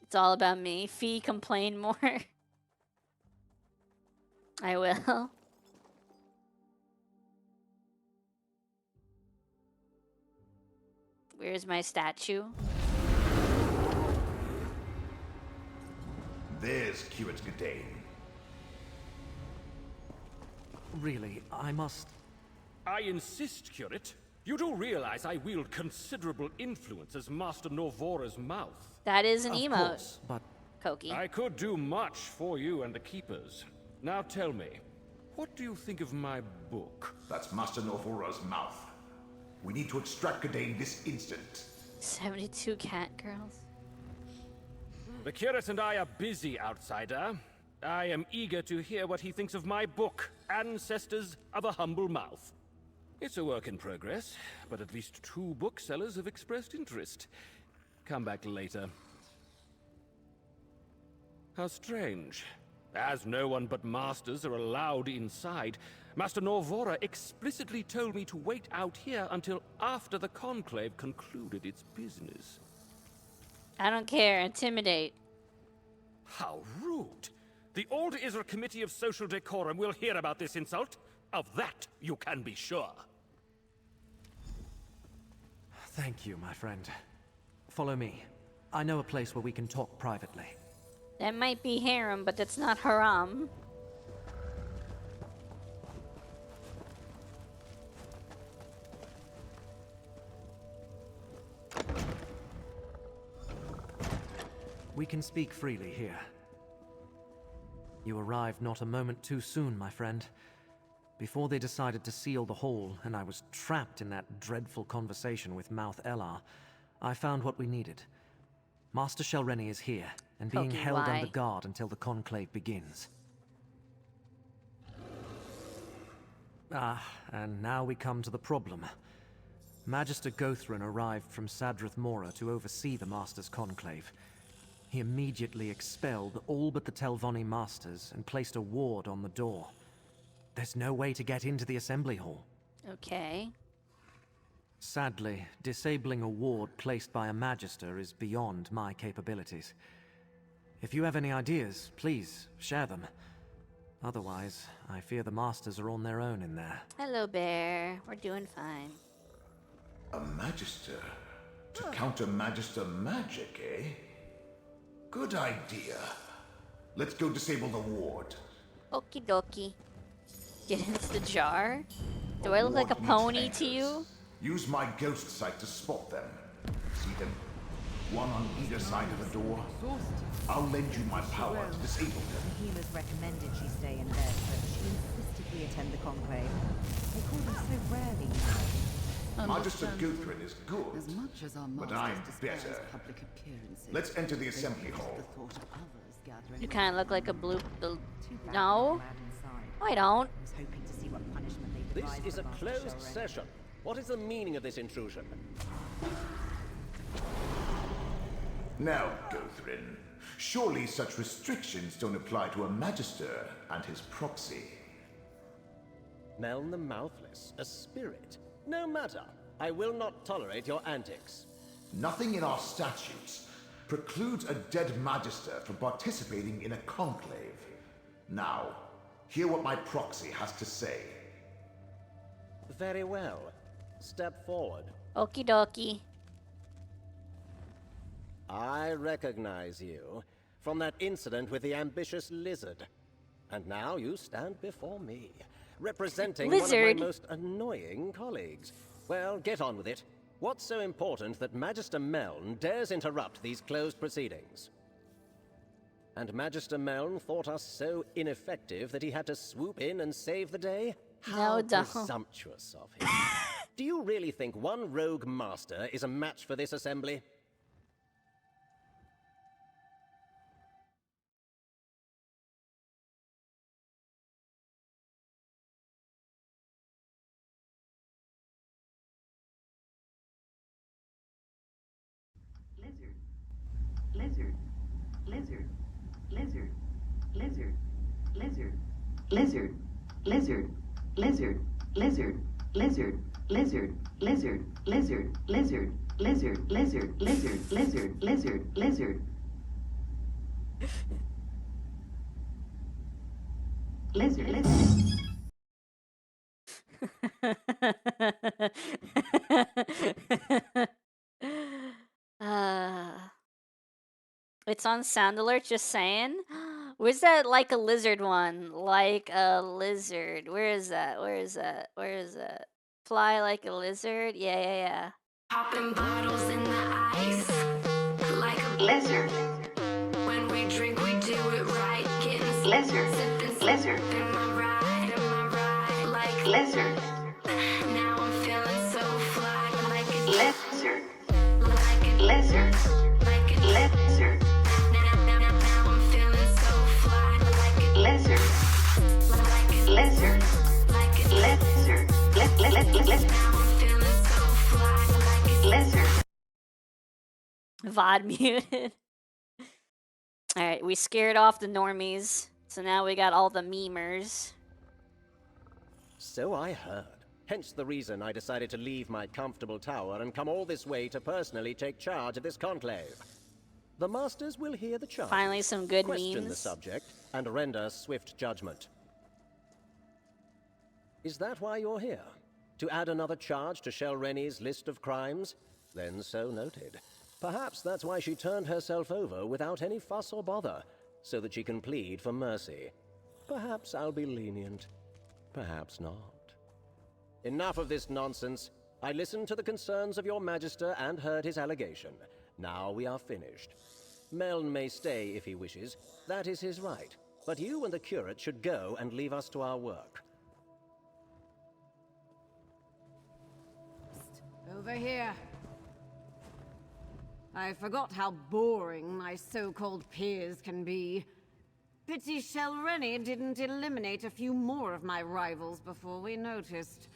It's all about me. Fee, complain more. I will. Where's my statue? There's Curate Godane. Really, I must... I insist, Curate. You do realize I wield considerable influence as Master Norvora's mouth. That is an Of emote. course, but... Koki. I could do much for you and the Keepers. Now tell me, what do you think of my book? That's Master Norvora's mouth. We need to extract Godane this instant. 72 cat girls. The Curate and I are busy, outsider. I am eager to hear what he thinks of my book, Ancestors of a Humble Mouth. It's a work in progress, but at least 2 booksellers have expressed interest. Come back later. How strange. As no one but masters are allowed inside, Master Norvora explicitly told me to wait out here until after the Conclave concluded its business. I don't care. Intimidate. How rude! The Old Isra Committee of Social Decorum will hear about this insult. Of that, you can be sure. Thank you, my friend. Follow me. I know a place where we can talk privately. That might be harem, but that's not haram. We can speak freely here. You arrived not a moment too soon, my friend. Before they decided to seal the hall, and I was trapped in that dreadful conversation with Mouth Elar, I found what we needed. Master Shelreni is here, and being Okay, held why? under guard until the conclave begins. And now we come to the problem. Magister Gothrin arrived from Sadrith Mora to oversee the Master's conclave. He immediately expelled all but the Telvanni Masters and placed a ward on the door. There's no way to get into the assembly hall. Okay. Sadly, disabling a ward placed by a Magister is beyond my capabilities. If you have any ideas, please share them. Otherwise, I fear the Masters are on their own in there. Hello, Bear. We're doing fine. A Magister? To counter Magister magic, eh? Good idea. Let's go disable the ward. Okie dokie. Get into the jar? Do I look like a Ward pony needs to you? anchors. Use my ghost sight to spot them. See them? One on either side of the door. I'll lend you my power to disable them. The healers recommended she stay in bed, but she insisted we attend the conclave. They call them so rarely now. Magister Gothrin is good, As much as our but masters I'm despise better. public appearances, Let's enter the they assembly hate hall. the thought of others gathering You kind of look like a blue... Too bad No? they're allowed inside. No, I don't. I was hoping to see what punishment they This devised is for a Master closed Shelreni. session. What is the meaning of this intrusion? Now, Gothrin, surely such restrictions don't apply to a Magister and his proxy. Meln the Mouthless, a spirit. No matter. I will not tolerate your antics. Nothing in our statutes precludes a dead Magister from participating in a conclave. Now, hear what my proxy has to say. Very well. Step forward. Okie dokie. I recognize you from that incident with the ambitious lizard. And now you stand before me, representing one Lizard? of my most annoying colleagues. Well, get on with it. What's so important that Magister Meln dares interrupt these closed proceedings? And Magister Meln thought us so ineffective that he had to swoop in and save the day? How don't. presumptuous of him. Do you really think one rogue master is a match for this assembly? Lizard, lizard, lizard, lizard, lizard, lizard, lizard, lizard, lizard, lizard, lizard, lizard, lizard, lizard, lizard, lizard, lizard, lizard, lizard, lizard. Lizard, lizard. It's on sound alert, just saying. Where's that like a lizard one? Like a lizard. Where is that? Where is that? Where is that? Fly like a lizard? Yeah. Popping bottles in the ice like a lizard. When we drink, we do it right. Getting Lizard. sipping, Lizard. in my ride, like Lizard. Now I'm feeling so fly, like a Lizard. like a Lizard. like a Lizard. Now I'm feeling so fly, like a Lizard. like a Lizard. like a Lizard. Lizard. Now I'm feeling so fly, like a Lizard. VOD muted. Alright, we scared off the normies, so now we got all the memers. So I heard. Hence the reason I decided to leave my comfortable tower and come all this way to personally take charge of this conclave. The Masters will hear the charge. Finally some good question the memes. subject, and render swift judgment. Is that why you're here? To add another charge to Shel Rennie's list of crimes? Then so noted. Perhaps that's why she turned herself over without any fuss or bother, so that she can plead for mercy. Perhaps I'll be lenient. Perhaps not. Enough of this nonsense. I listened to the concerns of your Magister and heard his allegation. Now we are finished. Meln may stay if he wishes. That is his right. But you and the curate should go and leave us to our work. Over here. I forgot how boring my so-called peers can be. Pity Shel Rennie didn't eliminate a few more of my rivals before we noticed.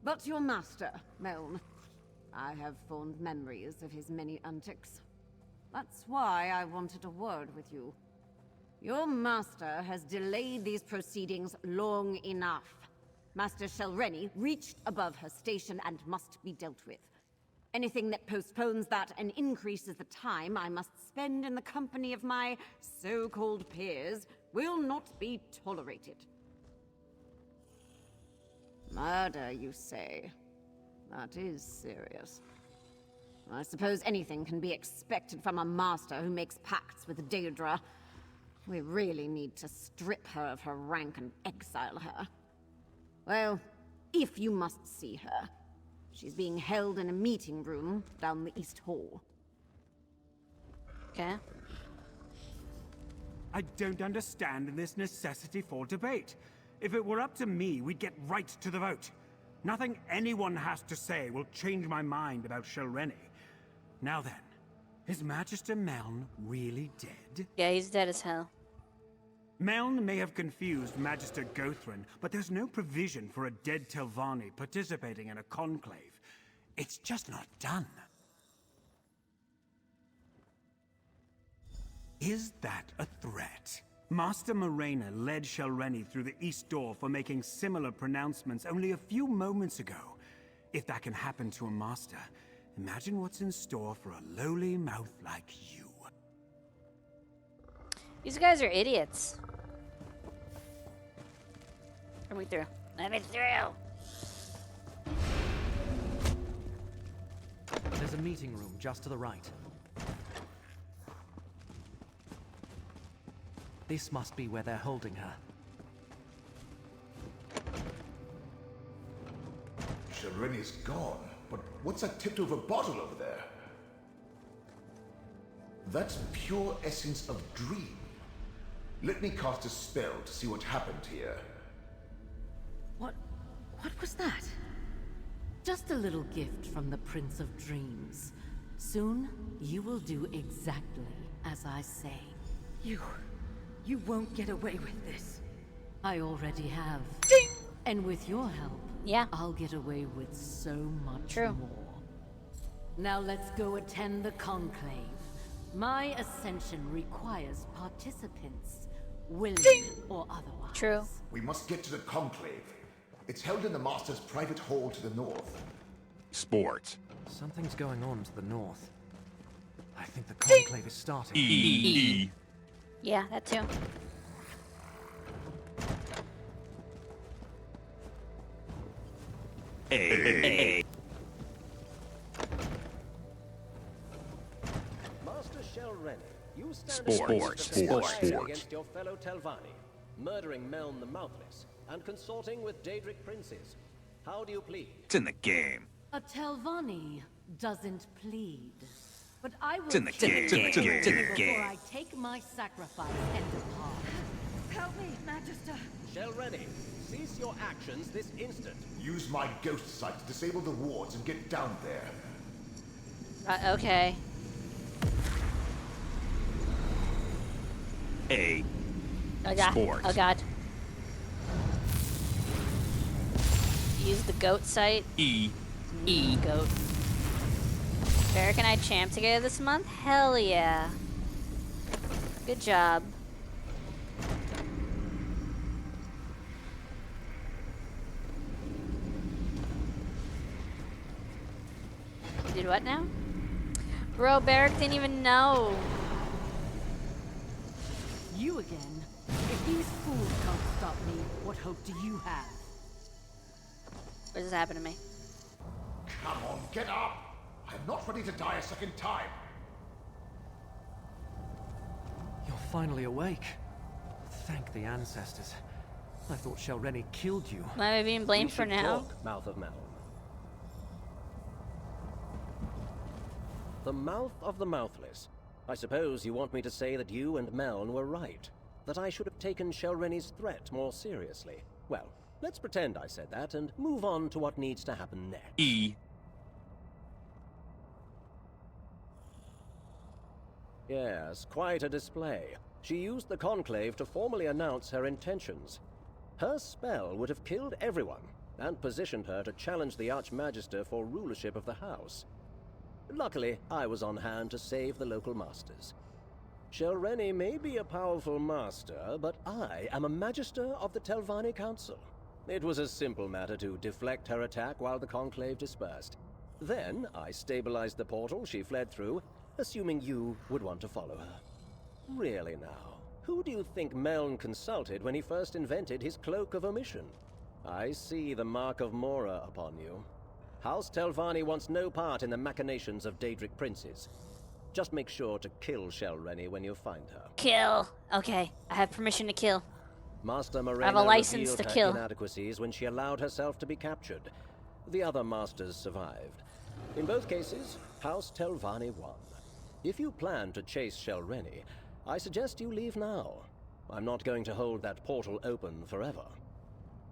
But your master, Meln. I have fond memories of his many antics. That's why I wanted a word with you. Your master has delayed these proceedings long enough. Master Shel Rennie reached above her station and must be dealt with. Anything that postpones that and increases the time I must spend in the company of my so-called peers will not be tolerated. Murder, you say? That is serious. I suppose anything can be expected from a master who makes pacts with Daedra. We really need to strip her of her rank and exile her. Well, if you must see her, she's being held in a meeting room down the East Hall. Okay. I don't understand this necessity for debate. If it were up to me, we'd get right to the vote. Nothing anyone has to say will change my mind about Shel Rennie. Now then, is Magister Meln really dead? Yeah, he's dead as hell. Meln may have confused Magister Gothrin, but there's no provision for a dead Telvanni participating in a conclave. It's just not done. Is that a threat? Master Morena led Shel Rennie through the East Door for making similar pronouncements only a few moments ago. If that can happen to a master, imagine what's in store for a lowly mouth like you. These guys are idiots. Let me through. Let me through. There's a meeting room just to the right. This must be where they're holding her. Shel Rennie's gone, but what's that tipped over bottle over there? That's pure essence of dream. Let me cast a spell to see what happened here. What was that? Just a little gift from the Prince of Dreams. Soon, you will do exactly as I say. You won't get away with this. I already have. Ding! And with your help, yeah, I'll get away with so much more. Now let's go attend the conclave. My ascension requires participants, willing or otherwise. True. We must get to the conclave. It's held in the Master's private hall to the north. Sports. Something's going on to the north. I think the conclave is starting. Yeah, that too. Master Shel Rennie, you stand Sports. against your fellow Telvanni, murdering Meln the Mouthless, and consorting with Daedric princes. How do you plead? It's in the game. A Telvanni doesn't plead. But I will It's in the game. before I take my sacrifice and depart. Help me, Magister. Shel Rennie, cease your actions this instant. Use my ghost sight to disable the wards and get down there. Okay. Oh god. Sports. Oh god. Use the goat sight. Goat. Barrick and I champ together this month? Hell yeah. Good job. You did what now? Bro, Barrack didn't even know. You again? If these fools can't stop me, what hope do you have? What just happened to me? Come on, get up! I'm not ready to die a second time. You're finally awake. Thank the ancestors. I thought Shelreni killed you. Am I being blamed We for should now? talk, Mouth of Melon. The mouth of the mouthless. I suppose you want me to say that you and Meln were right. That I should have taken Shelreni's threat more seriously. Well, let's pretend I said that and move on to what needs to happen next. Yes, quite a display. She used the Conclave to formally announce her intentions. Her spell would have killed everyone, and positioned her to challenge the Archmagister for rulership of the house. Luckily, I was on hand to save the local masters. Shelreni may be a powerful master, but I am a Magister of the Telvanni Council. It was a simple matter to deflect her attack while the Conclave dispersed. Then, I stabilized the portal she fled through, assuming you would want to follow her. Really now, who do you think Meln consulted when he first invented his Cloak of Omission? I see the mark of Mora upon you. House Telvanni wants no part in the machinations of Daedric princes. Just make sure to kill Shelreni when you find her. Kill. Okay, I have permission to kill. Master Morena I have a license revealed to her kill. inadequacies when she allowed herself to be captured. The other masters survived. In both cases, House Telvanni won. If you plan to chase Shelreni, I suggest you leave now. I'm not going to hold that portal open forever.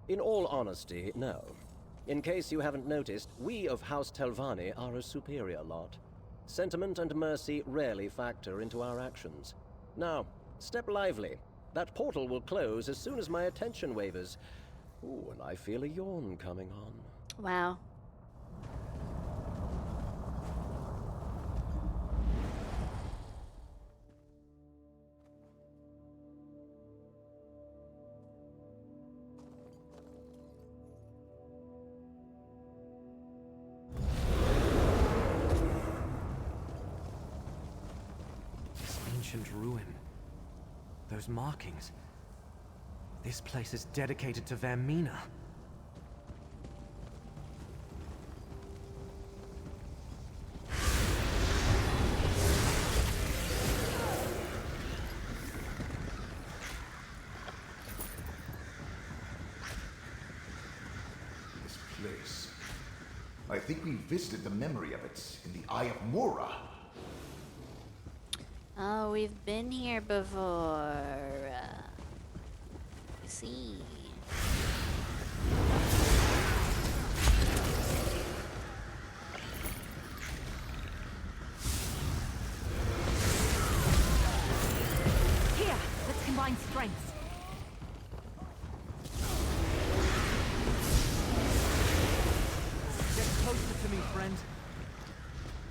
In all honesty, no. In case you haven't noticed, we of House Telvanni are a superior lot. Sentiment and mercy rarely factor into our actions. Now, step lively. That portal will close as soon as my attention wavers. Ooh, and I feel a yawn coming on. Wow. Ancient ruin. Those markings. This place is dedicated to Vermina. This place. I think we visited the memory of it in the Eye of Mora. Oh, we've been here before. I see. Here, let's combine strengths. Get closer to me, friend.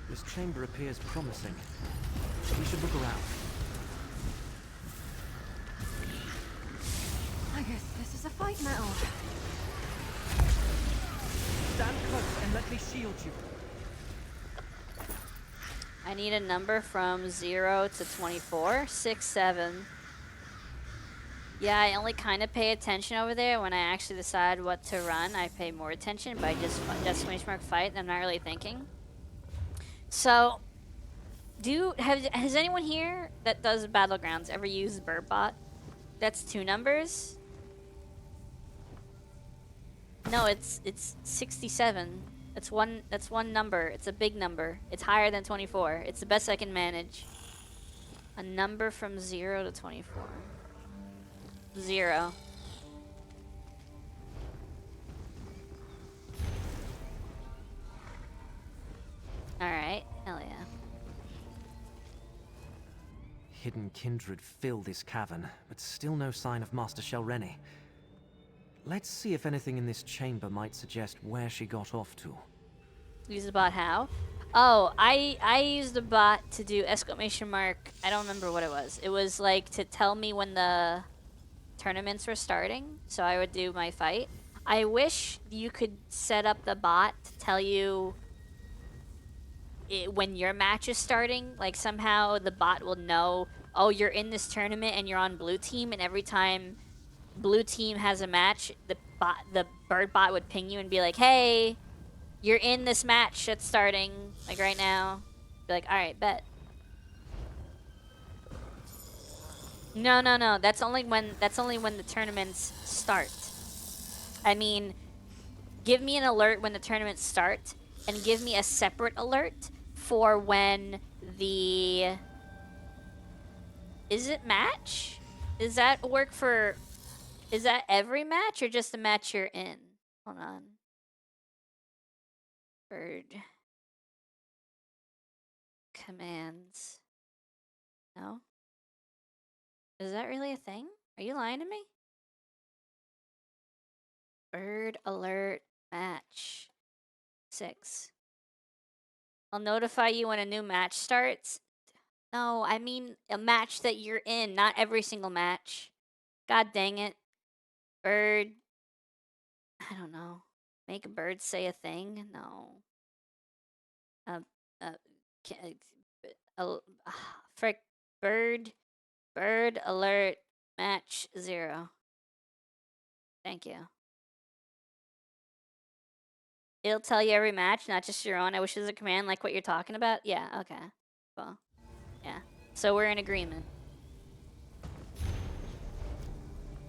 This chamber appears promising. We should look around. I guess this is a fight now. Stand close and let me shield you. I need a number from 0 to 24. 6, 7. Yeah, I only kind of pay attention over there. When I actually decide what to run, I pay more attention, but I just exclamation mark fight. I'm not really thinking. So, has anyone here that does Battlegrounds ever used Birdbot? That's 2 numbers? No, it's 67. That's one number. It's a big number. It's higher than 24. It's the best I can manage. A number from 0 to 24. 0. Alright, hell yeah. Hidden kindred fill this cavern, but still no sign of Master Shelreni. Let's see if anything in this chamber might suggest where she got off to. Use about how? Oh, I used a bot to do exclamation mark. I don't remember what it was. It was like to tell me when the tournaments were starting, so I would do my fight. I wish you could set up the bot to tell you when your match is starting. Like somehow the bot will know, oh, you're in this tournament and you're on blue team, and every time blue team has a match, the bird bot would ping you and be like, hey, you're in this match that's starting like right now. Be like, all right, bet. No. That's only when the tournaments start. I mean, give me an alert when the tournaments start, and give me a separate alert for when the... Is it match? Does that work for... Is that every match or just the match you're in? Hold on. Bird. Commands. No? Is that really a thing? Are you lying to me? Bird alert match 6. I'll notify you when a new match starts. No, I mean a match that you're in, not every single match. God dang it. Bird. I don't know. Make a bird say a thing? No. Frick. Bird. Bird alert match 0. Thank you. It'll tell you every match, not just your own. I wish there's a command like what you're talking about. Yeah, okay. Well, yeah. So we're in agreement.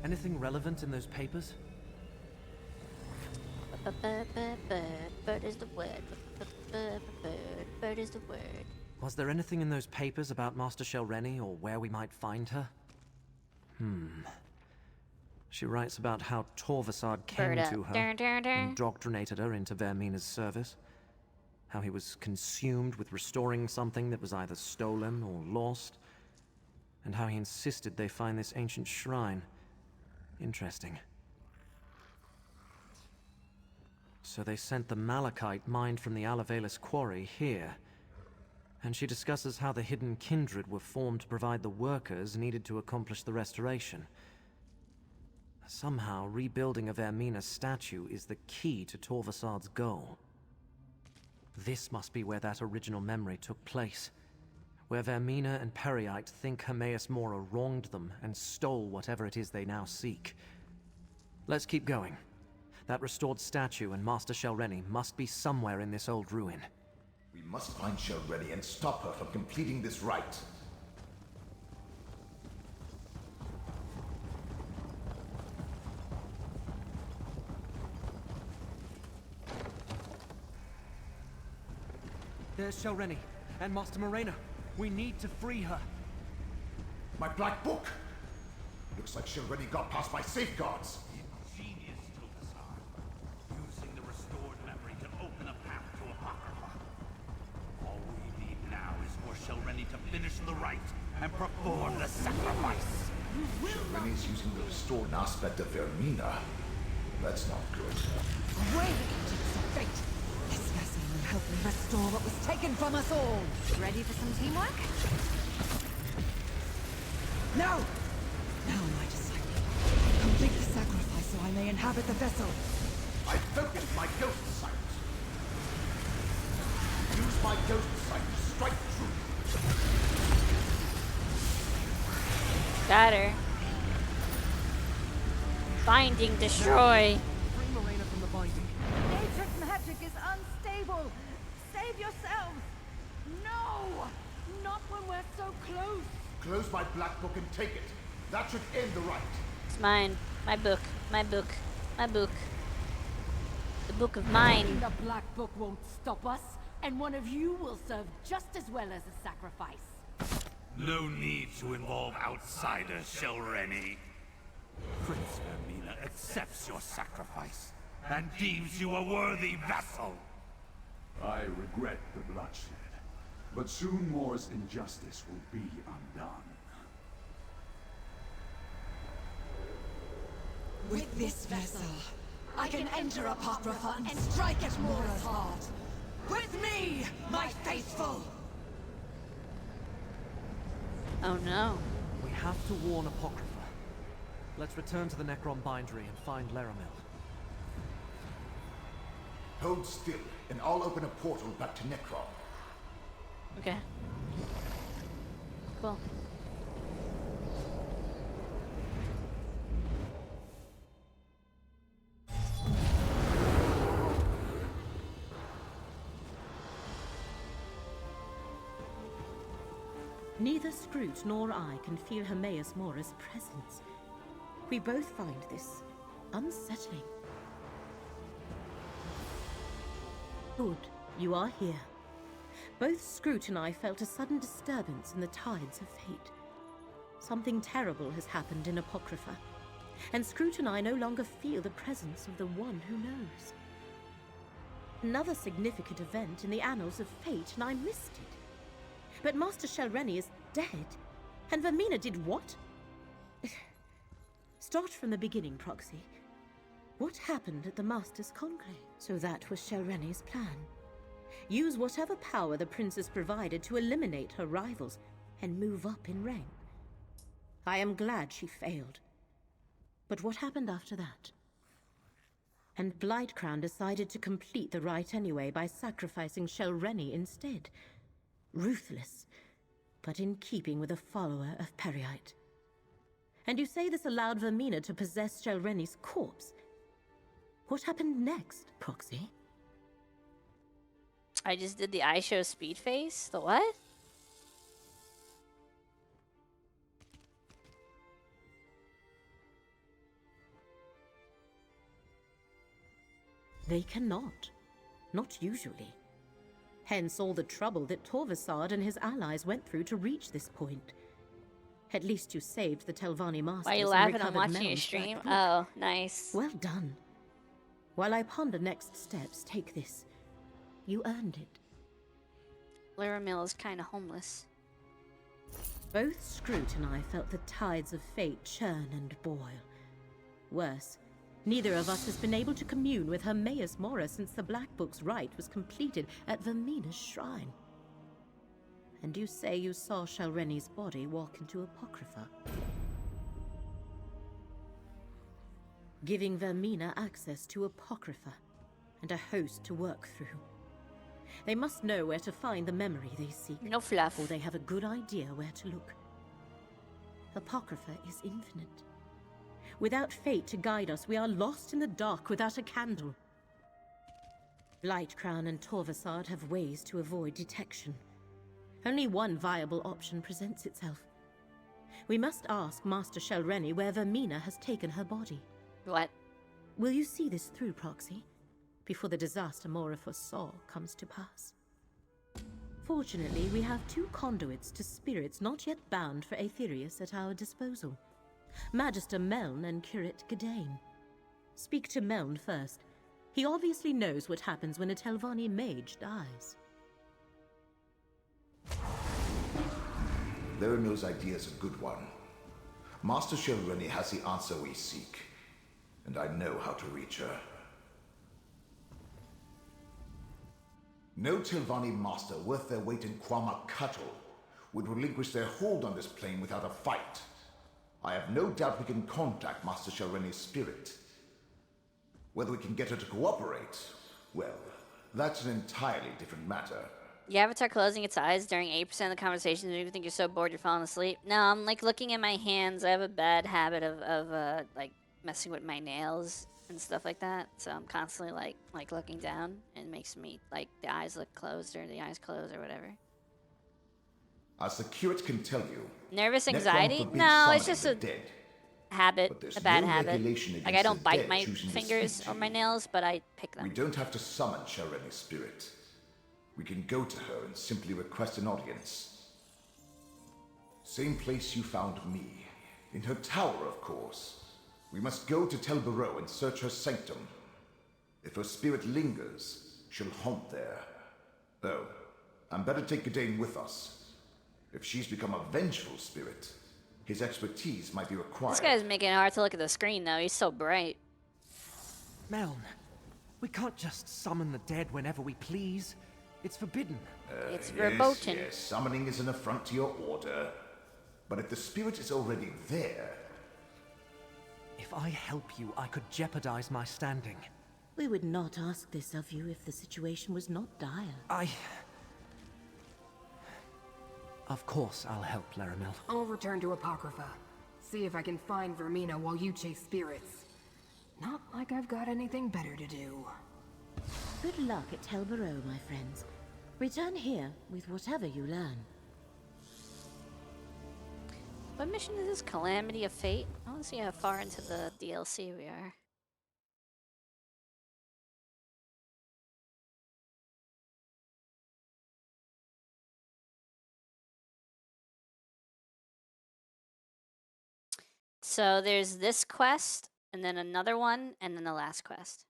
Anything relevant in those papers? Bird is the word. Bird is the word. Was there anything in those papers about Master Shelreni or where we might find her? She writes about how Torvasard came to her, indoctrinated her into Vermina's service, how he was consumed with restoring something that was either stolen or lost, and how he insisted they find this ancient shrine. Interesting. So they sent the malachite mined from the Alavelis quarry here, and she discusses how the hidden kindred were formed to provide the workers needed to accomplish the restoration. Somehow, rebuilding a Vermina statue is the key to Torvasard's goal. This must be where that original memory took place, where Vermina and Periite think Hermaeus Mora wronged them and stole whatever it is they now seek. Let's keep going. That restored statue and Master Shelreni must be somewhere in this old ruin. We must find Shelreni and stop her from completing this rite. There's Shelreni and Master Morena. We need to free her. My black book! Looks like Shelreni got past my safeguards. Ingenious Torvasard, using the restored memory to open a path to Apocrypha. All we need now is for Shelreni to finish the rite and perform the sacrifice. Shelreni's using the restored aspect of Vermina. That's not good. Away, agents of fate! This vessel will help me restore what was taken from us all. Ready for some teamwork? Now! Now, my disciple. Complete the sacrifice so I may inhabit the vessel. I focused my ghost sight. Use my ghost sight to strike true. Got her. Binding, destroy. Free Morena from the binding. Ancient magic is unstable. Save yourselves. No! Not when we're so close. Close my black book and take it. That should end the rite. It's mine. My book. My book. My book. The book of mine. The black book won't stop us, and one of you will serve just as well as a sacrifice. No need to involve outsiders, Shelreni. Prince Vermina accepts your sacrifice and deems you a worthy vessel. I regret the bloodshed, but soon Mora's injustice will be undone. With this vessel, I can enter Apocrypha and strike at Mora's heart. With me, my faithful! Oh no. We have to warn Apocrypha. Let's return to the Necrom bindery and find Laramil. Hold still, and I'll open a portal back to Necrom. Okay. Cool. Neither Scroot nor I can feel Hermaeus Mora's presence. We both find this unsettling. Good, you are here. Both Scroot and I felt a sudden disturbance in the tides of fate. Something terrible has happened in Apocrypha, and Scroot and I no longer feel the presence of the one who knows. Another significant event in the annals of fate, and I missed it. But Master Shelreni is dead, and Vermina did what? Start from the beginning, Proxy. What happened at the Master's Conclave? So that was Shelreni's plan. Use whatever power the Princess provided to eliminate her rivals and move up in rank. I am glad she failed. But what happened after that? And Blightcrown decided to complete the rite anyway by sacrificing Shelreni instead. Ruthless, but in keeping with a follower of Periite. And you say this allowed Vermina to possess Shelreni's corpse? What happened next, Proxy? I just did the I show speed face? The what? They cannot. Not usually. Hence all the trouble that Torvasad and his allies went through to reach this point. At least you saved the Telvanni Masters. Why are you laughing? I'm watching your stream. Oh, nice. Well done. While I ponder next steps, take this. You earned it. Laramil is kind of homeless. Both Scroot and I felt the tides of fate churn and boil. Worse, neither of us has been able to commune with Hermaeus Mora since the Black Book's rite was completed at Vermina's shrine. And you say you saw Shelreni's body walk into Apocrypha, giving Vermina access to Apocrypha and a host to work through. They must know where to find the memory they seek. No fluff. Or they have a good idea where to look. Apocrypha is infinite. Without fate to guide us, we are lost in the dark without a candle. Blightcrown and Torvasad have ways to avoid detection. Only one viable option presents itself. We must ask Master Shelreni where Vermina has taken her body. What? Will you see this through, Proxy, before the disaster Mora foresaw comes to pass? Fortunately, we have two conduits to spirits not yet bound for Aetherius at our disposal. Magister Meln and Curate Gadain. Speak to Meln first. He obviously knows what happens when a Telvanni mage dies. Laramil's idea is a good one. Master Shelreni has the answer we seek, and I know how to reach her. No Telvanni master worth their weight in Quama cattle would relinquish their hold on this plane without a fight. I have no doubt we can contact Master Shelreni's spirit. Whether we can get her to cooperate, well, that's an entirely different matter. Your avatar closing its eyes during 8% of the conversations make you think you're so bored you're falling asleep. No, I'm like looking at my hands. I have a bad habit of like messing with my nails and stuff like that. So I'm constantly like looking down, and it makes me like the eyes look closed or the eyes closed or whatever. As the curate can tell you, Nervous Necrom anxiety? forbids No, it's summoning just the a dead. habit, there's a bad no habit. regulation Like I against don't the bite dead my choosing to fingers speak or to my you. nails, but I pick them. We don't have to summon Shelreni's spirit. We can go to her and simply request an audience. Same place you found me. In her tower, of course. We must go to Tel Barrow and search her sanctum. If her spirit lingers, she'll haunt there. Oh, and better take Gadain with us. If she's become a vengeful spirit, his expertise might be required. This guy's making it hard to look at the screen, though. He's so bright. Meln, we can't just summon the dead whenever we please. It's forbidden. It's Yes, verboten. yes, summoning is an affront to your order. But if the spirit is already there... If I help you, I could jeopardize my standing. We would not ask this of you if the situation was not dire. Of course I'll help, Laramil. I'll return to Apocrypha. See if I can find Vermina while you chase spirits. Not like I've got anything better to do. Good luck at Tel Barrow, my friends. Return here with whatever you learn. What mission is this? Calamity of Fate? I want to see how far into the DLC we are. So there's this quest, and then another one, and then the last quest.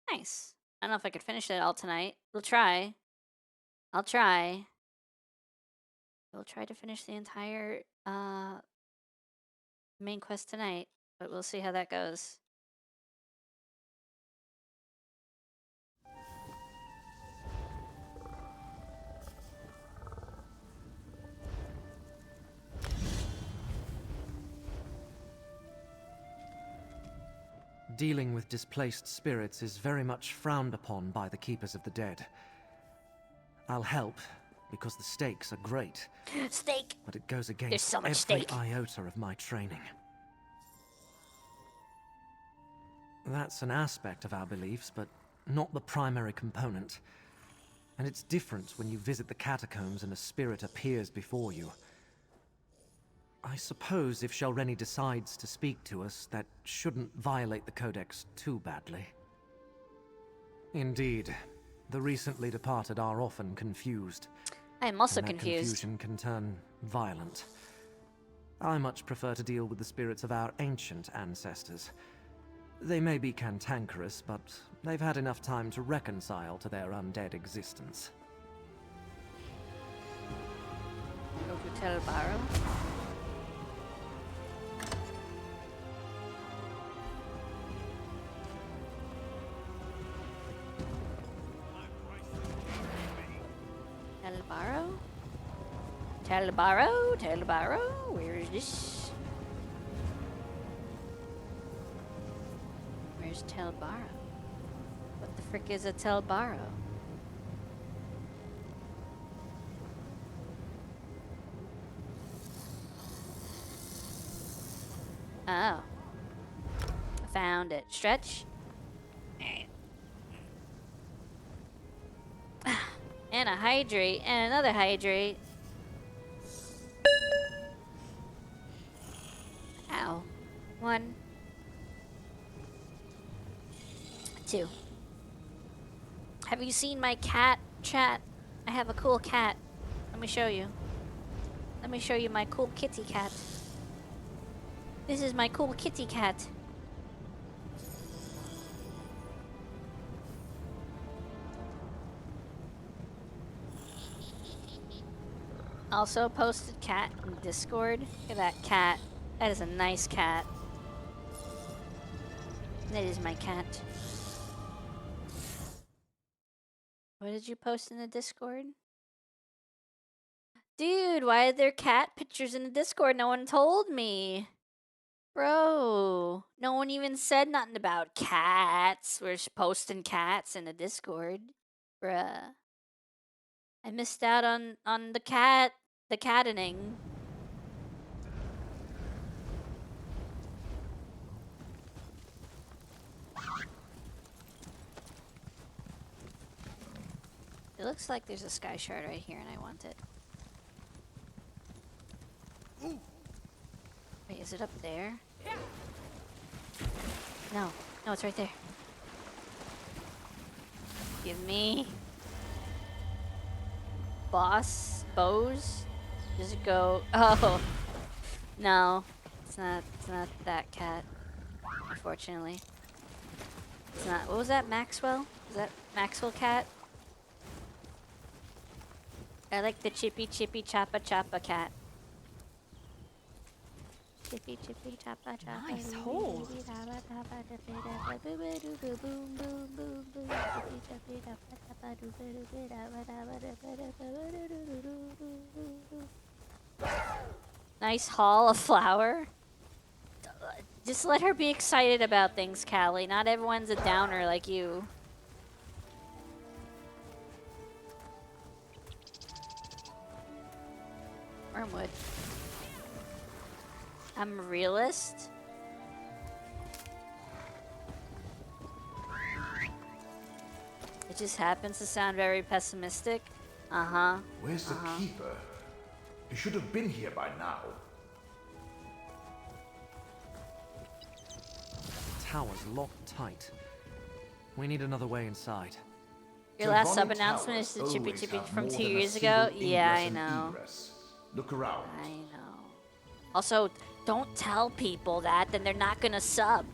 Nice. I don't know if I could finish it all tonight. We'll try. I'll try. We'll try to finish the entire main quest tonight, but we'll see how that goes. Dealing with displaced spirits is very much frowned upon by the Keepers of the Dead. I'll help, because the stakes are great. Steak! But it goes against There's so much every steak. iota of my training. That's an aspect of our beliefs, but not the primary component. And it's different when you visit the catacombs and a spirit appears before you. I suppose if Shelreni decides to speak to us, that shouldn't violate the Codex too badly. Indeed, the recently departed are often confused. I am also and that confused. Confusion can turn violent. I much prefer to deal with the spirits of our ancient ancestors. They may be cantankerous, but they've had enough time to reconcile to their undead existence. Go to Tel Barrow. Tel Barrow? Tel Barrow? Tel Barrow? Where is this? Where's Tel Barrow? What the frick is a Tel Barrow? Oh. Found it. Stretch. And a hydrate. And another hydrate. Ow. 1. 2. Have you seen my cat, chat? I have a cool cat. Let me show you. Let me show you my cool kitty cat. This is my cool kitty cat. Also posted cat in Discord. Look at that cat. That is a nice cat. That is my cat. What did you post in the Discord? Dude, why are there cat pictures in the Discord? No one told me. Bro, no one even said nothing about cats. We're posting cats in the Discord. Bruh. I missed out on the cattening. It looks like there's a sky shard right here and I want it. Wait, is it up there? No, it's right there. Give me bows? Does it go? Oh, no, it's not that cat. Unfortunately, it's not. What was that, Maxwell? Is that Maxwell cat? I like the chippy chappa cat. Chippy chappa chappa. Nice hole. Nice haul of flour. Just let her be excited about things, Callie. Not everyone's a downer like you. Wormwood. I'm a realist. It just happens to sound very pessimistic. Uh-huh. Where's the keeper? He should have been here by now. The tower's locked tight. We need another way inside. Your last sub announcement is the Chippy Chippy from 2 years ago? Yeah, I know. Look around. I know. Also, don't tell people that, then they're not gonna sub.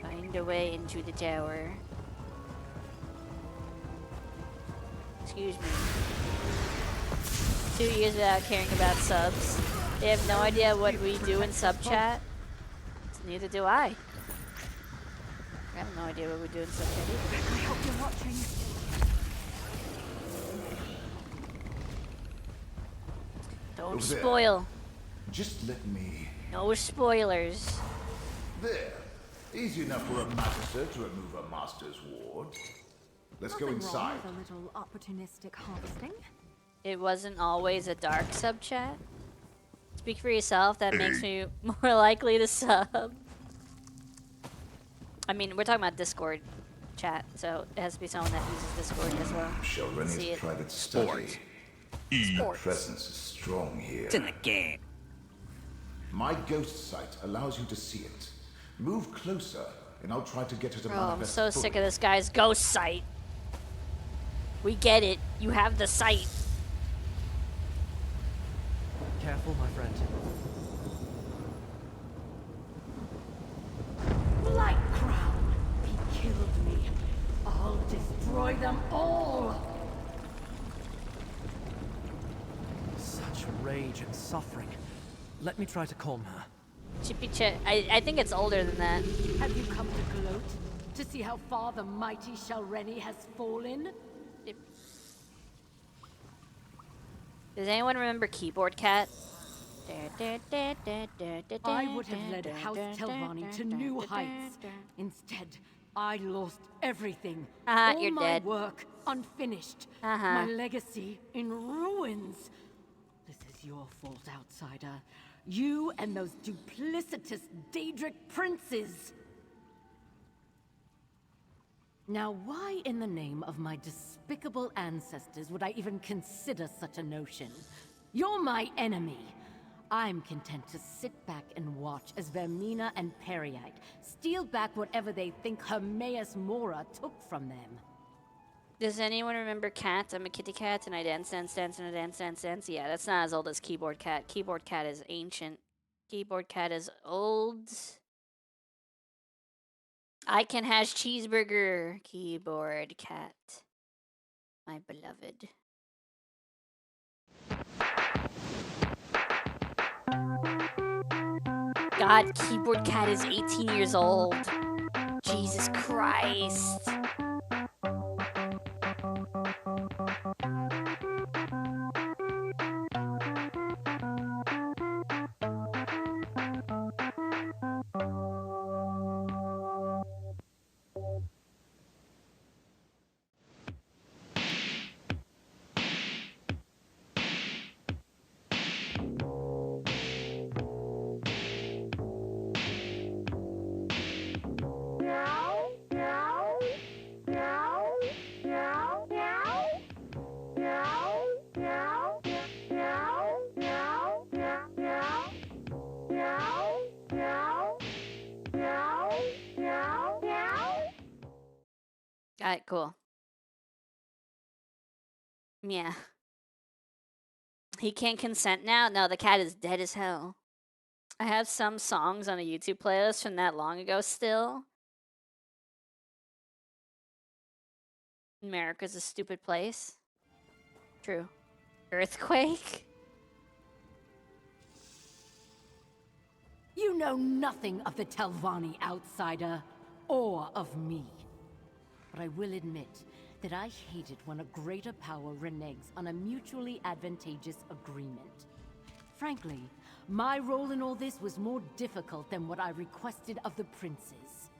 Find a way into the tower. Excuse me. 2 years without caring about subs. They have no idea what we do in sub chat. Neither do I. I have no idea what we do in sub chat either. I hope you're watching. Don't Over there. spoil. Just let me... No spoilers. There. Easy enough for a magister to remove a master's ward. Let's go Nothing inside. wrong with a little opportunistic harvesting. It wasn't always a dark sub chat. Speak for yourself, that makes me more likely to sub. I mean, we're talking about Discord chat, so it has to be someone that uses Discord as well. Shall See Rennie's it. private study. The presence is strong here. It's in the game. My ghost sight allows you to see it. Move closer, and I'll try to get her to Oh, I'm manifest so fully. sick of this guy's ghost sight. We get it. You have the sight. Careful, my friend. Blight Crown! He killed me. I'll destroy them all! Such rage and suffering. Let me try to calm her. Chippy Chip. I think it's older than that. Have you come to gloat? To see how far the mighty Shalreni has fallen? Does anyone remember Keyboard Cat? I would have led House Telvanni to new heights. Instead, I lost everything. All you're my dead. work unfinished. My legacy in ruins. This is your fault, outsider. You and those duplicitous Daedric princes. Now, why in the name of my despicable ancestors would I even consider such a notion? You're my enemy. I'm content to sit back and watch as Vermina and Periite steal back whatever they think Hermaeus Mora took from them. Does anyone remember Cat? I'm a kitty cat and I dance, dance, dance, and I dance, dance, dance. Yeah, that's not as old as Keyboard Cat. Keyboard Cat is ancient. Keyboard Cat is old. I can hash cheeseburger. Keyboard Cat. My beloved. God, Keyboard Cat is 18 years old. Jesus Christ. Alright, cool. Yeah. He can't consent now? No, the cat is dead as hell. I have some songs on a YouTube playlist from that long ago still. America's a stupid place. True. Earthquake? You know nothing of the Telvanni outsider, or of me. But I will admit that I hate it when a greater power reneges on a mutually advantageous agreement. Frankly, my role in all this was more difficult than what I requested of the princes.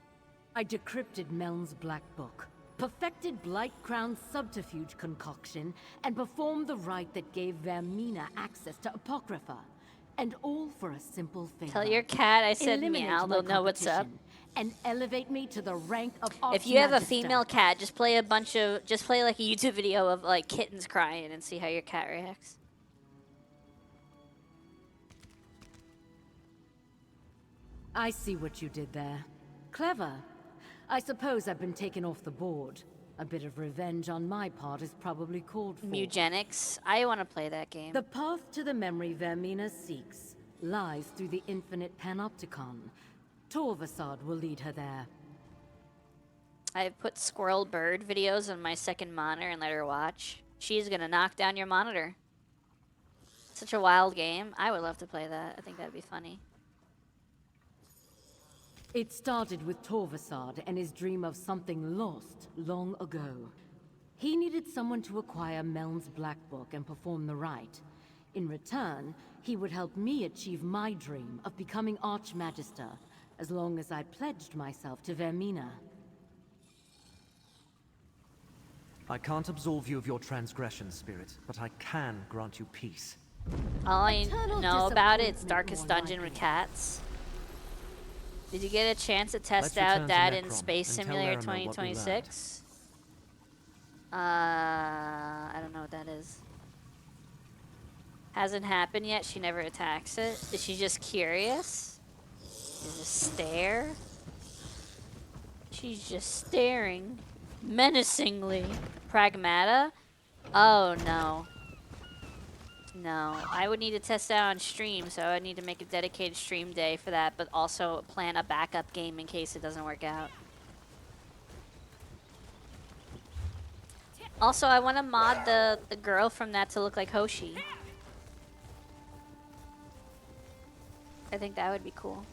I decrypted Meln's Black Book, perfected Blight-Crown's subterfuge concoction, and performed the rite that gave Vermina access to Apocrypha. And all for a simple favor. Tell your cat I said Eliminate meow, my they'll know what's up. competition And elevate me to the rank of If you have a Archmagister. female cat, just play like a YouTube video of like kittens crying and see how your cat reacts. I see what you did there. Clever. I suppose I've been taken off the board. A bit of revenge on my part is probably called for. Mugenics. I want to play that game. The path to the memory Vermina seeks lies through the infinite panopticon. Torvasad will lead her there. I put squirrel bird videos on my second monitor and let her watch. She's gonna knock down your monitor. Such a wild game. I would love to play that. I think that'd be funny. It started with Torvasad and his dream of something lost long ago. He needed someone to acquire Meln's Black Book and perform the rite. In return, he would help me achieve my dream of becoming Archmagister, as long as I pledged myself to Vermina. I can't absolve you of your transgressions, Spirit, but I can grant you peace. All I Eternal know about it is disappointment, Darkest more Dungeon with likely. cats. Did you get a chance to test Let's out return to that in Necrom Space and tell Simulator Laramir what we learned. 2026? I don't know what that is. Hasn't happened yet. She never attacks it. Is she just curious? Is it stare? She's just staring menacingly. Pragmata? Oh no. No, I would need to test that on stream, so I need to make a dedicated stream day for that, but also plan a backup game in case it doesn't work out. Also, I want to mod the girl from that to look like Hoshi. I think that would be cool.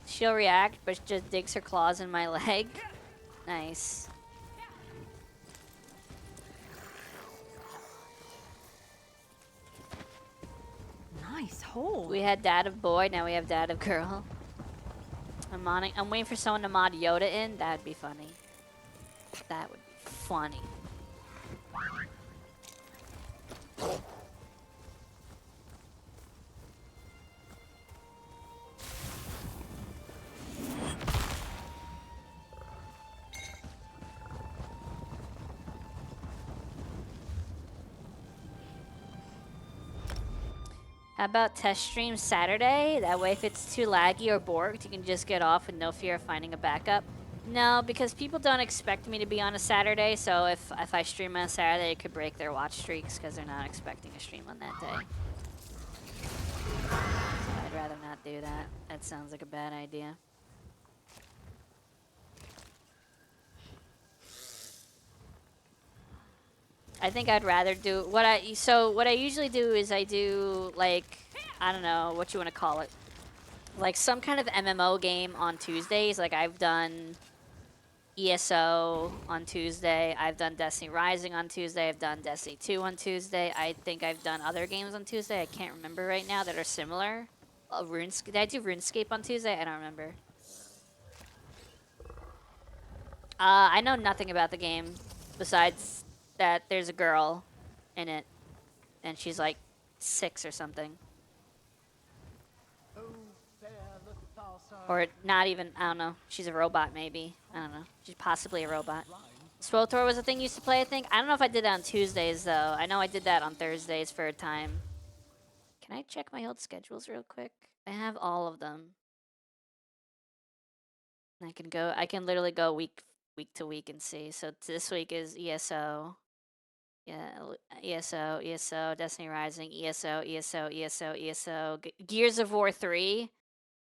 She'll react, but just digs her claws in my leg. Nice. Nice hole. We had dad of boy, now we have dad of girl. I'm waiting for someone to mod Yoda in. That'd be funny. That would be funny. How about test stream Saturday? That way if it's too laggy or borked, you can just get off with no fear of finding a backup. No, because people don't expect me to be on a Saturday, so if I stream on a Saturday, it could break their watch streaks because they're not expecting a stream on that day. So I'd rather not do that. That sounds like a bad idea. I think I'd rather do what I usually do is I do like, I don't know what you want to call it, like some kind of MMO game on Tuesdays. Like I've done ESO on Tuesday, I've done Destiny Rising on Tuesday, I've done Destiny 2 on Tuesday. I think I've done other games on Tuesday. I can't remember right now that are similar. RuneScape. Did I do RuneScape on Tuesday? I don't remember. I know nothing about the game besides that there's a girl in it, and she's like 6 or something. Or not even, I don't know. She's a robot, maybe. I don't know. She's possibly a robot. Swotor was a thing you used to play, I think. I don't know if I did that on Tuesdays, though. I know I did that on Thursdays for a time. Can I check my old schedules real quick? I have all of them. I can literally go week to week and see. So this week is ESO. Yeah, ESO, Destiny Rising, ESO, Gears of War 3.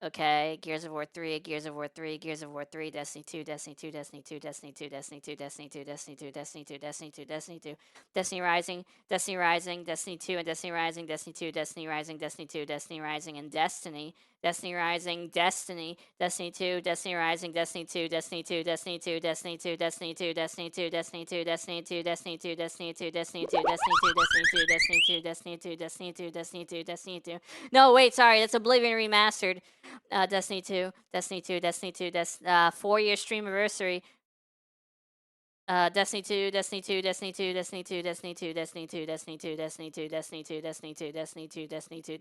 Okay, Gears of War 3, Gears of War 3, Gears of War 3, Destiny 2, Destiny 2, Destiny 2, Destiny 2, Destiny 2, Destiny 2, Destiny 2, Destiny 2, Destiny 2, Destiny 2, Destiny Rising, Destiny Rising, Destiny 2 and Destiny Rising, Destiny 2, Destiny Rising, Destiny 2, Destiny Rising, and Destiny, Destiny Rising, Destiny, Destiny 2, Destiny Rising, Destiny 2, Destiny 2, Destiny 2, Destiny 2, Destiny 2, Destiny 2, Destiny 2, Destiny 2, Destiny 2, Destiny 2, Destiny 2, Destiny 2, Destiny 2, Destiny 2, Destiny 2, Destiny 2, Destiny 2. No, wait, sorry, that's Oblivion Remastered. Destiny 2, Destiny 2, Destiny 2, 4-year stream anniversary. Destiny 2, Destiny 2, Destiny 2, Destiny 2, Destiny 2, Destiny 2, Destiny 2, Destiny 2, Destiny 2, Destiny 2, Destiny 2, Destiny 2,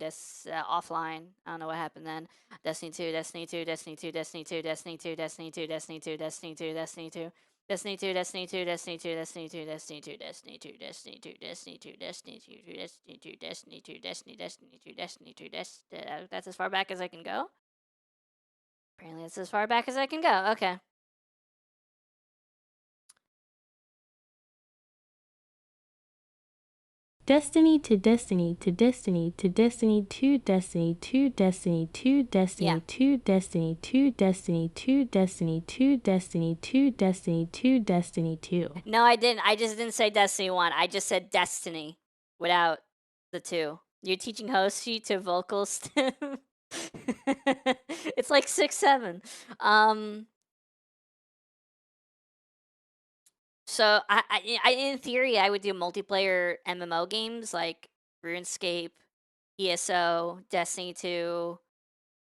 offline. I don't know what happened then. Destiny 2, Destiny 2, Destiny 2, Destiny 2, Destiny 2, Destiny 2, Destiny 2, Destiny 2, Destiny 2. Destiny 2, Destiny 2, Destiny 2, Destiny 2, Destiny 2, Destiny 2, Destiny 2, Destiny 2, Destiny 2, Destiny 2, Destiny 2, Destiny, Destiny 2, Destiny 2, Destiny. That's as far back as I can go? Apparently that's as far back as I can go. Okay. Destiny to Destiny to Destiny to Destiny to Destiny to Destiny to Destiny to Destiny to Destiny to Destiny to Destiny to Destiny to Destiny 2. No, I didn't. I just didn't say Destiny 1. I just said Destiny without the 2. You're teaching Hoshi to vocal stim. It's like 6-7. So in theory, I would do multiplayer MMO games like RuneScape, ESO, Destiny 2,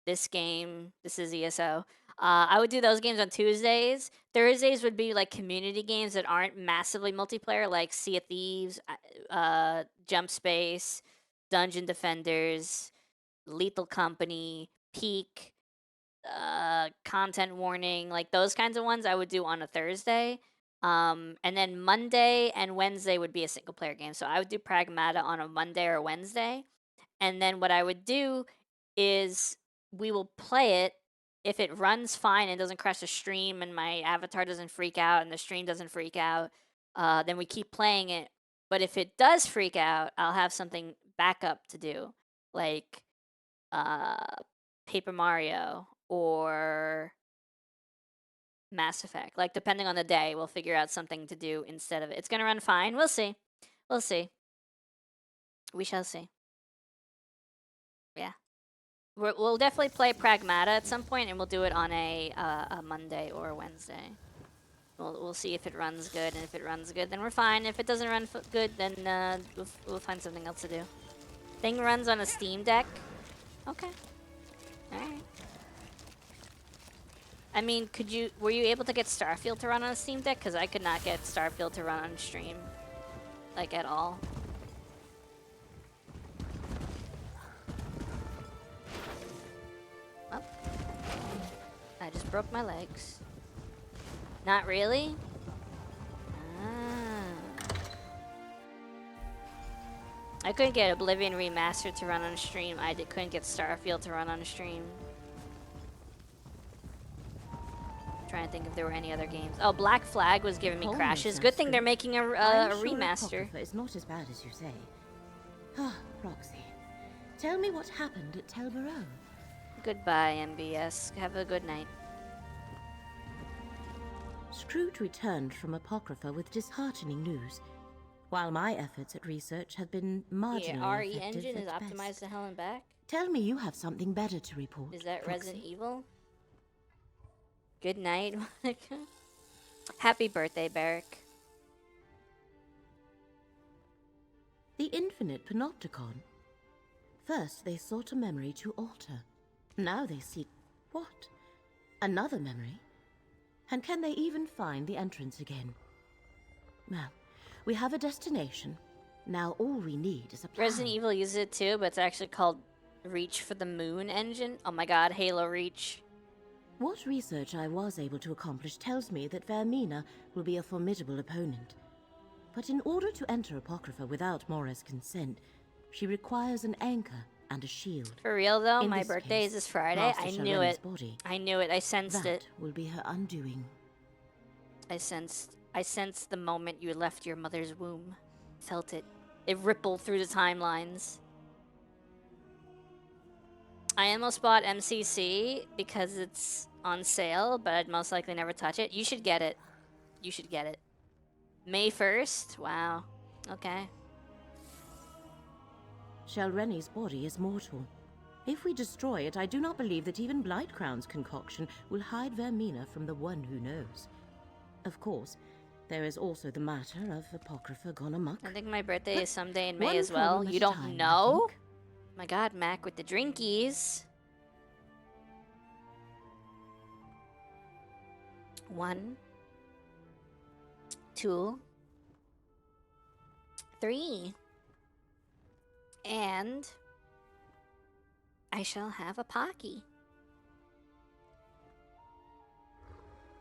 this game. This is ESO. I would do those games on Tuesdays. Thursdays would be like community games that aren't massively multiplayer, like Sea of Thieves, Jump Space, Dungeon Defenders, Lethal Company, Peak, Content Warning, like those kinds of ones I would do on a Thursday. And then Monday and Wednesday would be a single player game. So I would do Pragmata on a Monday or Wednesday. And then what I would do is we will play it. If it runs fine and doesn't crash the stream and my avatar doesn't freak out and the stream doesn't freak out, then we keep playing it. But if it does freak out, I'll have something backup to do, like Paper Mario or Mass Effect. Like, depending on the day, we'll figure out something to do instead of it. It's going to run fine. We'll see. We'll see. We shall see. Yeah. We'll definitely play Pragmata at some point, and we'll do it on a Monday or a Wednesday. We'll see if it runs good, and if it runs good, then we're fine. If it doesn't run good, then we'll find something else to do. Thing runs on a Steam Deck. Okay. All right. I mean, were you able to get Starfield to run on a Steam Deck? Because I could not get Starfield to run on stream, like at all. Oh. I just broke my legs. Not really? Ah. I couldn't get Oblivion Remastered to run on stream. I couldn't get Starfield to run on stream. Trying to think if there were any other games. Oh, Black Flag was giving me crashes. Good thing they're making a remaster. It's not as bad as you say. Ah, Roxy, tell me what happened at Tel Barone. Goodbye, MBS. Have a good night. Scrooge returned from Apocrypha with disheartening news. While my efforts at research have been marginally The RE effective engine is at optimized best. to hell and back? Tell me you have something better to report. Is that Roxy. Resident Evil? Good night, Monica. Happy birthday, Barrick. The infinite panopticon. First they sought a memory to alter. Now they seek what? Another memory? And can they even find the entrance again? Well, we have a destination. Now all we need is a plan. Resident Evil uses it too, but it's actually called Reach for the Moon engine. Oh my god, Halo Reach. What research I was able to accomplish tells me that Vermina will be a formidable opponent. But in order to enter Apocrypha without Mora's consent, she requires an anchor and a shield. For real though, In my this birthday case, is this Friday. Master I knew Sharene's it. Body. I knew it. I sensed That it. will be her undoing. I sensed the moment you left your mother's womb. Felt it. It rippled through the timelines. I almost bought MCC because it's on sale, but I'd most likely never touch it. You should get it. You should get it. May 1st? Wow. Okay. Shelreni's body is mortal. If we destroy it, I do not believe that even Blightcrown's concoction will hide Vermina from the one who knows. Of course, there is also the matter of Apocrypha gone amok. I think my birthday is someday in one May as well. problem at You a don't time, I know? My god, Mac with the drinkies. 1, 2, 3. And I shall have a Pocky.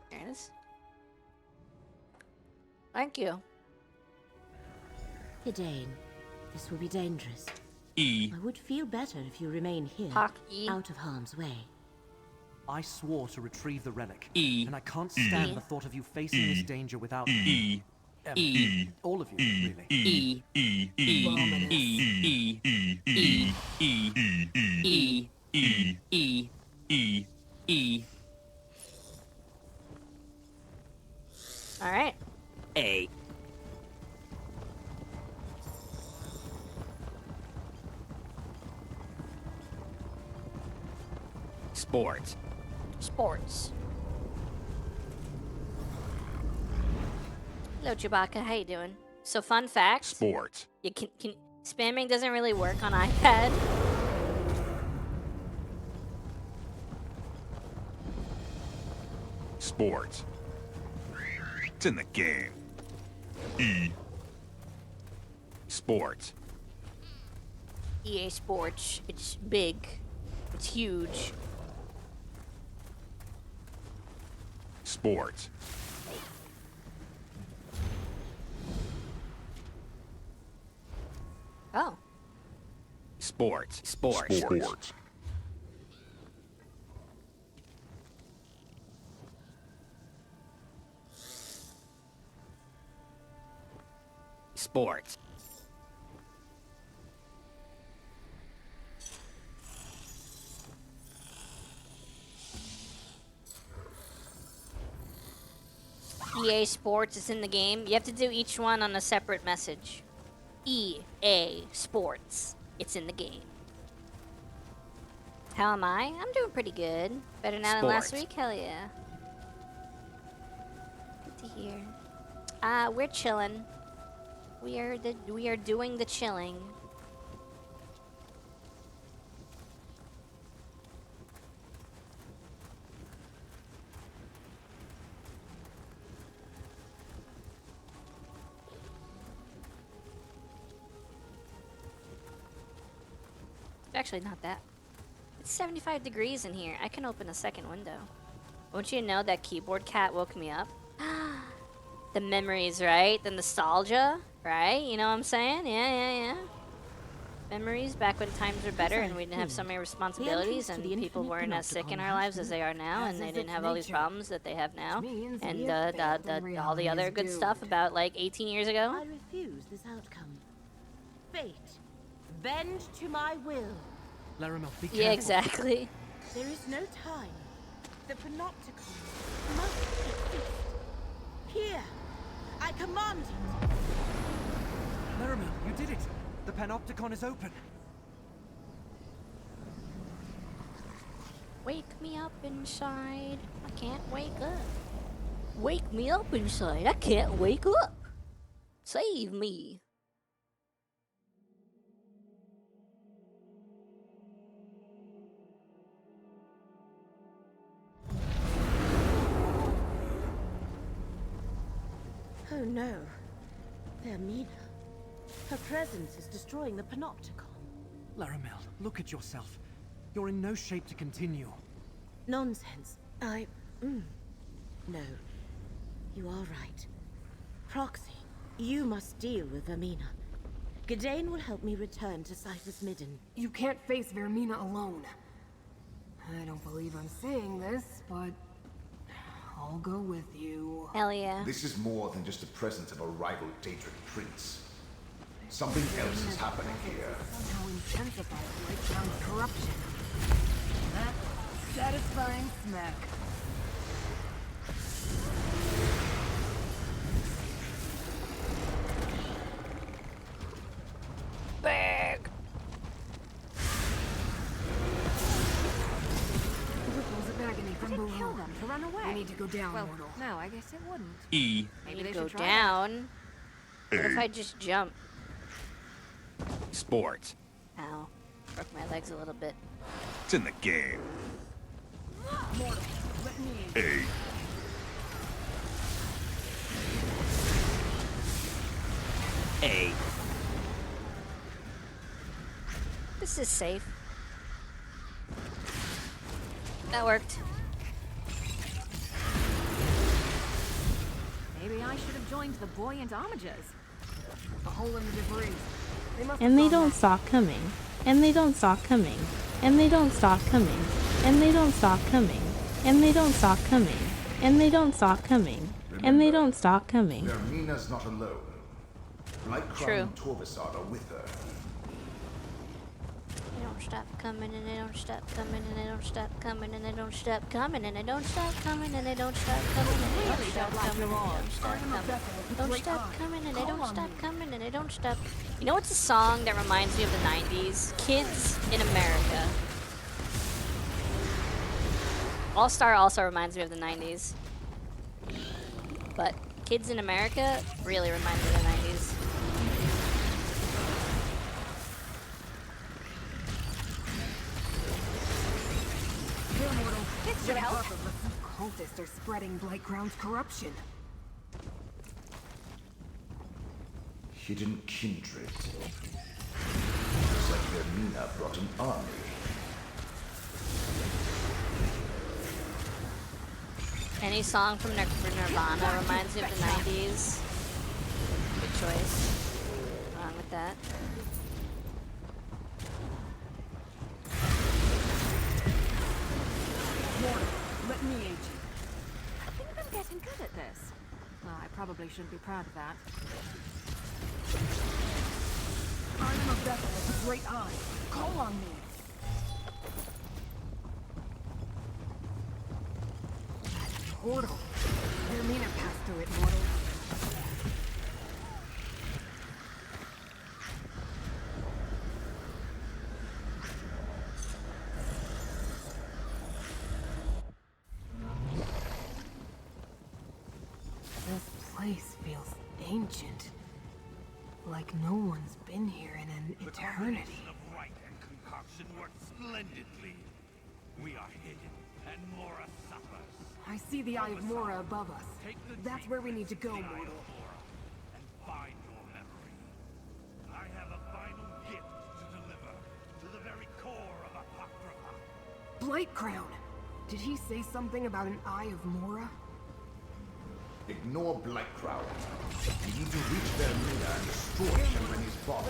There it is. Thank you. Hidane, this will be dangerous. E. I would feel better if you remain here, Pocky. out of harm's way. I swore to retrieve the relic, E. and I can't stand E. the thought of you facing E. this danger without E. me. All of you, really. All right. A. Sports. Sports. Hello, Chewbacca. How you doing? So, fun fact. Sports. You can spamming doesn't really work on iPad. Sports. It's in the game. E. Sports. EA Sports. It's big. It's huge. Sports. Oh. Sports. Sports. Sports. EA Sports is in the game. You have to do each one on a separate message. EA Sports. It's in the game. How am I? I'm doing pretty good. Better now than last Sports. week? Hell yeah. Good to hear. We're chilling. We are doing the chilling. Actually, not that. It's 75 degrees in here. I can open a second window. I want you to know that keyboard cat woke me up. The memories, right? The nostalgia, right? You know what I'm saying? Yeah. Memories back when times were better and we didn't have so many responsibilities and people weren't as sick in our lives as they are now and they didn't have all these problems that they have now and all the other good stuff about like 18 years ago. I refuse this outcome. Fate, bend to my will. Laramel, be careful. Yeah, exactly. There is no time. The Panopticon must exist. Here, I command it. Laramel, you did it. The Panopticon is open. Wake me up inside. I can't wake up. Wake me up inside. I can't wake up. Save me. Oh no. Vermina. Her presence is destroying the Panopticon. Laramel, look at yourself. You're in no shape to continue. Nonsense. No. You are right. Proxy, you must deal with Vermina. Gadain will help me return to Cypher's Midden. You can't face Vermina alone. I don't believe I'm saying this, but I'll go with you. Hell yeah. This is more than just the presence of a rival Daedric prince. Something else is happening here. Somehow intensifies Blightcrown's corruption. That satisfying smack. Big. Ripples of agony from below. Kill them to run away. We need to go down, Well, mortal. no, I guess it wouldn't. E. Maybe they Go should try down. What if I just jump? Sports. Ow. Broke my legs a little bit. It's in the game. Mortal, let me in. A. A. This is safe. That worked. Maybe I should have joined the buoyant homagers. A hole in the debris. They must And they have gone don't stop coming. And they don't stop coming. And they don't stop coming. And they don't stop coming. And they don't stop coming. And they don't stop coming. And they don't stop coming. Vermina's not alone. Blightcrown True. and Torvasad are with her. They don't stop coming and they don't stop coming and they don't stop coming and they don't stop coming and they don't stop coming and they don't stop coming and they don't stop coming and they don't stop coming. Don't stop coming and they don't stop coming and they don't stop. You know what's a song that reminds me of the 90s? Kids in America. All Star also reminds me of the 90s. But Kids in America really reminds me of the 90s. Here, mortal. This should help. Cultists are spreading Blightcrown's corruption. Hidden kindred. Looks like Vermina brought an army. Any song from Nirvana reminds me of the 90s. Good choice. Wrong with that. Mortal, let me aid you. I think I'm getting good at this. Well, I probably shouldn't be proud of that. I am a vessel of the Great Eye. Call on me. That portal. Vermina passed through it, mortal. This place feels ancient. Like no one's been here in an eternity. The right and concoction work splendidly. We are hidden, and Mora suffers. I see the Eye of Mora above us. That's where we need to go, mortal. And find your memory. I have a final gift to deliver to the very core of Apocrypha. Blightcrown! Did he say something about an Eye of Mora? Ignore Blightcrown. You need to reach Vermina and destroy Shelreni's body.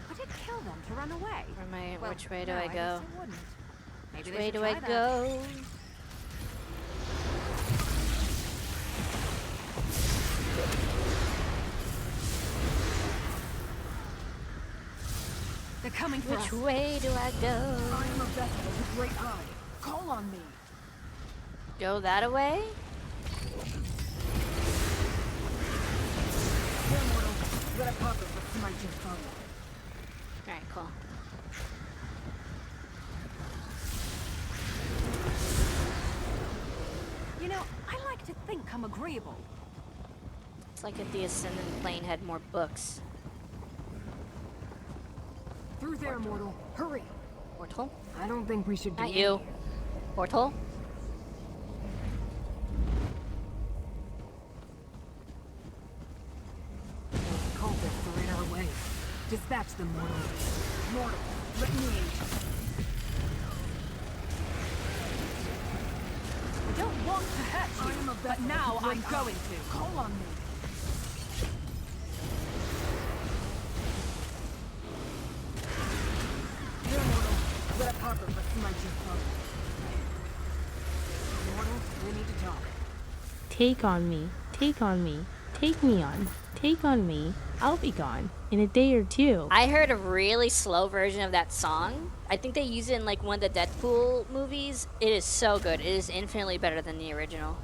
Would it kill them to run away? Well, Which way do no, I guess go? it wouldn't. Maybe Which they way should do try I that. go? They're coming for Which us. way do I go? I am a vessel of the Great Eye. Call on me. Go that way? Here, mortal. Let Apocrypha smite your foe. Alright, cool. You know, I like to think I'm agreeable. It's like if the Ascendant Plane had more books. Through there, mortal. Hurry. Portal? I don't think we should be Not in you. here. Portal? Cultists are in our way. Dispatch them, mortal. Mortal, let me aid you. I don't want to hurt you, I am a but vessel now of the I'm Great going Eye. to. Call on me. Here, mortal. Let Apocrypha smite your foe. Mortal, we need to talk. Take on me. Take on me. Take me on. Take on me. I'll be gone in a day or two. I heard a really slow version of that song. I think they use it in like one of the Deadpool movies. It is so good. It is infinitely better than the original.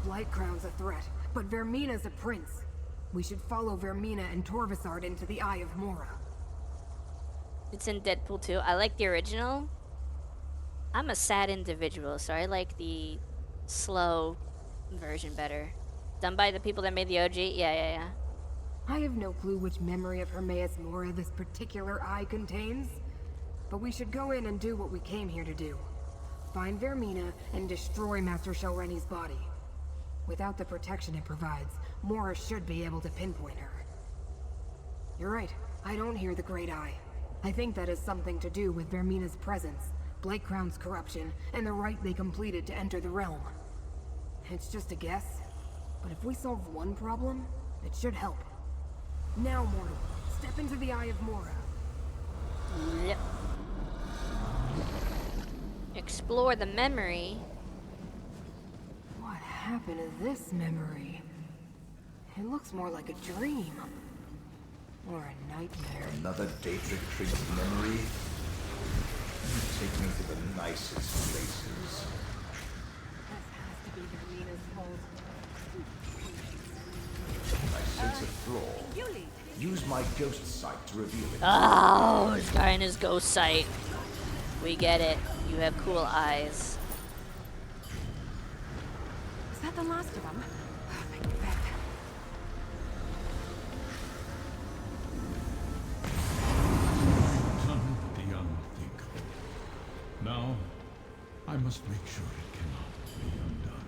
Blightcrown's a threat, but Vermina's a prince. We should follow Vermina and Torvasard into the Eye of Mora. It's in Deadpool too. I like the original. I'm a sad individual, so I like the slow version better. Done by the people that made the OG? Yeah. I have no clue which memory of Hermaeus Mora this particular eye contains, but we should go in and do what we came here to do. Find Vermina and destroy Master Shelreni's body. Without the protection it provides, Mora should be able to pinpoint her. You're right, I don't hear the Great Eye. I think that has something to do with Vermina's presence, Blightcrown's corruption, and the rite they completed to enter the realm. It's just a guess, but if we solve one problem, it should help. Now, mortal, step into the Eye of Mora. Yep. Explore the memory. What happened to this memory? It looks more like a dream. Or a nightmare. Another Daedric Prince memory? You take me to the nicest places. This has to be Vermina's fault. I sense a flaw. Use my ghost sight to reveal it. Oh, this guy in his ghost sight. We get it. You have cool eyes. Is that the last of them? Oh, thank you, Beck. Done the unthinkable. Now, I must make sure it cannot be undone.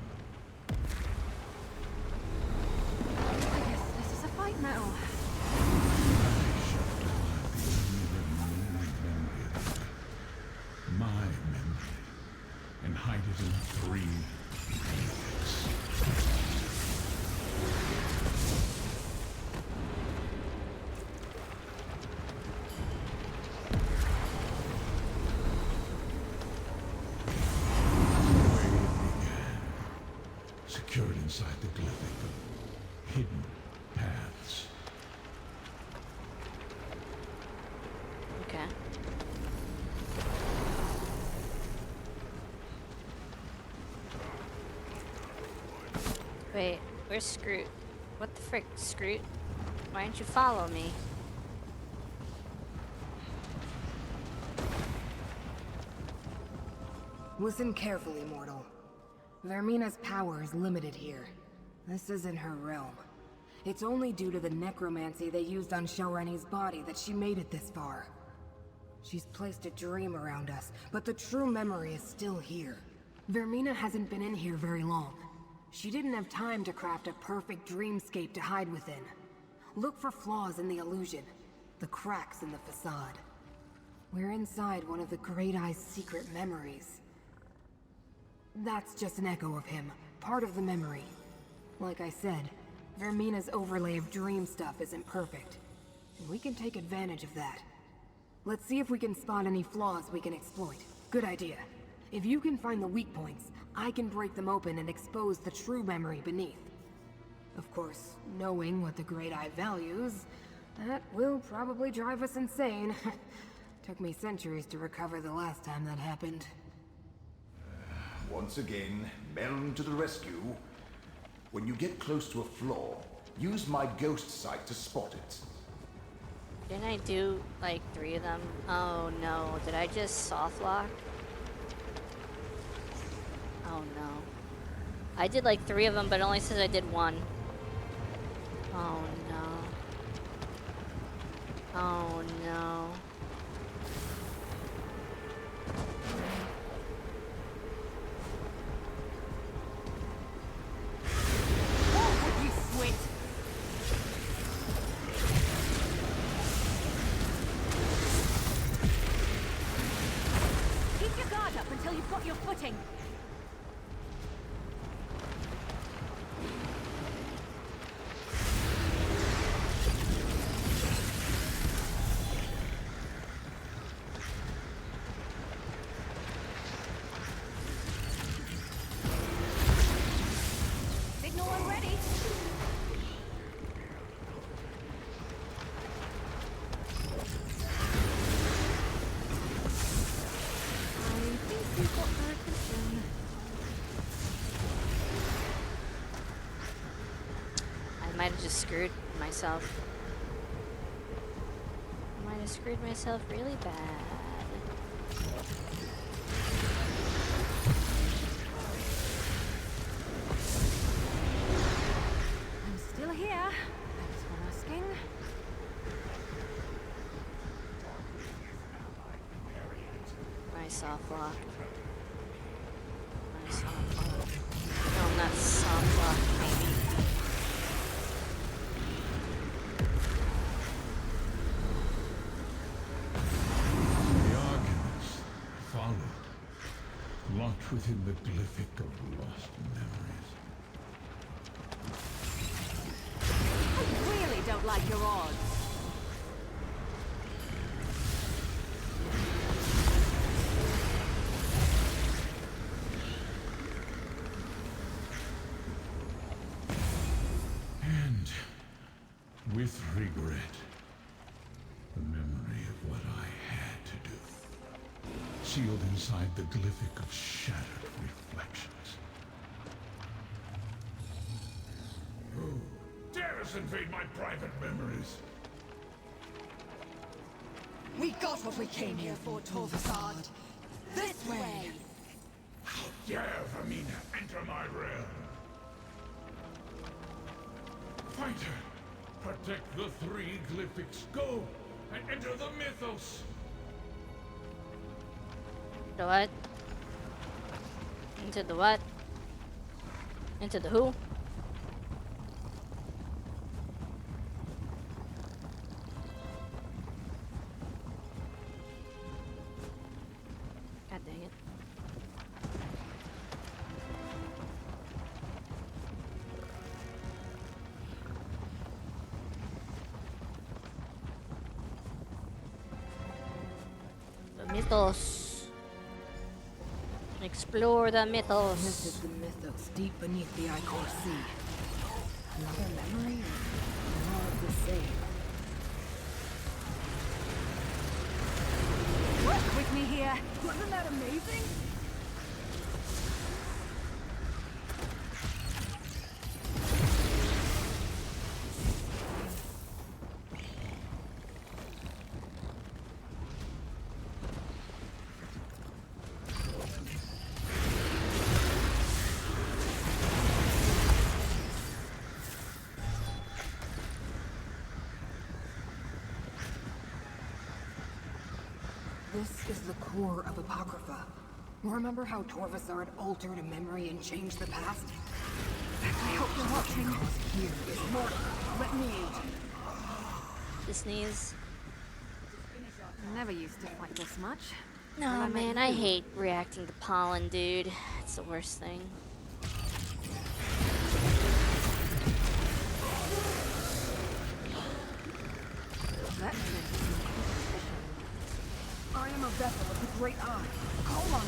I guess this is a fight now. My memory, and hide it in 3 minutes. Where it began, secured inside the glyphic, hidden paths. Okay. Wait, where's Scroot? What the frick, Scroot? Why didn't you follow me? Listen carefully, mortal. Vermina's power is limited here. This isn't her realm. It's only due to the necromancy they used on Shelreni's body that she made it this far. She's placed a dream around us, but the true memory is still here. Vermina hasn't been in here very long. She didn't have time to craft a perfect dreamscape to hide within. Look for flaws in the illusion, the cracks in the facade. We're inside one of the Great Eye's secret memories. That's just an echo of him, part of the memory. Like I said, Vermina's overlay of dream stuff isn't perfect, and we can take advantage of that. Let's see if we can spot any flaws we can exploit. Good idea. If you can find the weak points, I can break them open and expose the true memory beneath. Of course, knowing what the Great Eye values, that will probably drive us insane. Took me centuries to recover the last time that happened. Once again, Meln to the rescue. When you get close to a flaw, use my ghost sight to spot it. Didn't I do like 3 of them? Oh no, did I just soft lock? Oh no. I did like 3 of them, but it only says I did 1. Oh no. Oh no. Oh, you sweat! Keep your guard up until you've got your footing. Signal when ready. might have just screwed myself. I might have screwed myself really bad. I'm still here. Thanks for asking. My soft lock. My soft lock. No, not soft lock, maybe. The arguments followed, locked within the glyphic of lost memories. I really don't like your odds. And with regret, the memory of what I had to do, sealed inside the glyphic of shattered reflections. Who dares invade my private memories? We got what we came here for, Torvasad. This way! How dare Vermina enter my realm? Fighter, protect the three glyphics. Go and enter the mythos. The what? Into the what? Into the who? God dang it. The mythos. Explore the mythos. This is the mythos deep beneath the Icor Sea. Another memory or more of the same? Work with me here. Wasn't that amazing? This is the core of Apocrypha. Remember how Torvasard altered a memory and changed the past? I hope you're watching. Here is mortal. Let me aid. The sneeze. Never used to fight this much. No, man, I hate reacting to pollen, dude. It's the worst thing. That's it. I am a vessel of the Great Eye. Call on me.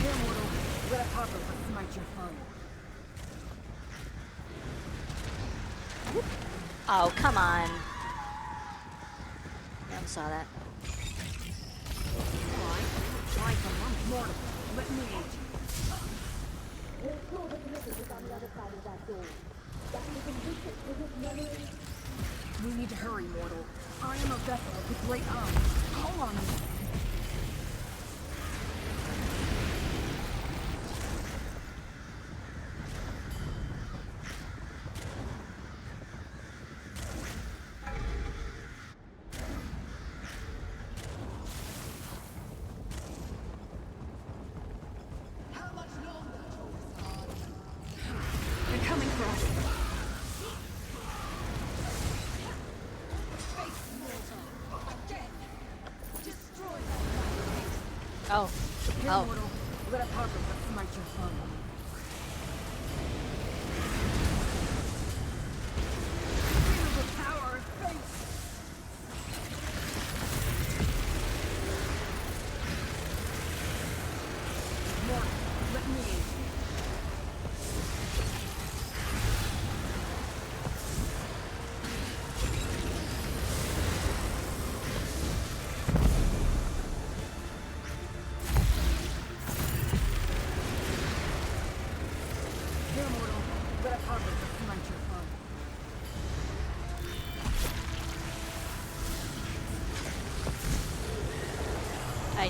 Here, mortal. Let Apocrypha smite your foe. Oh, come on. Yeah, I saw that. Try from mortal. Let me aid you. We need to hurry, mortal. I am a vessel of the Great Eye. Call on me. They're coming for us. Oh. Here, Oh. mortal. Let Apocrypha smite your foe. Feel the power of fate. Mortal, let me aid you.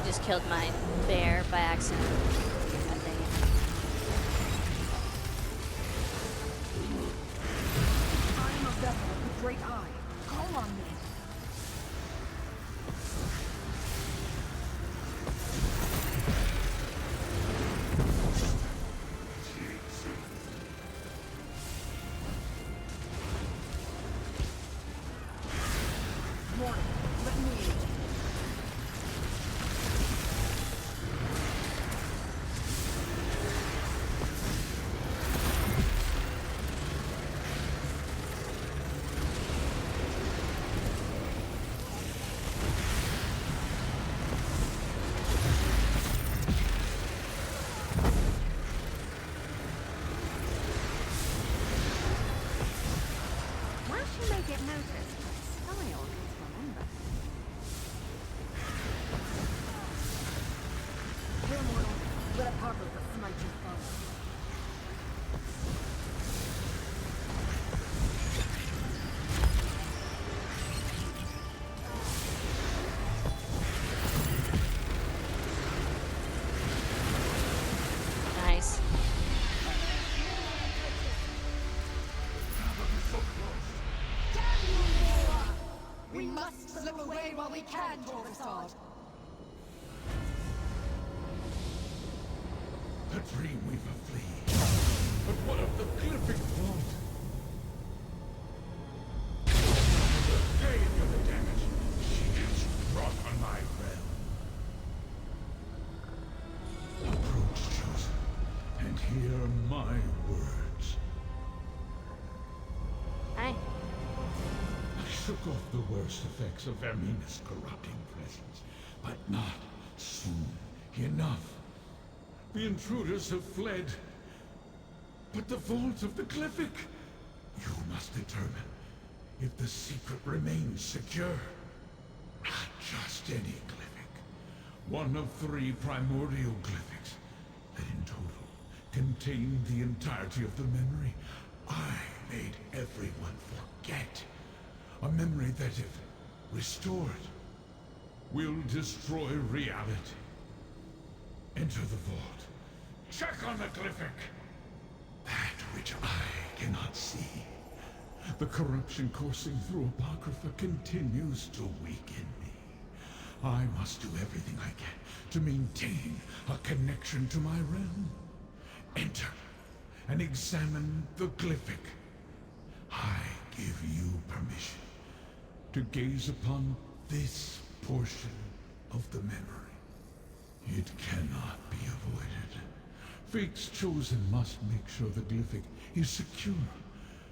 just killed my bear by accident. God dang it. I am a vessel of the Great Eye. Call on me. Morning. Let me in. While she may get noticed, style is remembered. Here, mortal. Let Apocrypha smite your foe. Nice. We must slip away while we can, Torvasad. The Dreamweaver flees. But what of the Glyphic Vault? Again with the damage she has wrought on my realm. Approach, Chosen, and hear my words. Hi. I shook off the worst effects of Vermina's corrupting presence, but not soon enough. The intruders have fled. But the vault of the Glyphic? You must determine if the secret remains secure. Not just any Glyphic. One of 3 primordial Glyphics that in total contain the entirety of the memory I made everyone forget. A memory that, if restored, will destroy reality. Enter the vault. Check on the Glyphic. That which I cannot see. The corruption coursing through Apocrypha continues to weaken me. I must do everything I can to maintain a connection to my realm. Enter and examine the Glyphic. I give you permission to gaze upon this portion of the memory. It cannot be avoided. Fate's Chosen must make sure the Glyphic is secure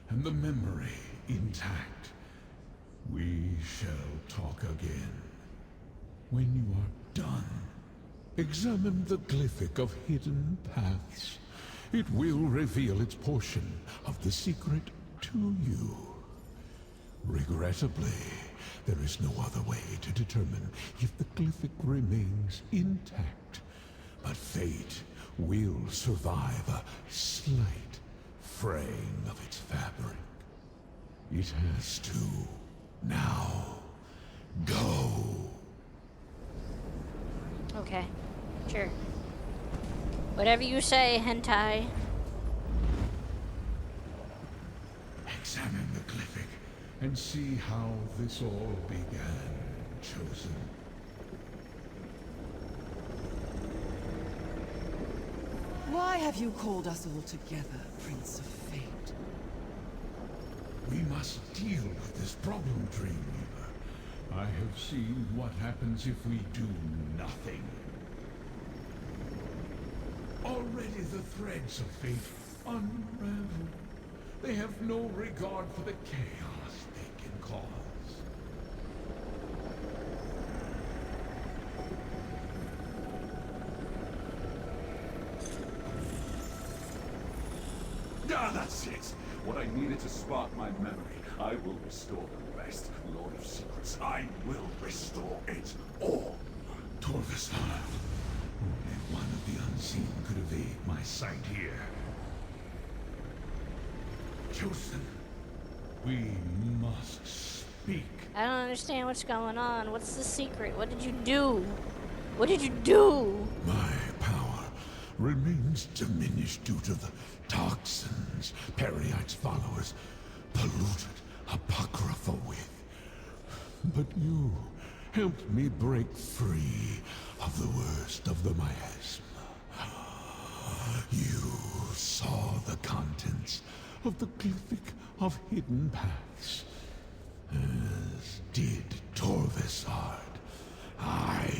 and the memory intact. We shall talk again. When you are done, examine the Glyphic of Hidden Paths. It will reveal its portion of the secret to you. Regrettably, there is no other way to determine if the Glyphic remains intact. But fate will survive a slight fraying of its fabric. It has to. Now, go. Okay. Sure. Whatever you say, hentai. Examine the Glyphic and see how this all began, Chosen. Why have you called us all together, Prince of Fate? We must deal with this problem, Dreamweaver. I have seen what happens if we do nothing. Already the threads of fate unravel. They have no regard for the chaos they can cause. Ah, that's it! What I needed to spark my memory, I will restore the rest. Lord of Secrets, I will restore it all! Torvasad, only one of the unseen could evade my sight here. Chosen, we must speak. I don't understand what's going on. What's the secret? What did you do? What did you do? My power remains diminished due to the toxins Peryite's followers polluted Apocrypha with. But you helped me break free of the worst of the miasma. You saw the contents of the Glyphic of Hidden Paths, as did Torvesard. I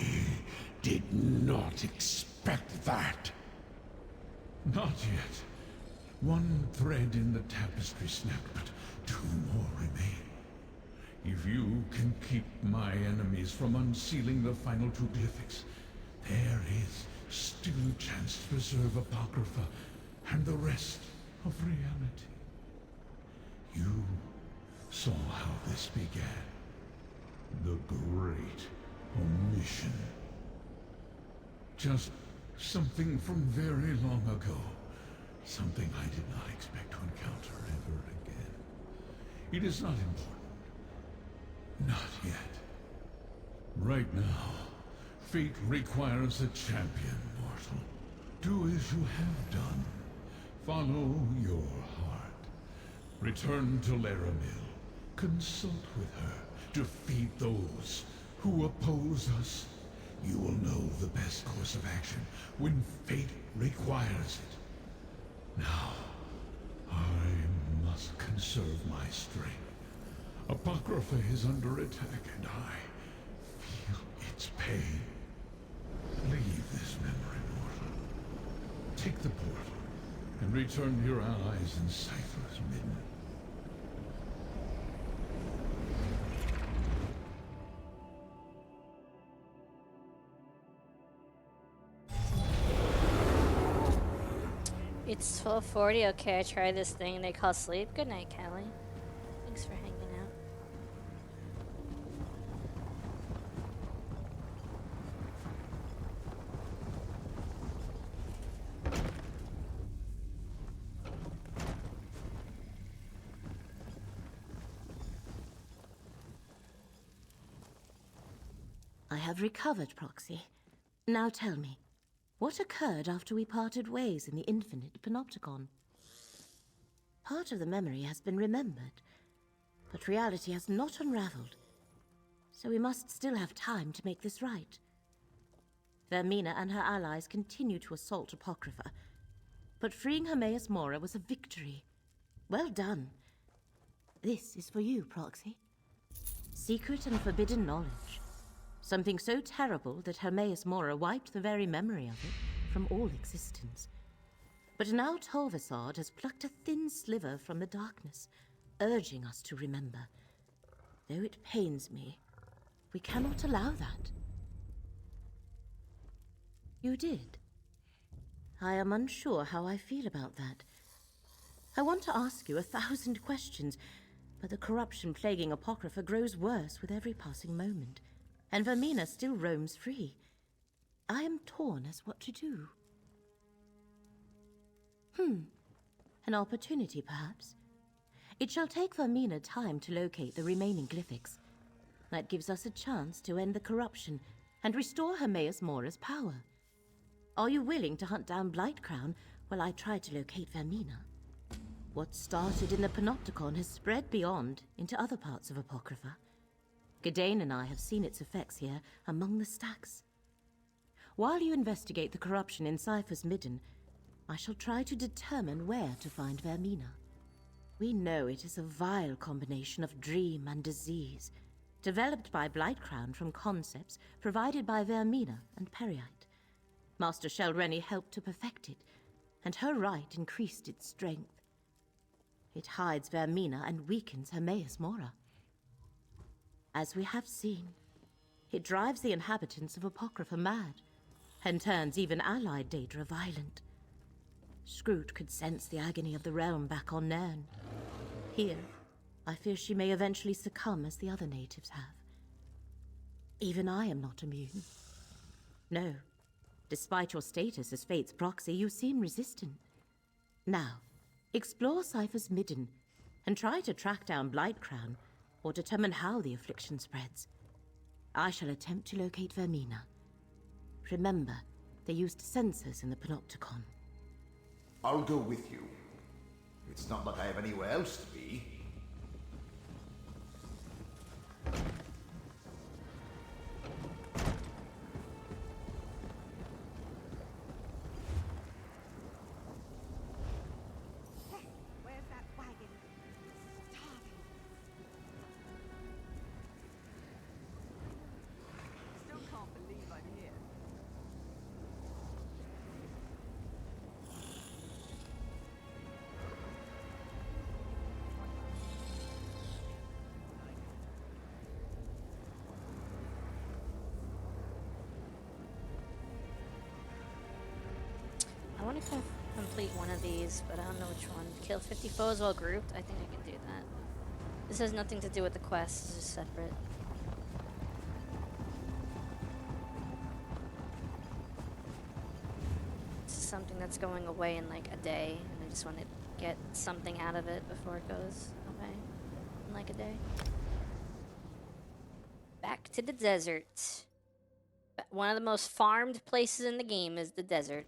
did not expect that. Not yet. One thread in the tapestry snapped, but 2 more remain. If you can keep my enemies from unsealing the final 2 glyphics, there is still a chance to preserve Apocrypha and the rest of reality. You saw how this began. The great omission. Just something from very long ago. Something I did not expect to encounter ever again. It is not important. Not yet. Right now, fate requires a champion, mortal. Do as you have done. Follow your heart. Return to Laramil. Consult with her. Defeat those who oppose us. You will know the best course of action when fate requires it. Now, I must conserve my strength. Apocrypha is under attack, and I feel its pain. Leave this memory, mortal. Take the portal, and return to your allies in Cypher's Midden. It's 12:40. Okay, I tried this thing they call sleep. Good night, Callie. Thanks for hanging out. I have recovered, Proxy. Now tell me, what occurred after we parted ways in the infinite panopticon? Part of the memory has been remembered, but reality has not unraveled, so we must still have time to make this right. Vermina and her allies continue to assault Apocrypha, but freeing Hermaeus Mora was a victory. Well done. This is for you, Proxy. Secret and forbidden knowledge. Something so terrible that Hermaeus Mora wiped the very memory of it from all existence. But now Torvesard has plucked a thin sliver from the darkness, urging us to remember. Though it pains me, we cannot allow that. You did. I am unsure how I feel about that. I want to ask you 1,000 questions, but the corruption plaguing Apocrypha grows worse with every passing moment, and Vermina still roams free. I am torn as what to do. An opportunity, perhaps. It shall take Vermina time to locate the remaining glyphics. That gives us a chance to end the corruption and restore Hermaeus Mora's power. Are you willing to hunt down Blightcrown while I try to locate Vermina? What started in the Panopticon has spread beyond into other parts of Apocrypha. Gadain and I have seen its effects here among the stacks. While you investigate the corruption in Cypher's Midden, I shall try to determine where to find Vermina. We know it is a vile combination of dream and disease, developed by Blightcrown from concepts provided by Vermina and Peryite. Master Shelrenny helped to perfect it, and her rite increased its strength. It hides Vermina and weakens Hermaeus Mora. As we have seen, it drives the inhabitants of Apocrypha mad, and turns even allied Daedra violent. Scroot could sense the agony of the realm back on Nairn. Here, I fear she may eventually succumb as the other natives have. Even I am not immune. No, despite your status as Fate's proxy, you seem resistant. Now, explore Cypher's Midden, and try to track down Blightcrown, or determine how the affliction spreads. I shall attempt to locate Vermina. Remember, they used sensors in the Panopticon. I'll go with you. It's not like I have anywhere else to be. Where's that wagon? Starving. Still can't believe I'm here. I want to complete one of these, but I don't know which one. Kill 50 foes while grouped? I think I can do that. This has nothing to do with the quest, this is separate. This is something that's going away in like a day, and I just want to get something out of it before it goes away in like a day. Back to the desert. One of the most farmed places in the game is the desert.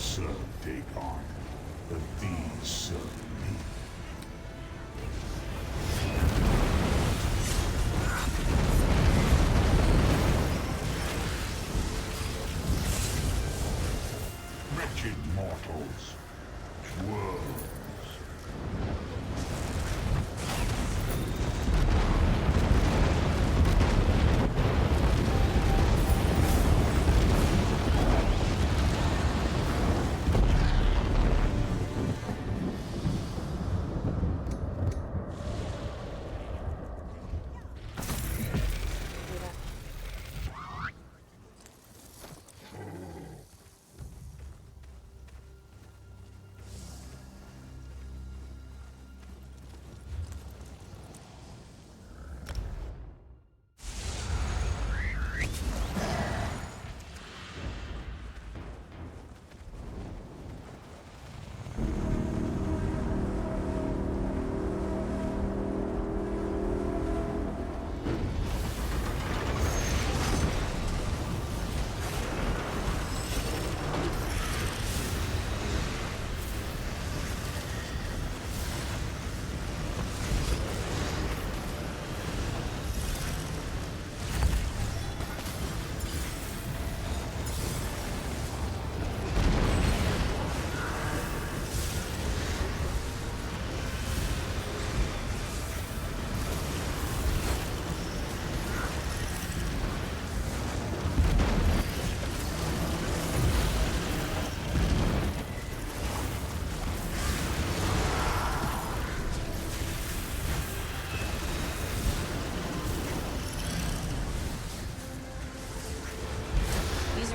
serve Dagon, but these serve me. Wretched mortals, worlds.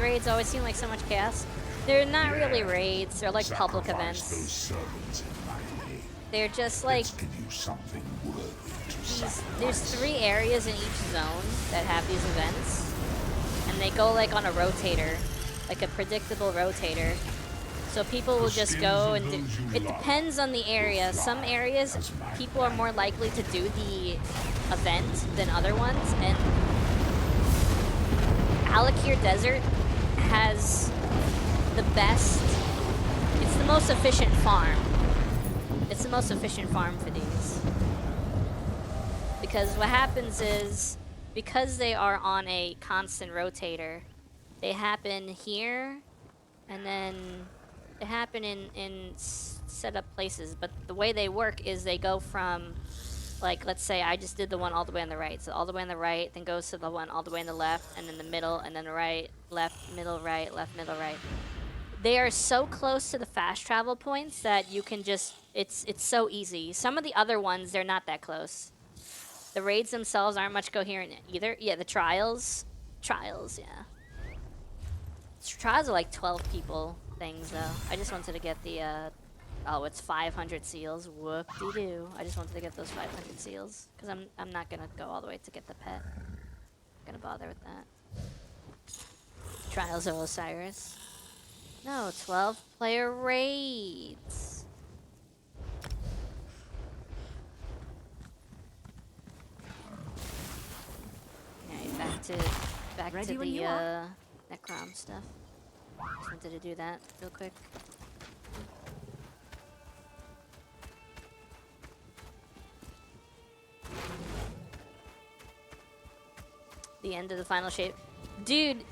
Raids always seem like so much chaos. They're not really raids, they're like public events. They're just like there's 3 areas in each zone that have these events, and they go like on a rotator, like a predictable rotator. So people will just go and it depends on the area. Some areas people are more likely to do the event than other ones, and Alakir Desert has the best, it's the most efficient farm. it's the most efficient farm for these. Because what happens is, because they are on a constant rotator, they happen here, and then they happen in set up places. But the way they work is they go from, like, let's say I just did the one all the way on the right. So all the way on the right, then goes to the one all the way on the left, and then the middle, and then the right, left, middle, right, left, middle, right. They are so close to the fast travel points that you can just, it's so easy. Some of the other ones, they're not that close. The raids themselves aren't much coherent either. Yeah, the trials, yeah. Trials are like 12 people things though. I just wanted to get the, oh, it's 500 seals. Whoop-de-doo. I just wanted to get those 500 seals. Because I'm not going to go all the way to get the pet. Not going to bother with that. Trials of Osiris. No, 12 player raids. Okay, back Ready to when the you are. Necrom stuff. Just wanted to do that real quick. The end of the final shape. Dude.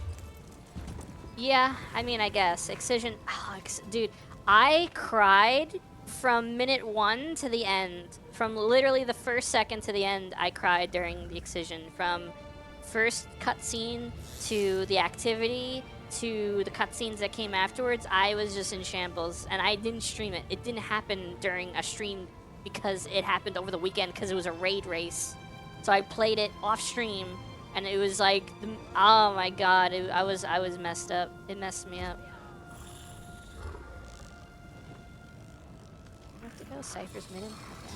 Yeah, I mean, I guess. Excision. Oh, dude, I cried from minute 1 to the end. From literally the first second to the end, I cried during the excision. From first cutscene to the activity to the cutscenes that came afterwards, I was just in shambles. And I didn't stream it. It didn't happen during a stream because it happened over the weekend because it was a raid race. So I played it off stream. And it was like, oh my god, I was messed up. It messed me up. I have to go. Cypher's midden. Okay.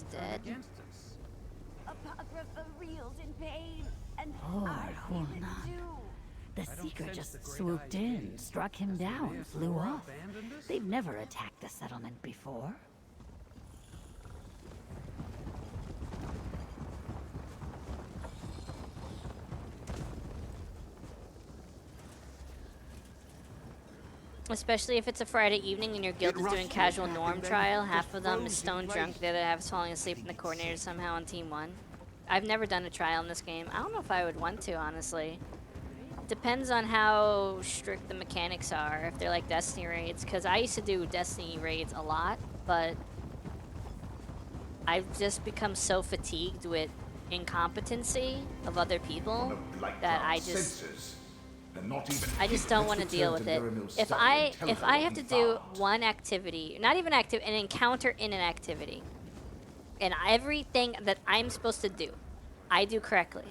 Dead. Apocrypha reels in pain, and Poor I feel it Hulna. too. The Seeker just swooped in, struck him down, flew off. They've never attacked the settlement before. Especially if it's a Friday evening and your guild is doing casual norm trial. Half of them is stone drunk, the other half is falling asleep in the coordinator somehow on team 1. I've never done a trial in this game. I don't know if I would want to, honestly. Depends on how strict the mechanics are, if they're like Destiny raids. Because I used to do Destiny raids a lot, but I've just become so fatigued with incompetency of other people that I just don't want to deal with it. If I have to do one activity, not even an encounter in an activity, and everything that I'm supposed to do, I do correctly,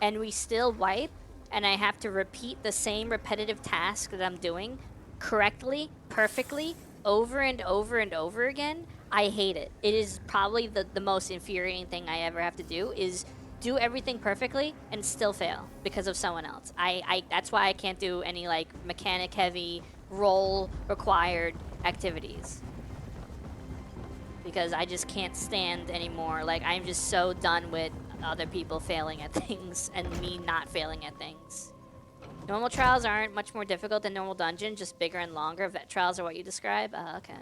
and we still wipe, and I have to repeat the same repetitive task that I'm doing correctly, perfectly, over and over and over again, I hate it. It is probably the most infuriating thing I ever have to do is do everything perfectly and still fail because of someone else. That's why I can't do any like mechanic heavy role required activities. Because I just can't stand anymore. Like I'm just so done with other people failing at things and me not failing at things. Normal trials aren't much more difficult than normal dungeon, just bigger and longer. Vet trials are what you describe? Okay.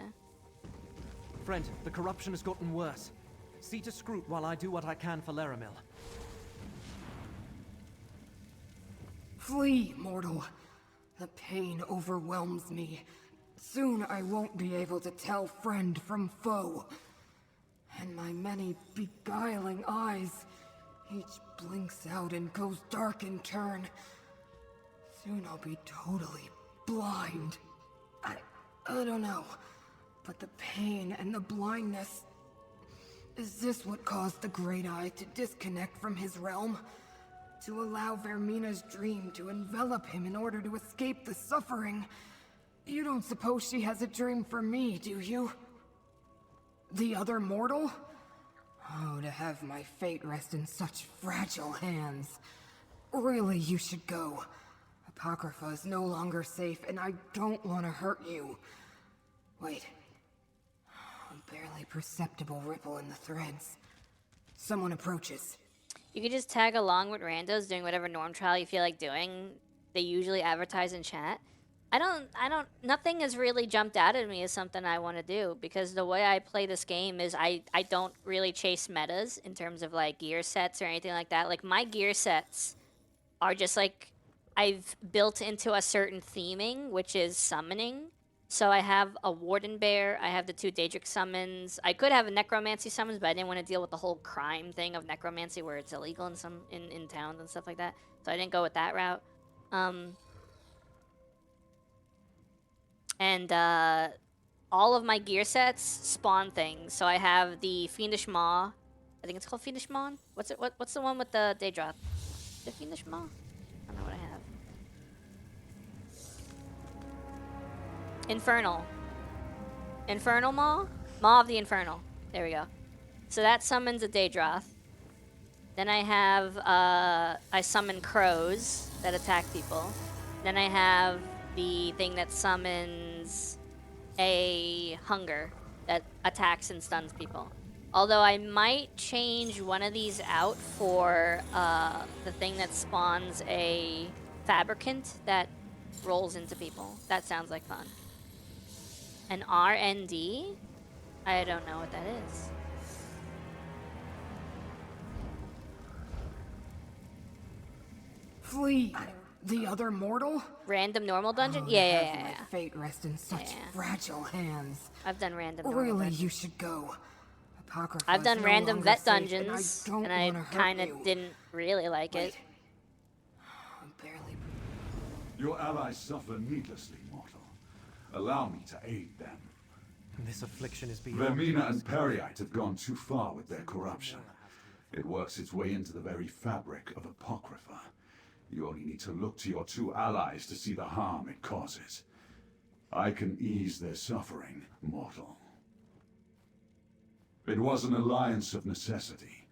Friend, the corruption has gotten worse. See to Scroot while I do what I can for Laramil. Flee, mortal. The pain overwhelms me. Soon I won't be able to tell friend from foe. And my many beguiling eyes, each blinks out and goes dark in turn. Soon I'll be totally blind. I don't know. But the pain and the blindness... Is this what caused the Great Eye to disconnect from his realm? To allow Vermina's dream to envelop him in order to escape the suffering? You don't suppose she has a dream for me, do you? The other mortal? Oh, to have my fate rest in such fragile hands. Really, you should go. Apocrypha is no longer safe, and I don't want to hurt you. Wait. A barely perceptible ripple in the threads. Someone approaches. You can just tag along with randos doing whatever norm trial you feel like doing. They usually advertise in chat. Nothing has really jumped out at me as something I want to do, because the way I play this game is I don't really chase metas in terms of like gear sets or anything like that. Like my gear sets are just like I've built into a certain theming, which is summoning. So I have a Warden Bear, I have the 2 Daedric summons. I could have a Necromancy summons, but I didn't want to deal with the whole crime thing of Necromancy where it's illegal in some in towns and stuff like that. So I didn't go with that route. And all of my gear sets spawn things. So I have the Fiendish Maw. I think it's called Fiendish Maw. What's the one with the Daedra? The Fiendish Maw? I don't know what I have. Infernal. Infernal Maw? Maw of the Infernal. There we go. So that summons a Daedroth. Then I have, I summon crows that attack people. Then I have the thing that summons a hunger that attacks and stuns people. Although I might change one of these out for the thing that spawns a fabricant that rolls into people. That sounds like fun. An RND? I don't know what that is. Flee! The other mortal? Random normal dungeon? Oh, yeah. Fate rest in such fragile hands. I've done random normal Really, dungeons. you should go. Apocrypha I've done is no random longer vet safe, dungeons, and I don't wanna hurt kind you. of didn't really like it. Your allies suffer needlessly, mortal. Allow me to aid them. This affliction is beyond... Vermina and Periite have gone too far with their corruption. It works its way into the very fabric of Apocrypha. You only need to look to your 2 allies to see the harm it causes. I can ease their suffering, mortal. It was an alliance of necessity.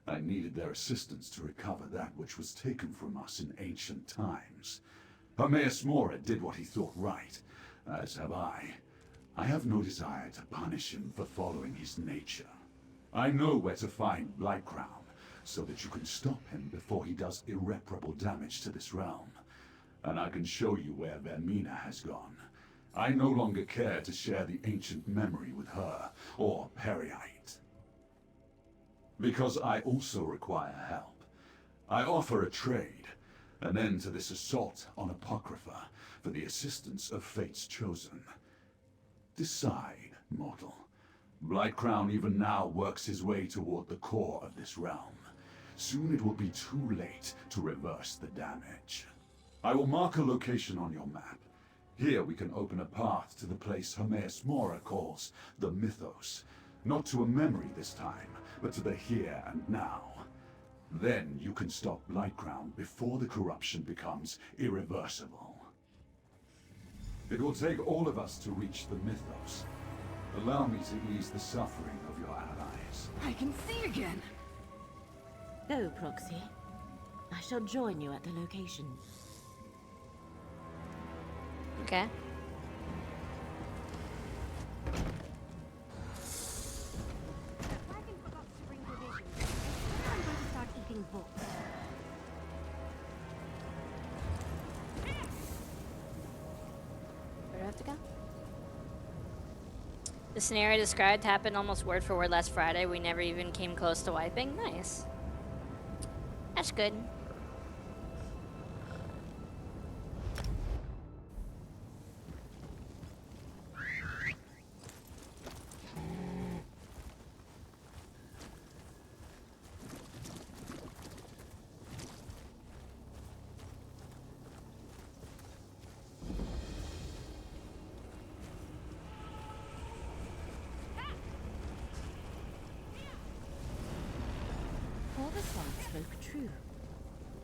I needed their assistance to recover that which was taken from us in ancient times. Hermaeus Mora did what he thought right, as have I. I have no desire to punish him for following his nature. I know where to find Blightcrown, so that you can stop him before he does irreparable damage to this realm. And I can show you where Vermina has gone. I no longer care to share the ancient memory with her, or Periite. Because I also require help. I offer a trade, an end to this assault on Apocrypha, for the assistance of Fate's Chosen. Decide, mortal. Blightcrown even now works his way toward the core of this realm. Soon it will be too late to reverse the damage. I will mark a location on your map. Here we can open a path to the place Hermaeus Mora calls the Mythos. Not to a memory this time, but to the here and now. Then you can stop Blightcrown before the corruption becomes irreversible. It will take all of us to reach the Mythos. Allow me to ease the suffering of your allies. I can see again! Go, Proxy. I shall join you at the location. Okay. I'm going to start eating books. Where do I have to go? The scenario described happened almost word for word last Friday. We never even came close to wiping. Nice. That's good. Spoke true.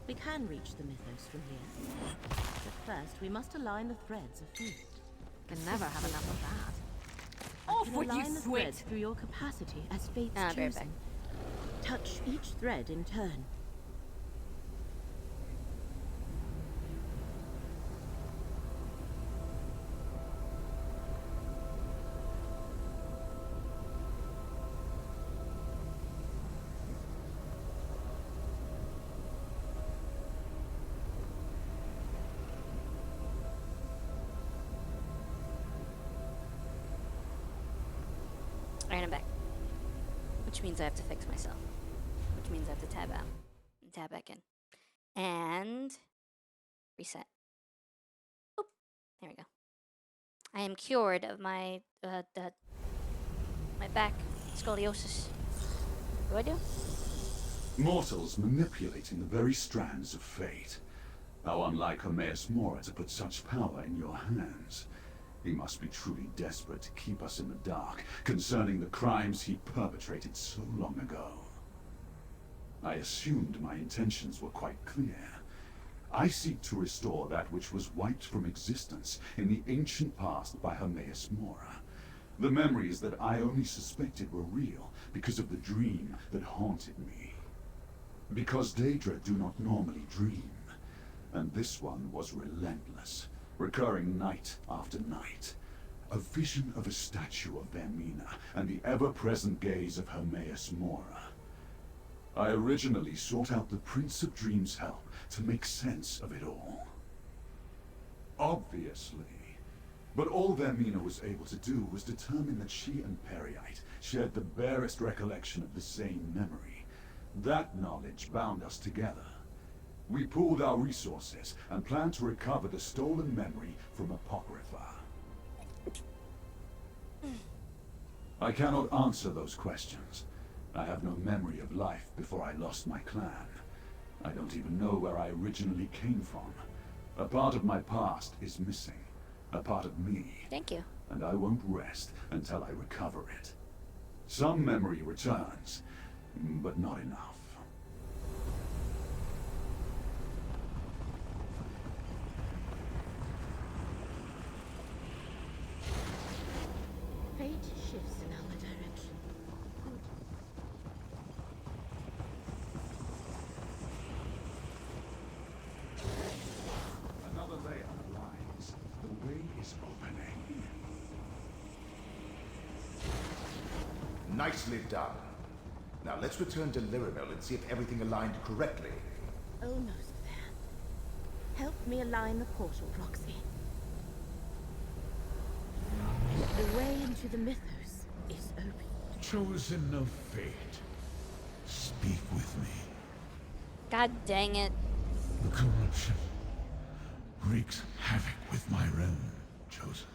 We can reach the Mythos from here. But first, we must align the threads of fate. Can never have enough of that. Off with you, the threads through your capacity as fate's chosen. Touch each thread in turn. Alright, I'm back. Which means I have to fix myself. Which means I have to tab out. And tab back in. And reset. Oop. There we go. I am cured of my my back scoliosis. What do I do? Mortals manipulating the very strands of fate. How unlike Hermaeus Mora to put such power in your hands. He must be truly desperate to keep us in the dark concerning the crimes he perpetrated so long ago. I assumed my intentions were quite clear. I seek to restore that which was wiped from existence in the ancient past by Hermaeus Mora. The memories that I only suspected were real because of the dream that haunted me. Because Daedra do not normally dream, and this one was relentless, recurring night after night. A vision of a statue of Vermina and the ever-present gaze of Hermaeus Mora. I originally sought out the Prince of Dreams' help to make sense of it all. Obviously. But all Vermina was able to do was determine that she and Periite shared the barest recollection of the same memory. That knowledge bound us together. We pooled our resources and planned to recover the stolen memory from Apocrypha. I cannot answer those questions. I have no memory of life before I lost my clan. I don't even know where I originally came from. A part of my past is missing. A part of me. Thank you. And I won't rest until I recover it. Some memory returns, but not enough. Fate shifts in our direction. Good. Another layer aligns. The way is opening. Nicely done. Now let's return to Lirimel and see if everything aligned correctly. Almost there. Help me align the portal, Roxy. The way into the mythos is open. Chosen of fate, speak with me. God dang it. The corruption wreaks havoc with my realm, Chosen.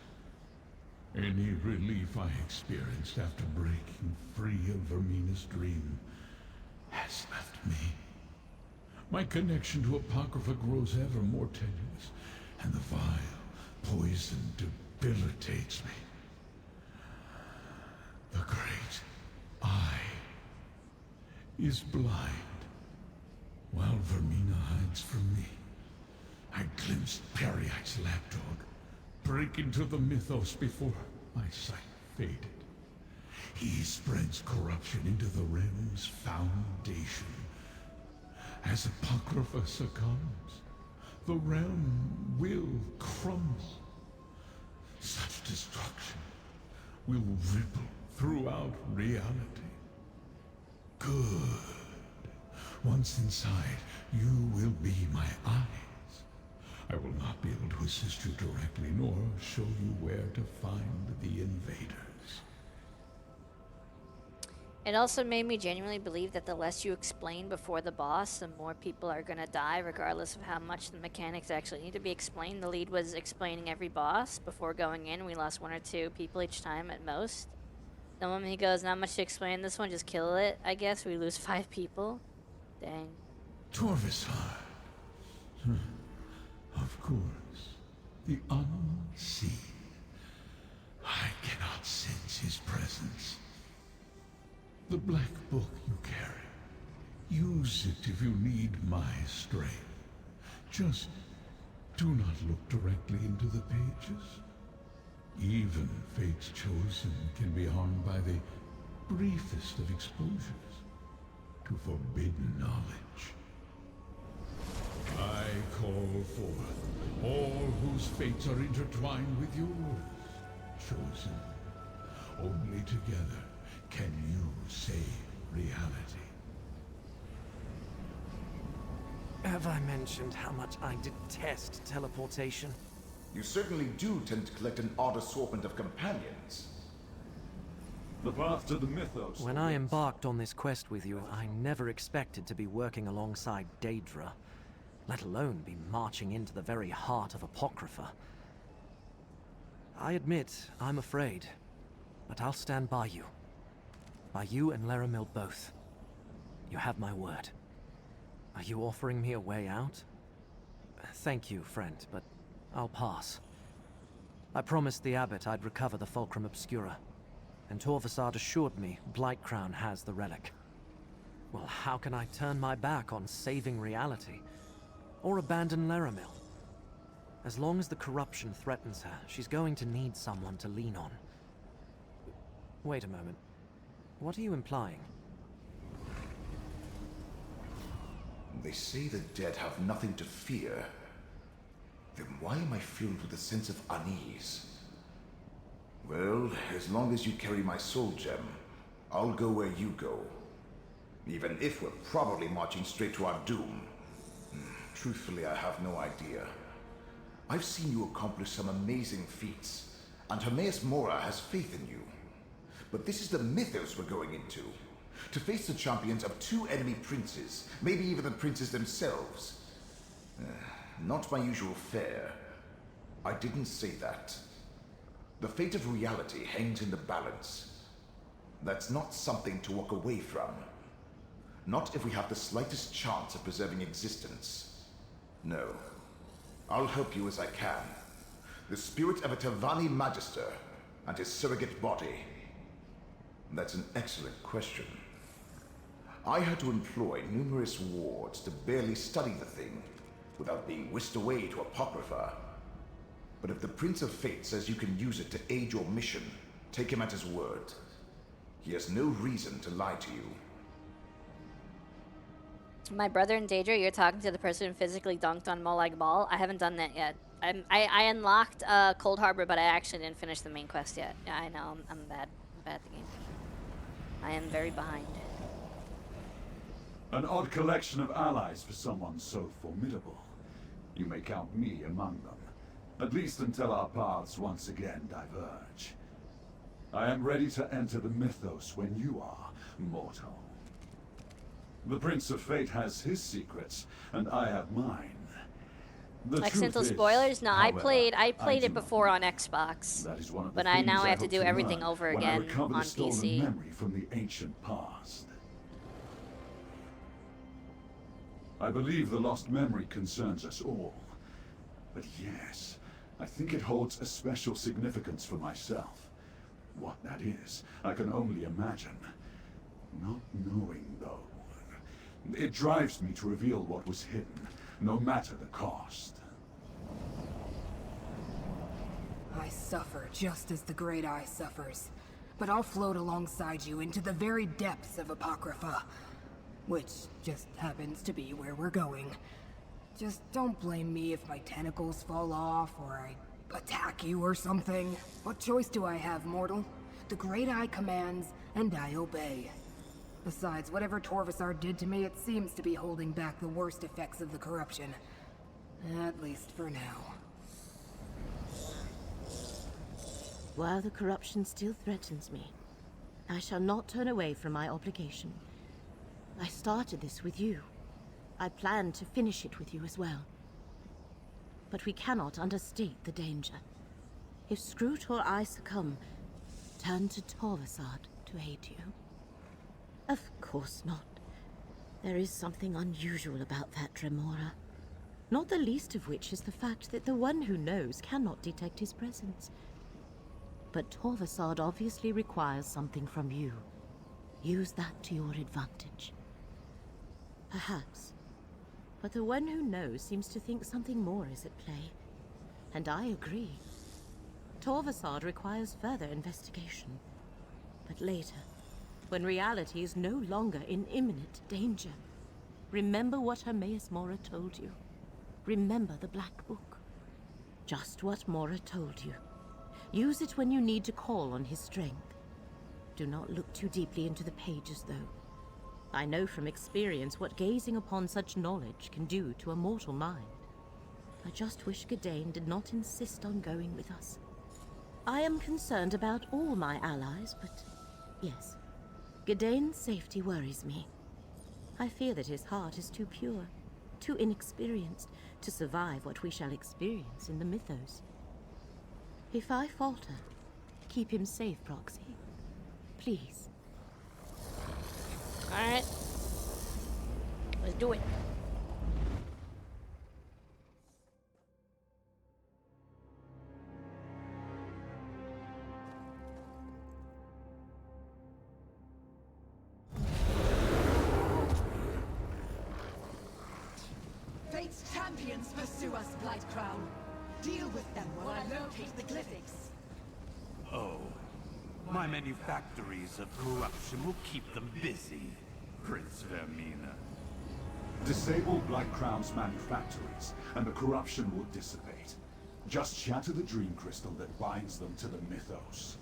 Any relief I experienced after breaking free of Vermina's dream has left me. My connection to Apocrypha grows ever more tenuous, and the vile poison debilitates me. The great Eye is blind. While Vermina hides from me, I glimpsed Periite's lapdog break into the mythos before my sight faded. He spreads corruption into the realm's foundation. As Apocrypha succumbs, the realm will crumble. Such destruction will ripple throughout reality. Good. Once inside, you will be my eyes. I will not be able to assist you directly, nor show you where to find the invaders. It also made me genuinely believe that the less you explain before the boss, the more people are gonna die, regardless of how much the mechanics actually need to be explained. The lead was explaining every boss before going in. We lost 1 or 2 people each time at most. The moment he goes, not much to explain, this one, just kill it, I guess. We lose 5 people. Dang. Torvisar. Of course. The unseen. I cannot sense his presence. The black book you carry. Use it if you need my strength. Just do not look directly into the pages. Even Fate's Chosen can be harmed by the briefest of exposures to forbidden knowledge. I call forth all whose fates are intertwined with yours, Chosen. Only together can you save reality. Have I mentioned how much I detest teleportation? You certainly do tend to collect an odd assortment of companions. The path to the mythos. When I embarked on this quest with you, I never expected to be working alongside Daedra, let alone be marching into the very heart of Apocrypha. I admit, I'm afraid, but I'll stand by you. By you and Laramil both. You have my word. Are you offering me a way out? Thank you, friend, but I'll pass. I promised the abbot I'd recover the Fulcrum Obscura, and Torvasad assured me Blightcrown has the relic. Well, how can I turn my back on saving reality? Or abandon Laramil? As long as the corruption threatens her, she's going to need someone to lean on. Wait a moment. What are you implying? They say the dead have nothing to fear. Then why am I filled with a sense of unease? Well, as long as you carry my soul gem, I'll go where you go. Even if we're probably marching straight to our doom. Truthfully, I have no idea. I've seen you accomplish some amazing feats, and Hermaeus Mora has faith in you. But this is the mythos we're going into. To face the champions of 2 enemy princes, maybe even the princes themselves. Not my usual fare. I didn't say that. The fate of reality hangs in the balance. That's not something to walk away from. Not if we have the slightest chance of preserving existence. No. I'll help you as I can. The spirit of a Tavani Magister and his surrogate body. That's an excellent question. I had to employ numerous wards to barely study the thing, without being whisked away to Apocrypha. But if the Prince of Fate says you can use it to aid your mission, take him at his word. He has no reason to lie to you. My brother and Daedra, you're talking to the person who physically dunked on Molag Bal. I haven't done that yet. I unlocked Cold Harbor, but I actually didn't finish the main quest yet. Yeah, I know, I'm bad at the game. I am very behind. An odd collection of allies for someone so formidable. You may count me among them. At least until our paths once again diverge. I am ready to enter the mythos when you are, mortal. The Prince of Fate has his secrets, and I have mine. Accidental spoilers? No, I played it before on Xbox, but now I have to do everything over again on PC. Memory from the ancient past. I believe the lost memory concerns us all. But yes, I think it holds a special significance for myself. What that is, I can only imagine. Not knowing, though. It drives me to reveal what was hidden, no matter the cost. I suffer just as the Great Eye suffers. But I'll float alongside you into the very depths of Apocrypha. Which just happens to be where we're going. Just don't blame me if my tentacles fall off or I attack you or something. What choice do I have, mortal? The Great Eye commands, and I obey. Besides, whatever Torvasar did to me, it seems to be holding back the worst effects of the corruption. At least for now. While the corruption still threatens me, I shall not turn away from my obligation. I started this with you. I plan to finish it with you as well. But we cannot understate the danger. If Scroot or I succumb, turn to Torvasad to aid you. Of course not. There is something unusual about that Dremora. Not the least of which is the fact that the one who knows cannot detect his presence. But Torvasad obviously requires something from you. Use that to your advantage. Perhaps. But the one who knows seems to think something more is at play. And I agree. Torvasad requires further investigation. But later, when reality is no longer in imminent danger, remember what Hermaeus Mora told you. Remember the Black Book. Just what Mora told you. Use it when you need to call on his strength. Do not look too deeply into the pages, though. I know from experience what gazing upon such knowledge can do to a mortal mind. I just wish Gadain did not insist on going with us. I am concerned about all my allies, but Yes. Gadane's safety worries me. I fear that his heart is too pure, too inexperienced to survive what we shall experience in the mythos. If I falter, keep him safe, Proxy. Please. Alright. Let's do it. Fate's champions pursue us, Blight Crown. Deal with them while I locate the glyphics. Oh, my many factories of corruption will keep them busy, Prince Vermina. Disable Black Crown's manufactories, and the corruption will dissipate. Just shatter the dream crystal that binds them to the mythos.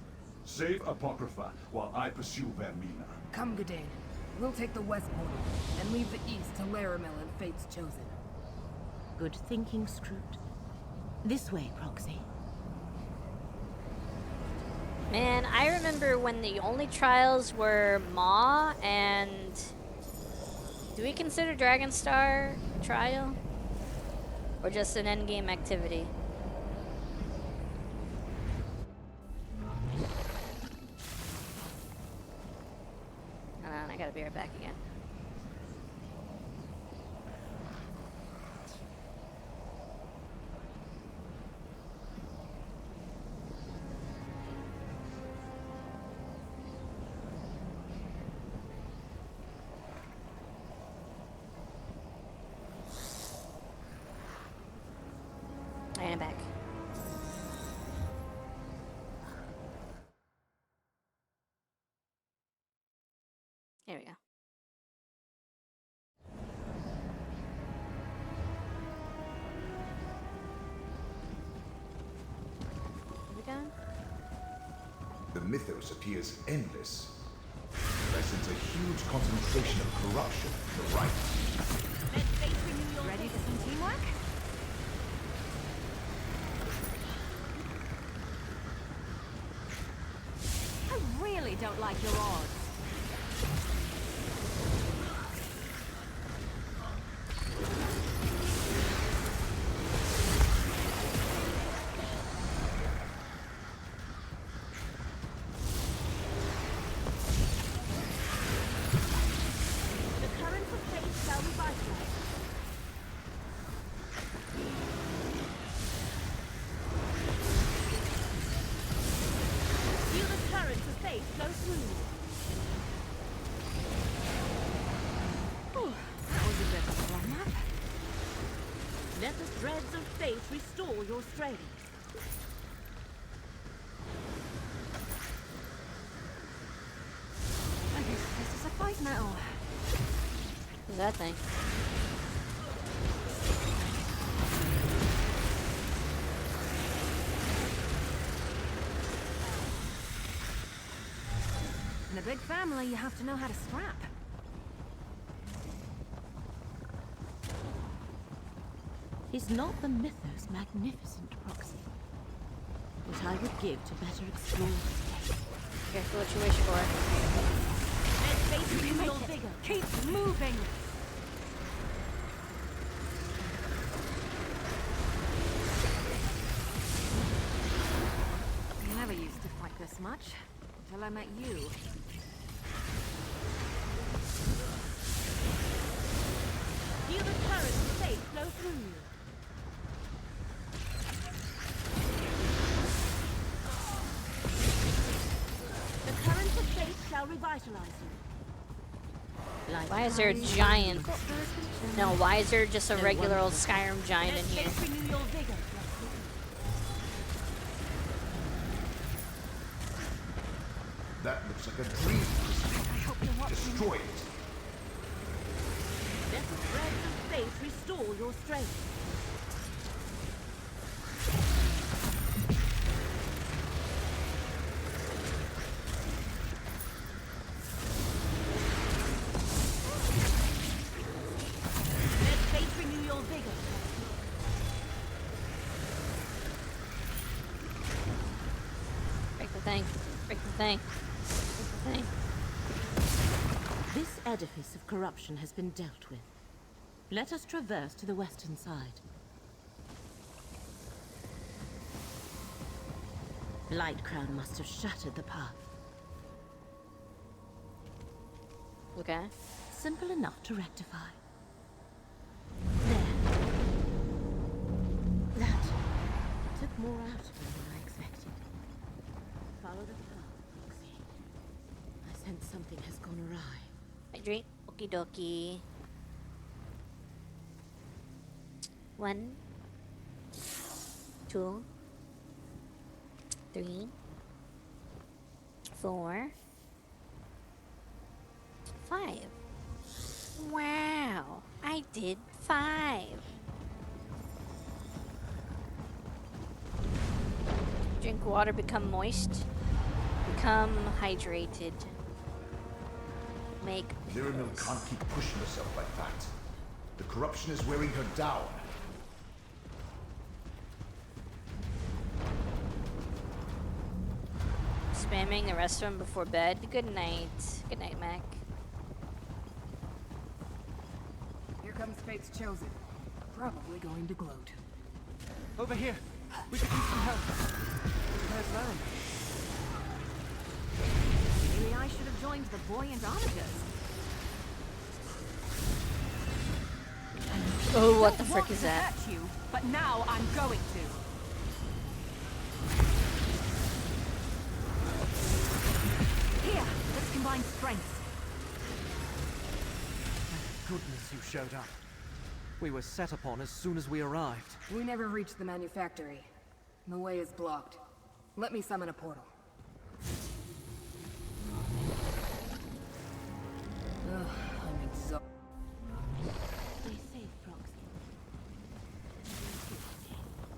Save Apocrypha while I pursue Vermina. Come, Gadane. We'll take the west portal, and leave the east to Laramel and Fate's Chosen. Good thinking, Scroot. This way, Proxy. Man, I remember when the only trials were Maw and... Do we consider Dragonstar a trial? Or just an endgame activity? Hold on, I gotta be right back again. I am back. There we go. Are we done? The mythos appears endless. I sense a huge concentration of corruption to the right. Ready for some teamwork? I really don't like your odds. The currents of fate shall revitalize. Feel the currents of fate flow through you. That was a bit of a run-up. Let the threads of fate restore your strength. I guess this is a fight now. What's that thing? In a big family, you have to know how to scrap. Is not the mythos magnificent, Proxy? What I would give to better explore the space. Careful what you wish for. Let fate You renew make your it. vigor. Keep moving! I never used to fight this much, until I met you. Feel the currents of fate flow through you. The currents of fate shall revitalize you. Why is there a giant? No, why is there just a regular old Skyrim giant in here? Let fate renew your vigor. That looks like a dream. Destroy it. Let the threads of fate restore your strength. Let fate renew your vigor. Break the thing. Break the thing. Okay. This edifice of corruption has been dealt with. Let us traverse to the western side. Lightcrown must have shattered the path. Okay. Simple enough to rectify. That took more out of me than I expected. Follow the path, Foxy. I sense something has gone awry. Hydrate. Okie dokie. 1, 2, 3, 4, 5. Wow, I did 5. Drink water, become moist, become hydrated. Make Lyramil can't keep pushing herself like that. The corruption is wearing her down. spamming the restroom before bed. Good night. Good night, Mac. Here comes Fate's Chosen. Probably going to gloat. Over here. We could use some help. Where's Laramie? Maybe I should have joined the buoyant onagers. Oh, what the frick is that? Hurt you, but now I'm going to. Here, let's combine strengths. Thank goodness you showed up. We were set upon as soon as we arrived. We never reached the manufactory. The way is blocked. Let me summon a portal. Ugh, I'm exhausted. Stay safe, Proxy.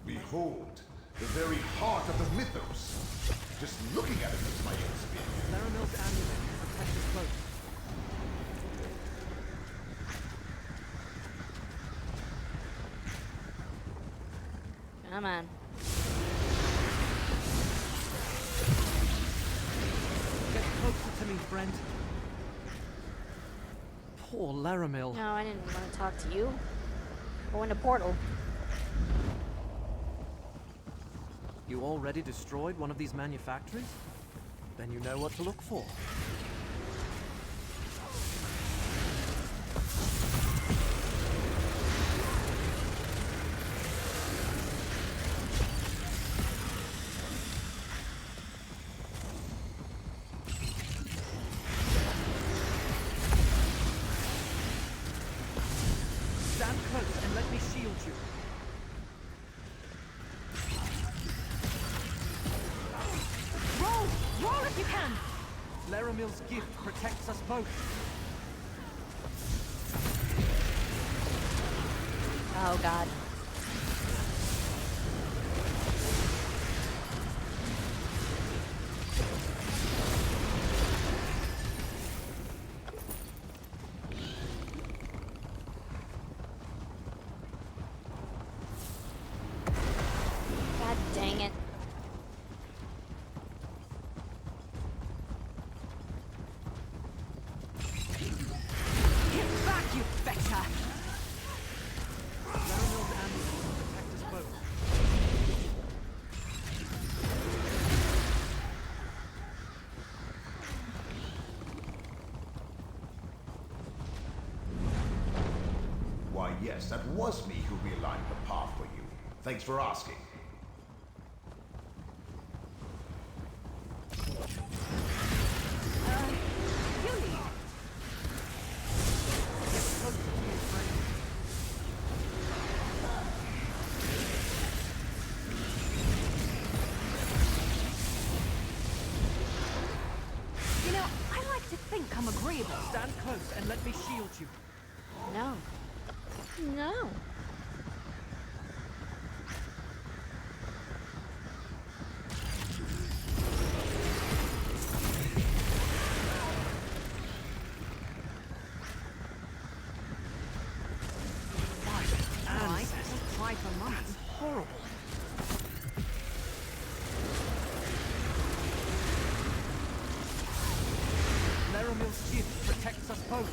Behold, the very heart of the mythos. Just looking at it makes my head spin. Laramil's amulet can protect us both. Come on. Get closer to me, friend. Poor Laramil. No, I didn't want to talk to you. Go in the portal. You already destroyed one of these manufactories? Then you know what to look for. Stand close and let me shield you. Roll! Roll if you can! Laramil's gift protects us both. Oh god. God dang it. Get back, you betcha! Laramil's amulet will protect us both. Why, yes, that was me who realigned the path for you. Thanks for asking. You lead. You know, I like to think I'm agreeable. Stand close and let me shield you. No. No. Alright, just try for a moment. Horrible. Laramil's gift protects us both.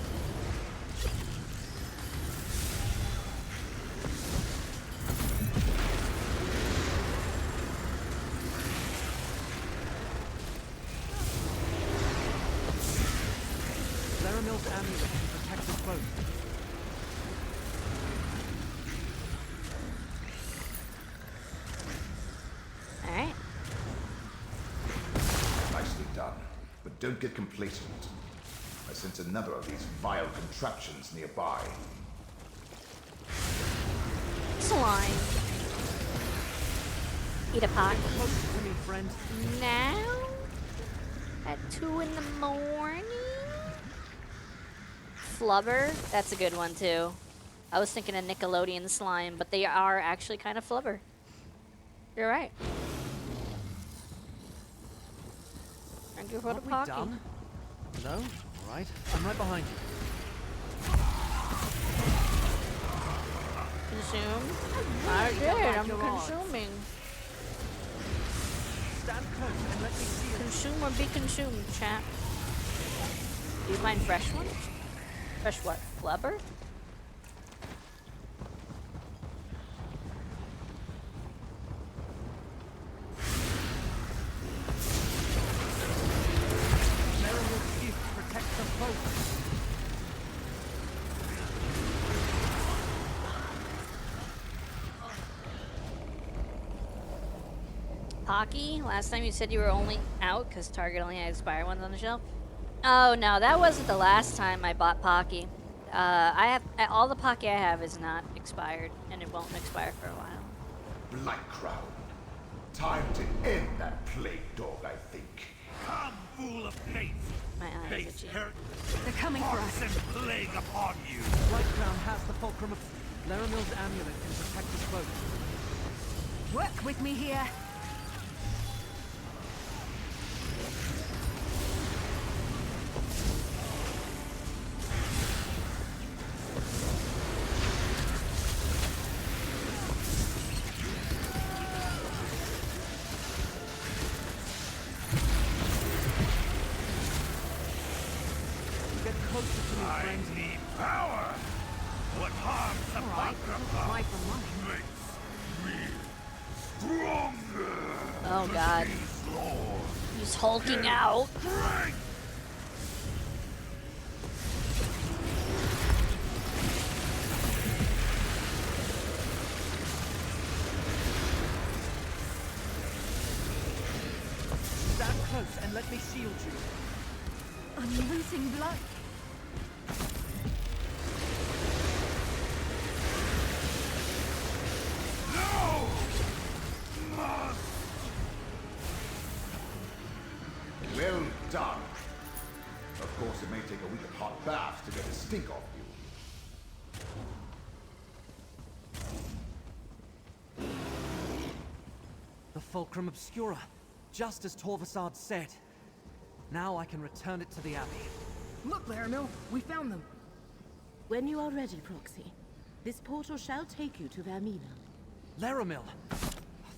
Laramil's amulet can protect us both. Alright. Nicely done. But don't get complacent. I sense another of these vile contraptions nearby. Slime. Eat a pot. Close to me, friend. Now? At 2 in the morning? Flubber? That's a good one, too. I was thinking of Nickelodeon slime, but they are actually kind of flubber. You're right. Thank you for the Aren't we pocket. done? No? All right. I'm right behind you. Consume? I did. I'm consuming. Stand close and let me see it. Consume or be consumed, chat. Do you find fresh ones? Fresh what? Flubber? Laramil's gift protects us both. Pocky, last time you said you were only out because Target only had expired ones on the shelf. Oh no, that wasn't the last time I bought Pocky. I have all the Pocky I have is not expired, and it won't expire for a while. Black Crown. Time to end that plague dog, I think. Come, fool of faith! My eyes Faith itchy. hurt. They're coming for us. And plague upon you. Black Crown has the fulcrum of... Laramil's amulet can protect us both. Work with me here. Get closer to me, I friend. need power. What harms the Why from mine? makes me stronger. Oh god. He's hulking out. Stand close and let me shield you. I'm losing blood. No! Must! Well done. Of course, it may take a week of hot baths to get the stink off you. The Fulcrum Obscura, just as Torvasad said. Now I can return it to the Abbey. Look, Laramil, we found them. When you are ready, Proxy, this portal shall take you to Vermina. Laramil!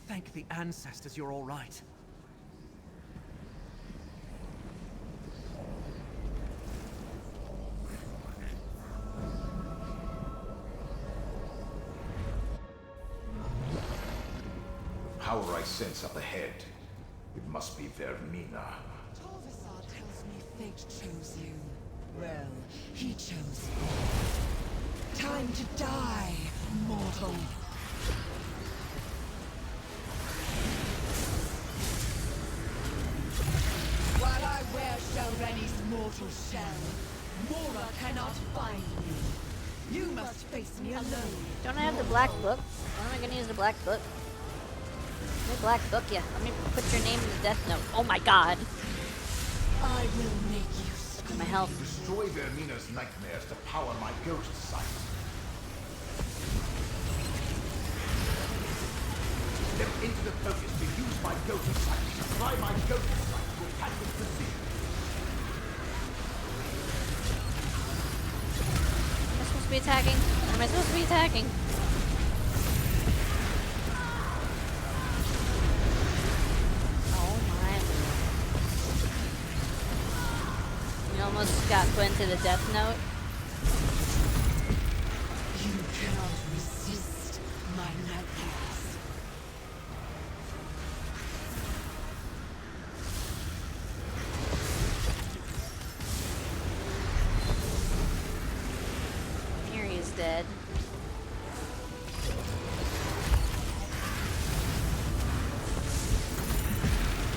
Thank the ancestors you're all right. Power I sense up ahead. It must be Vermina. Torvasad tells me fate chose you. Well, he chose you. Time to die, mortal. While I wear Shelreni's mortal shell, Mora cannot find me. You must face me alone. Don't I have the black book? When am I gonna use the black book? The black book, yeah. Let me put your name in the death note. Oh my god. I will make you scream. My health. Destroy Vermina's nightmares to power my ghost sight. Step into the focus to use my ghost sight. Apply my ghost sight to attack with precision. Am I supposed to be attacking? Am I supposed to be attacking? almost got put into the death note. You cannot resist my nightmares. Here he is dead.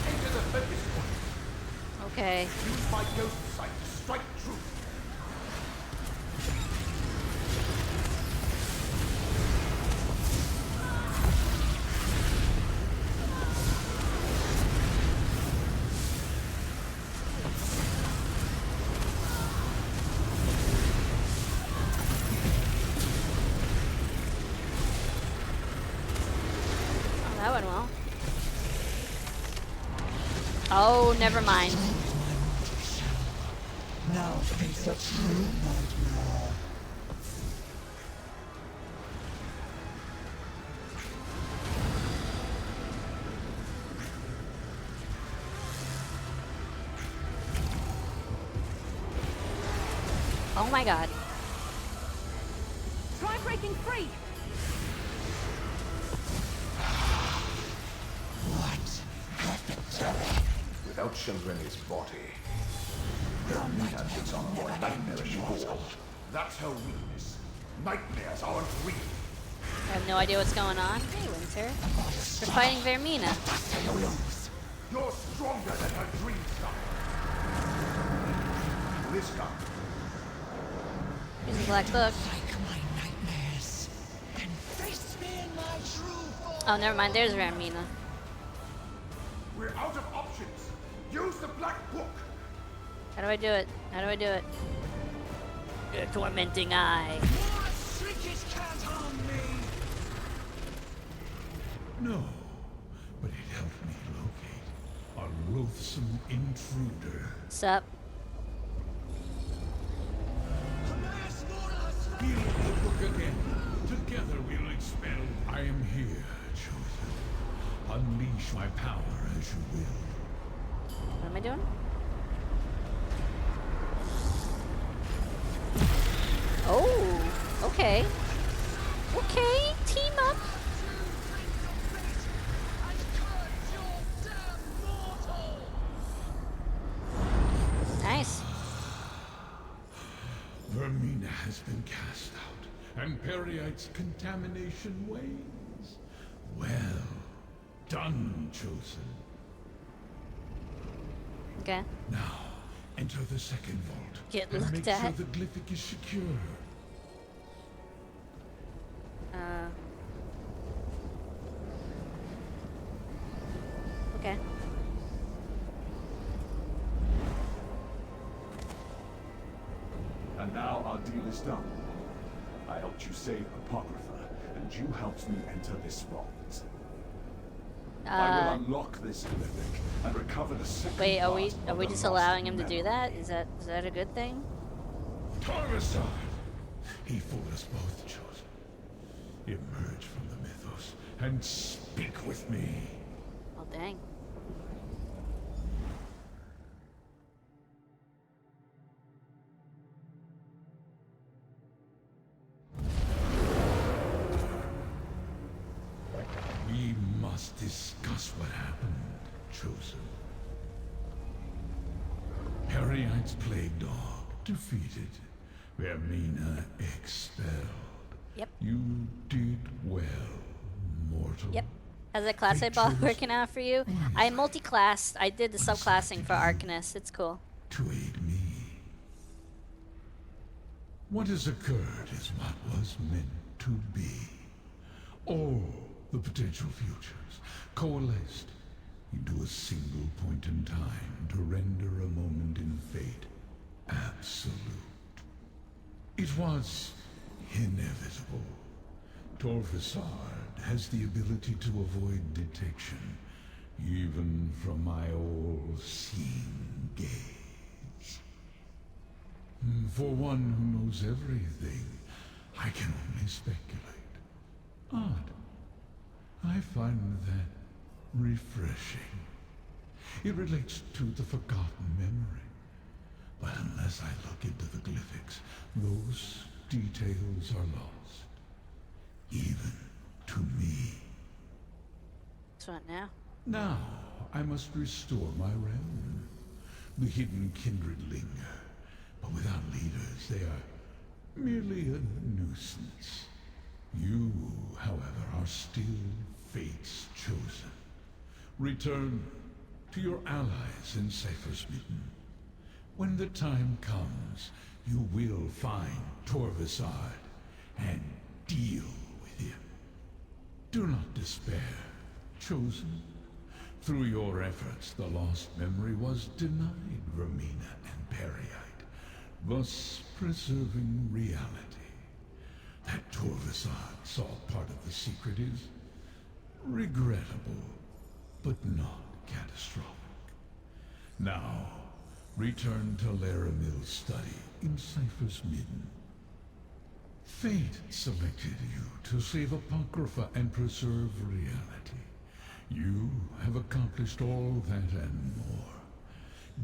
Enter the focus point. Okay. Use my ghost sight to strike true. Oh, that went well. Oh, never mind. Now face a true nightmare. Oh my god. Try breaking free! Without Shelreni's body, Vermina takes on a more nightmarish form. That's her weakness. Nightmares aren't real. I have no idea what's going on. Hey, Winter. We're fighting Vermina. You're stronger than her dream stuff. Liska. Here's the black book. Nightmares. And face me in my true form. Oh, never mind. There's Vermina. We're out of options. Use the black book. How do I do it? How do I do it? The tormenting eye. Shrinkage can't harm me. No, but it helped me locate a loathsome intruder. Sup? Feel the book again. Together we'll expel. I am here, chosen. Unleash my power as you will. What am I doing? Oh, okay. Okay, team up. Nice. Vermina has been cast out, and Periite's contamination wanes. Well done, chosen. Okay. Now, enter the second vault. Get and looked make sure at. the glyphic is secure. Okay. And now our deal is done. I helped you save Apocrypha, and you helped me enter this vault. I will unlock this glyphic and recover the second Wait, are part we of the just lost allowing him to memory. do that? Is that a good thing? Tarvisar! He fooled us both, chosen. Emerge from the mythos and speak with me. Oh, dang. We must discuss what happened, chosen. Periite's plague dog defeated. Vermina expelled. Yep. You did well, mortal. Yep. How's that class eyeball working out for you? I multi-classed. I did the subclassing for Arcanist. It's cool. To aid me. What has occurred is what was meant to be. All the potential futures coalesced into a single point in time to render a moment in fate absolute. It was inevitable. Torvisard has the ability to avoid detection, even from my all-seeing gaze. For one who knows everything, I can only speculate. Odd. I find that refreshing. It relates to the forgotten memory. But unless I look into the glyphics, those details are lost. Even to me. So what now? Now, I must restore my realm. The hidden kindred linger, but without leaders, they are merely a nuisance. You, however, are still fate's chosen. Return to your allies in Cypher's Midden. When the time comes, you will find Torvisard and deal with him. Do not despair, chosen. Through your efforts, the lost memory was denied Vermina and Periite, thus preserving reality. That Torvisard saw part of the secret is regrettable, but not catastrophic. Now, return to Laramil's study in Cypher's Midden. Fate selected you to save Apocrypha and preserve reality. You have accomplished all that and more.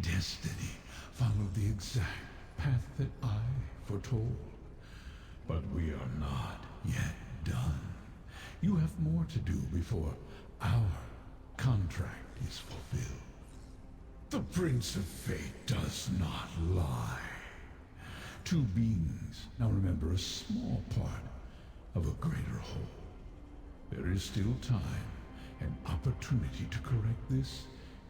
Destiny followed the exact path that I foretold. But we are not yet done. You have more to do before our contract is fulfilled. The Prince of Fate does not lie. Two beings now remember a small part of a greater whole. There is still time and opportunity to correct this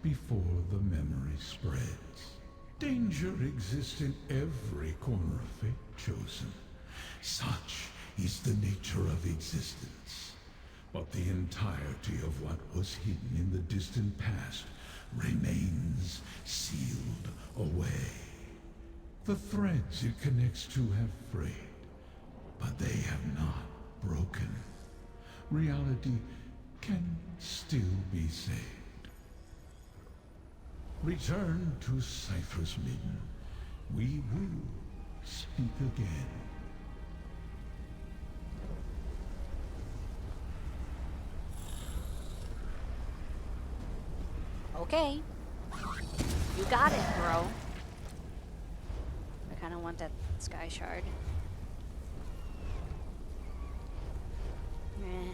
before the memory spreads. Danger exists in every corner of Fate chosen. Such is the nature of existence. But the entirety of what was hidden in the distant past remains sealed away. The threads it connects to have frayed, but they have not broken. Reality can still be saved. Return to Cypher's Midden. We will speak again. Okay. You got it, bro. I kind of want that sky shard. Meh.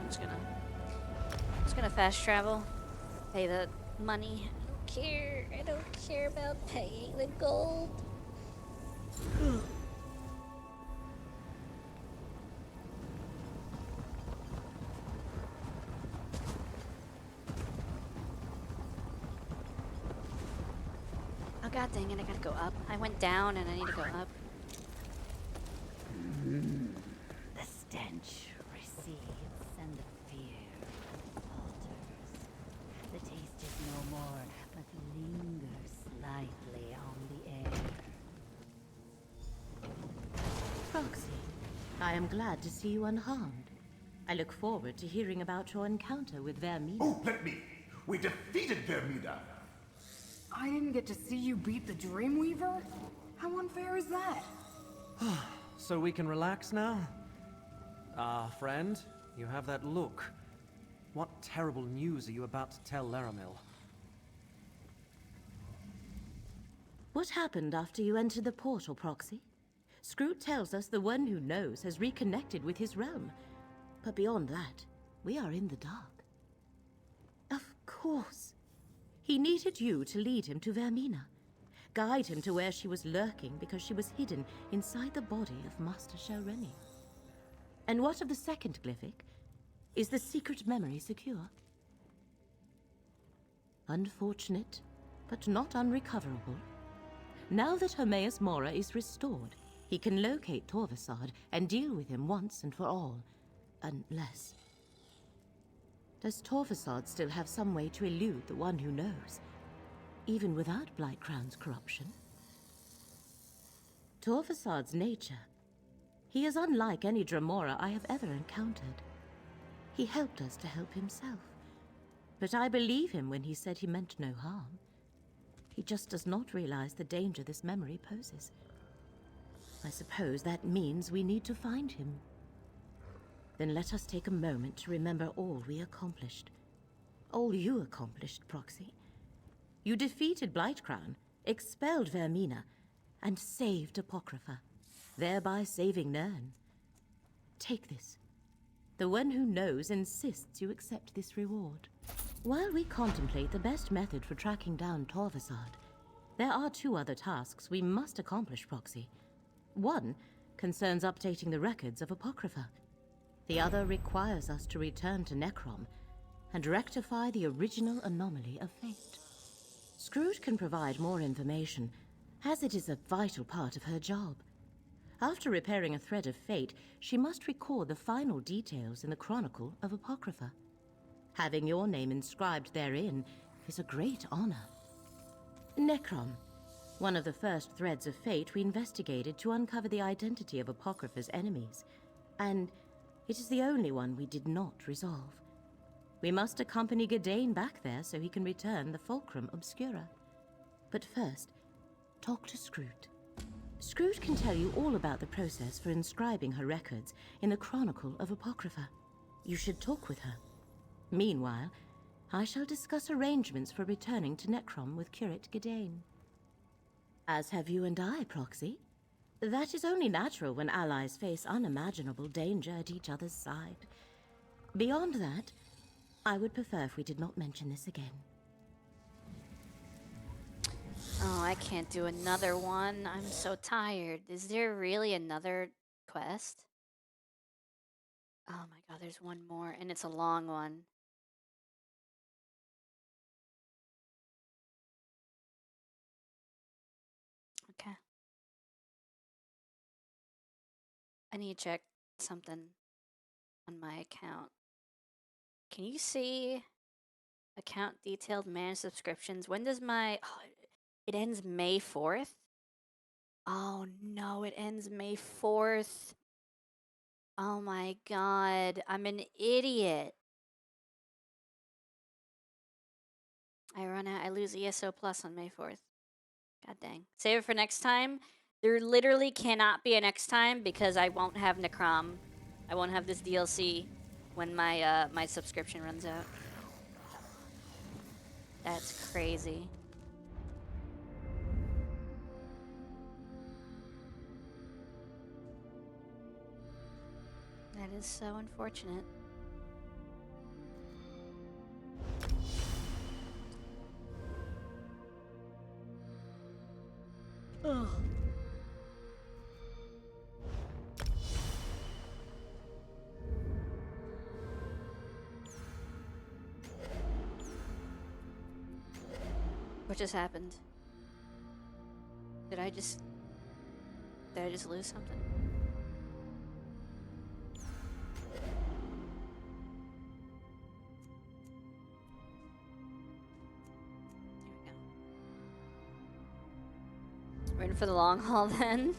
I'm just gonna fast travel, pay the money. I don't care about paying the gold. Oh god dang it, I gotta go up. I went down and I need to go up. The stench recedes and the fear falters. The taste is no more, but lingers slightly on the air. Proxy, I am glad to see you unharmed. I look forward to hearing about your encounter with Vermina. Oh, let me! We defeated Vermina! I didn't get to see you beat the Dreamweaver? How unfair is that? So we can relax now? Ah, friend, you have that look. What terrible news are you about to tell Laramil? What happened after you entered the portal, Proxy? Scroot tells us the one who knows has reconnected with his realm. But beyond that, we are in the dark. Of course. He needed you to lead him to Vermina. Guide him to where she was lurking because she was hidden inside the body of Master Shelreni. And what of the second glyphic? Is the secret memory secure? Unfortunate, but not unrecoverable. Now that Hermaeus Mora is restored, he can locate Torvisard and deal with him once and for all. Unless... Does Torvasad still have some way to elude the one who knows, even without Blightcrown's corruption? Torvasad's nature. He is unlike any Dremora I have ever encountered. He helped us to help himself, but I believe him when he said he meant no harm. He just does not realize the danger this memory poses. I suppose that means we need to find him. Then let us take a moment to remember all we accomplished. All you accomplished, Proxy. You defeated Blightcrown, expelled Vermina, and saved Apocrypha, thereby saving Nern. Take this. The one who knows insists you accept this reward. While we contemplate the best method for tracking down Torvasad, there are 2 other tasks we must accomplish, Proxy. One concerns updating the records of Apocrypha. The other requires us to return to Necrom and rectify the original anomaly of fate. Scrooge can provide more information, as it is a vital part of her job. After repairing a thread of fate, she must record the final details in the Chronicle of Apocrypha. Having your name inscribed therein is a great honor. Necrom, one of the first threads of fate we investigated to uncover the identity of Apocrypha's enemies, and it is the only one we did not resolve. We must accompany Gadain back there so he can return the Fulcrum Obscura. But first, talk to Scroot. Scroot can tell you all about the process for inscribing her records in the Chronicle of Apocrypha. You should talk with her. Meanwhile, I shall discuss arrangements for returning to Necrom with Curate Gadain. As have you and I, Proxy. That is only natural when allies face unimaginable danger at each other's side. Beyond that, I would prefer if we did not mention this again. Oh, I can't do another one. I'm so tired. Is there really another quest? Oh my god, there's one more, and it's a long one. Okay. I need to check something on my account. Can you see account detailed managed subscriptions? When does my... Oh, it ends May 4th? Oh no, it ends May 4th. Oh my god, I'm an idiot. I lose ESO Plus on May 4th. God dang. Save it for next time. There literally cannot be a next time because I won't have Necrom. I won't have this DLC when my my subscription runs out. That's crazy. That is so unfortunate. Ugh. What just happened? Did I just lose something? We're in for the long haul then.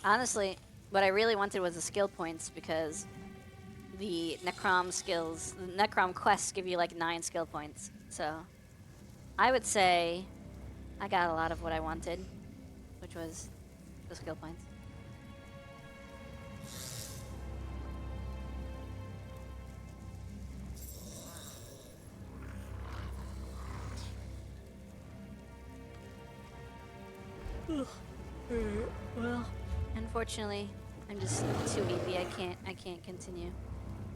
Honestly, what I really wanted was the skill points because the Necrom skills, the Necrom quests give you like 9 skill points. So I would say I got a lot of what I wanted, which was the skill points. Well, unfortunately, I'm just too weepy. I can't continue.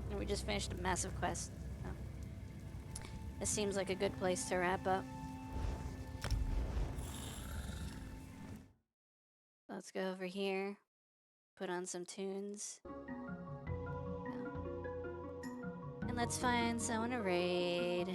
And we just finished a massive quest. So this seems like a good place to wrap up. Let's go over here, put on some tunes. And let's find someone to raid.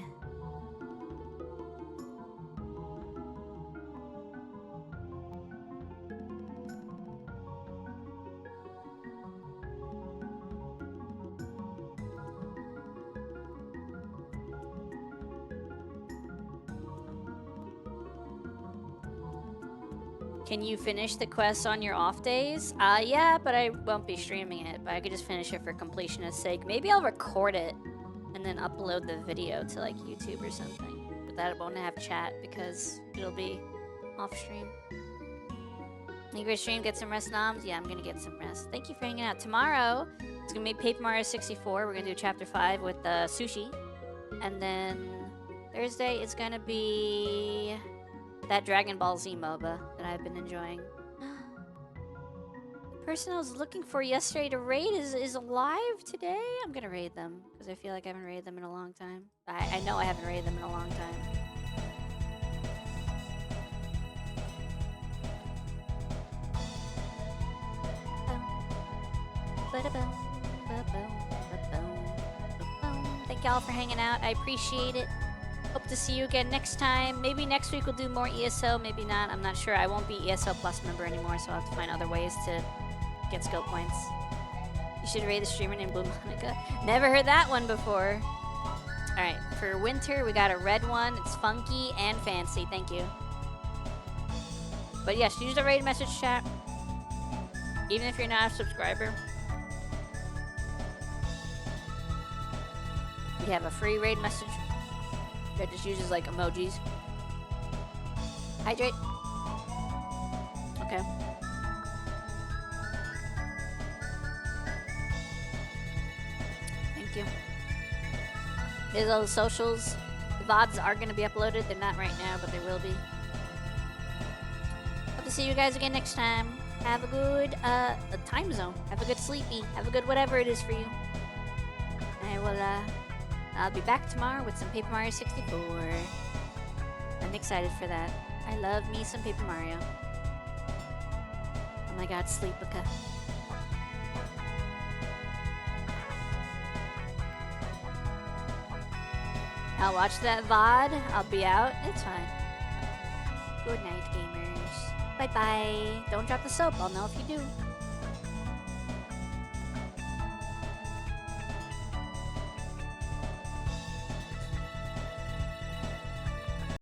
Can you finish the quests on your off days? Yeah, but I won't be streaming it. But I could just finish it for completionist's sake. Maybe I'll record it and then upload the video to like YouTube or something. But that won't have chat because it'll be off stream. You great stream, get some rest, Noms? Yeah, I'm gonna get some rest. Thank you for hanging out. Tomorrow, it's gonna be Paper Mario 64. We're gonna do Chapter 5 with Sushi. And then Thursday, it's gonna be that Dragon Ball Z MOBA that I've been enjoying. The person I was looking for yesterday to raid is alive today? I'm gonna raid them, because I feel like I haven't raided them in a long time. I know I haven't raided them in a long time. Thank y'all for hanging out. I appreciate it. Hope to see you again next time. Maybe next week we'll do more ESO, maybe not. I'm not sure. I won't be ESO Plus member anymore, so I'll have to find other ways to get skill points. You should raid the streamer named Blue Monica. Never heard that one before. Alright, for winter we got a red one. It's funky and fancy. Thank you. But yes, use the raid message chat. Even if you're not a subscriber. We have a free raid message that just uses like emojis. Hydrate. Okay. Thank you. Here's all the socials. The VODs are going to be uploaded. They're not right now, but they will be. Hope to see you guys again next time. Have a good time zone. Have a good sleepy. Have a good whatever it is for you. I will, I'll be back tomorrow with some Paper Mario 64. I'm excited for that. I love me some Paper Mario. Oh my god, Sleepica. I'll watch that VOD. I'll be out. It's fine. Good night, gamers. Bye-bye. Don't drop the soap. I'll know if you do.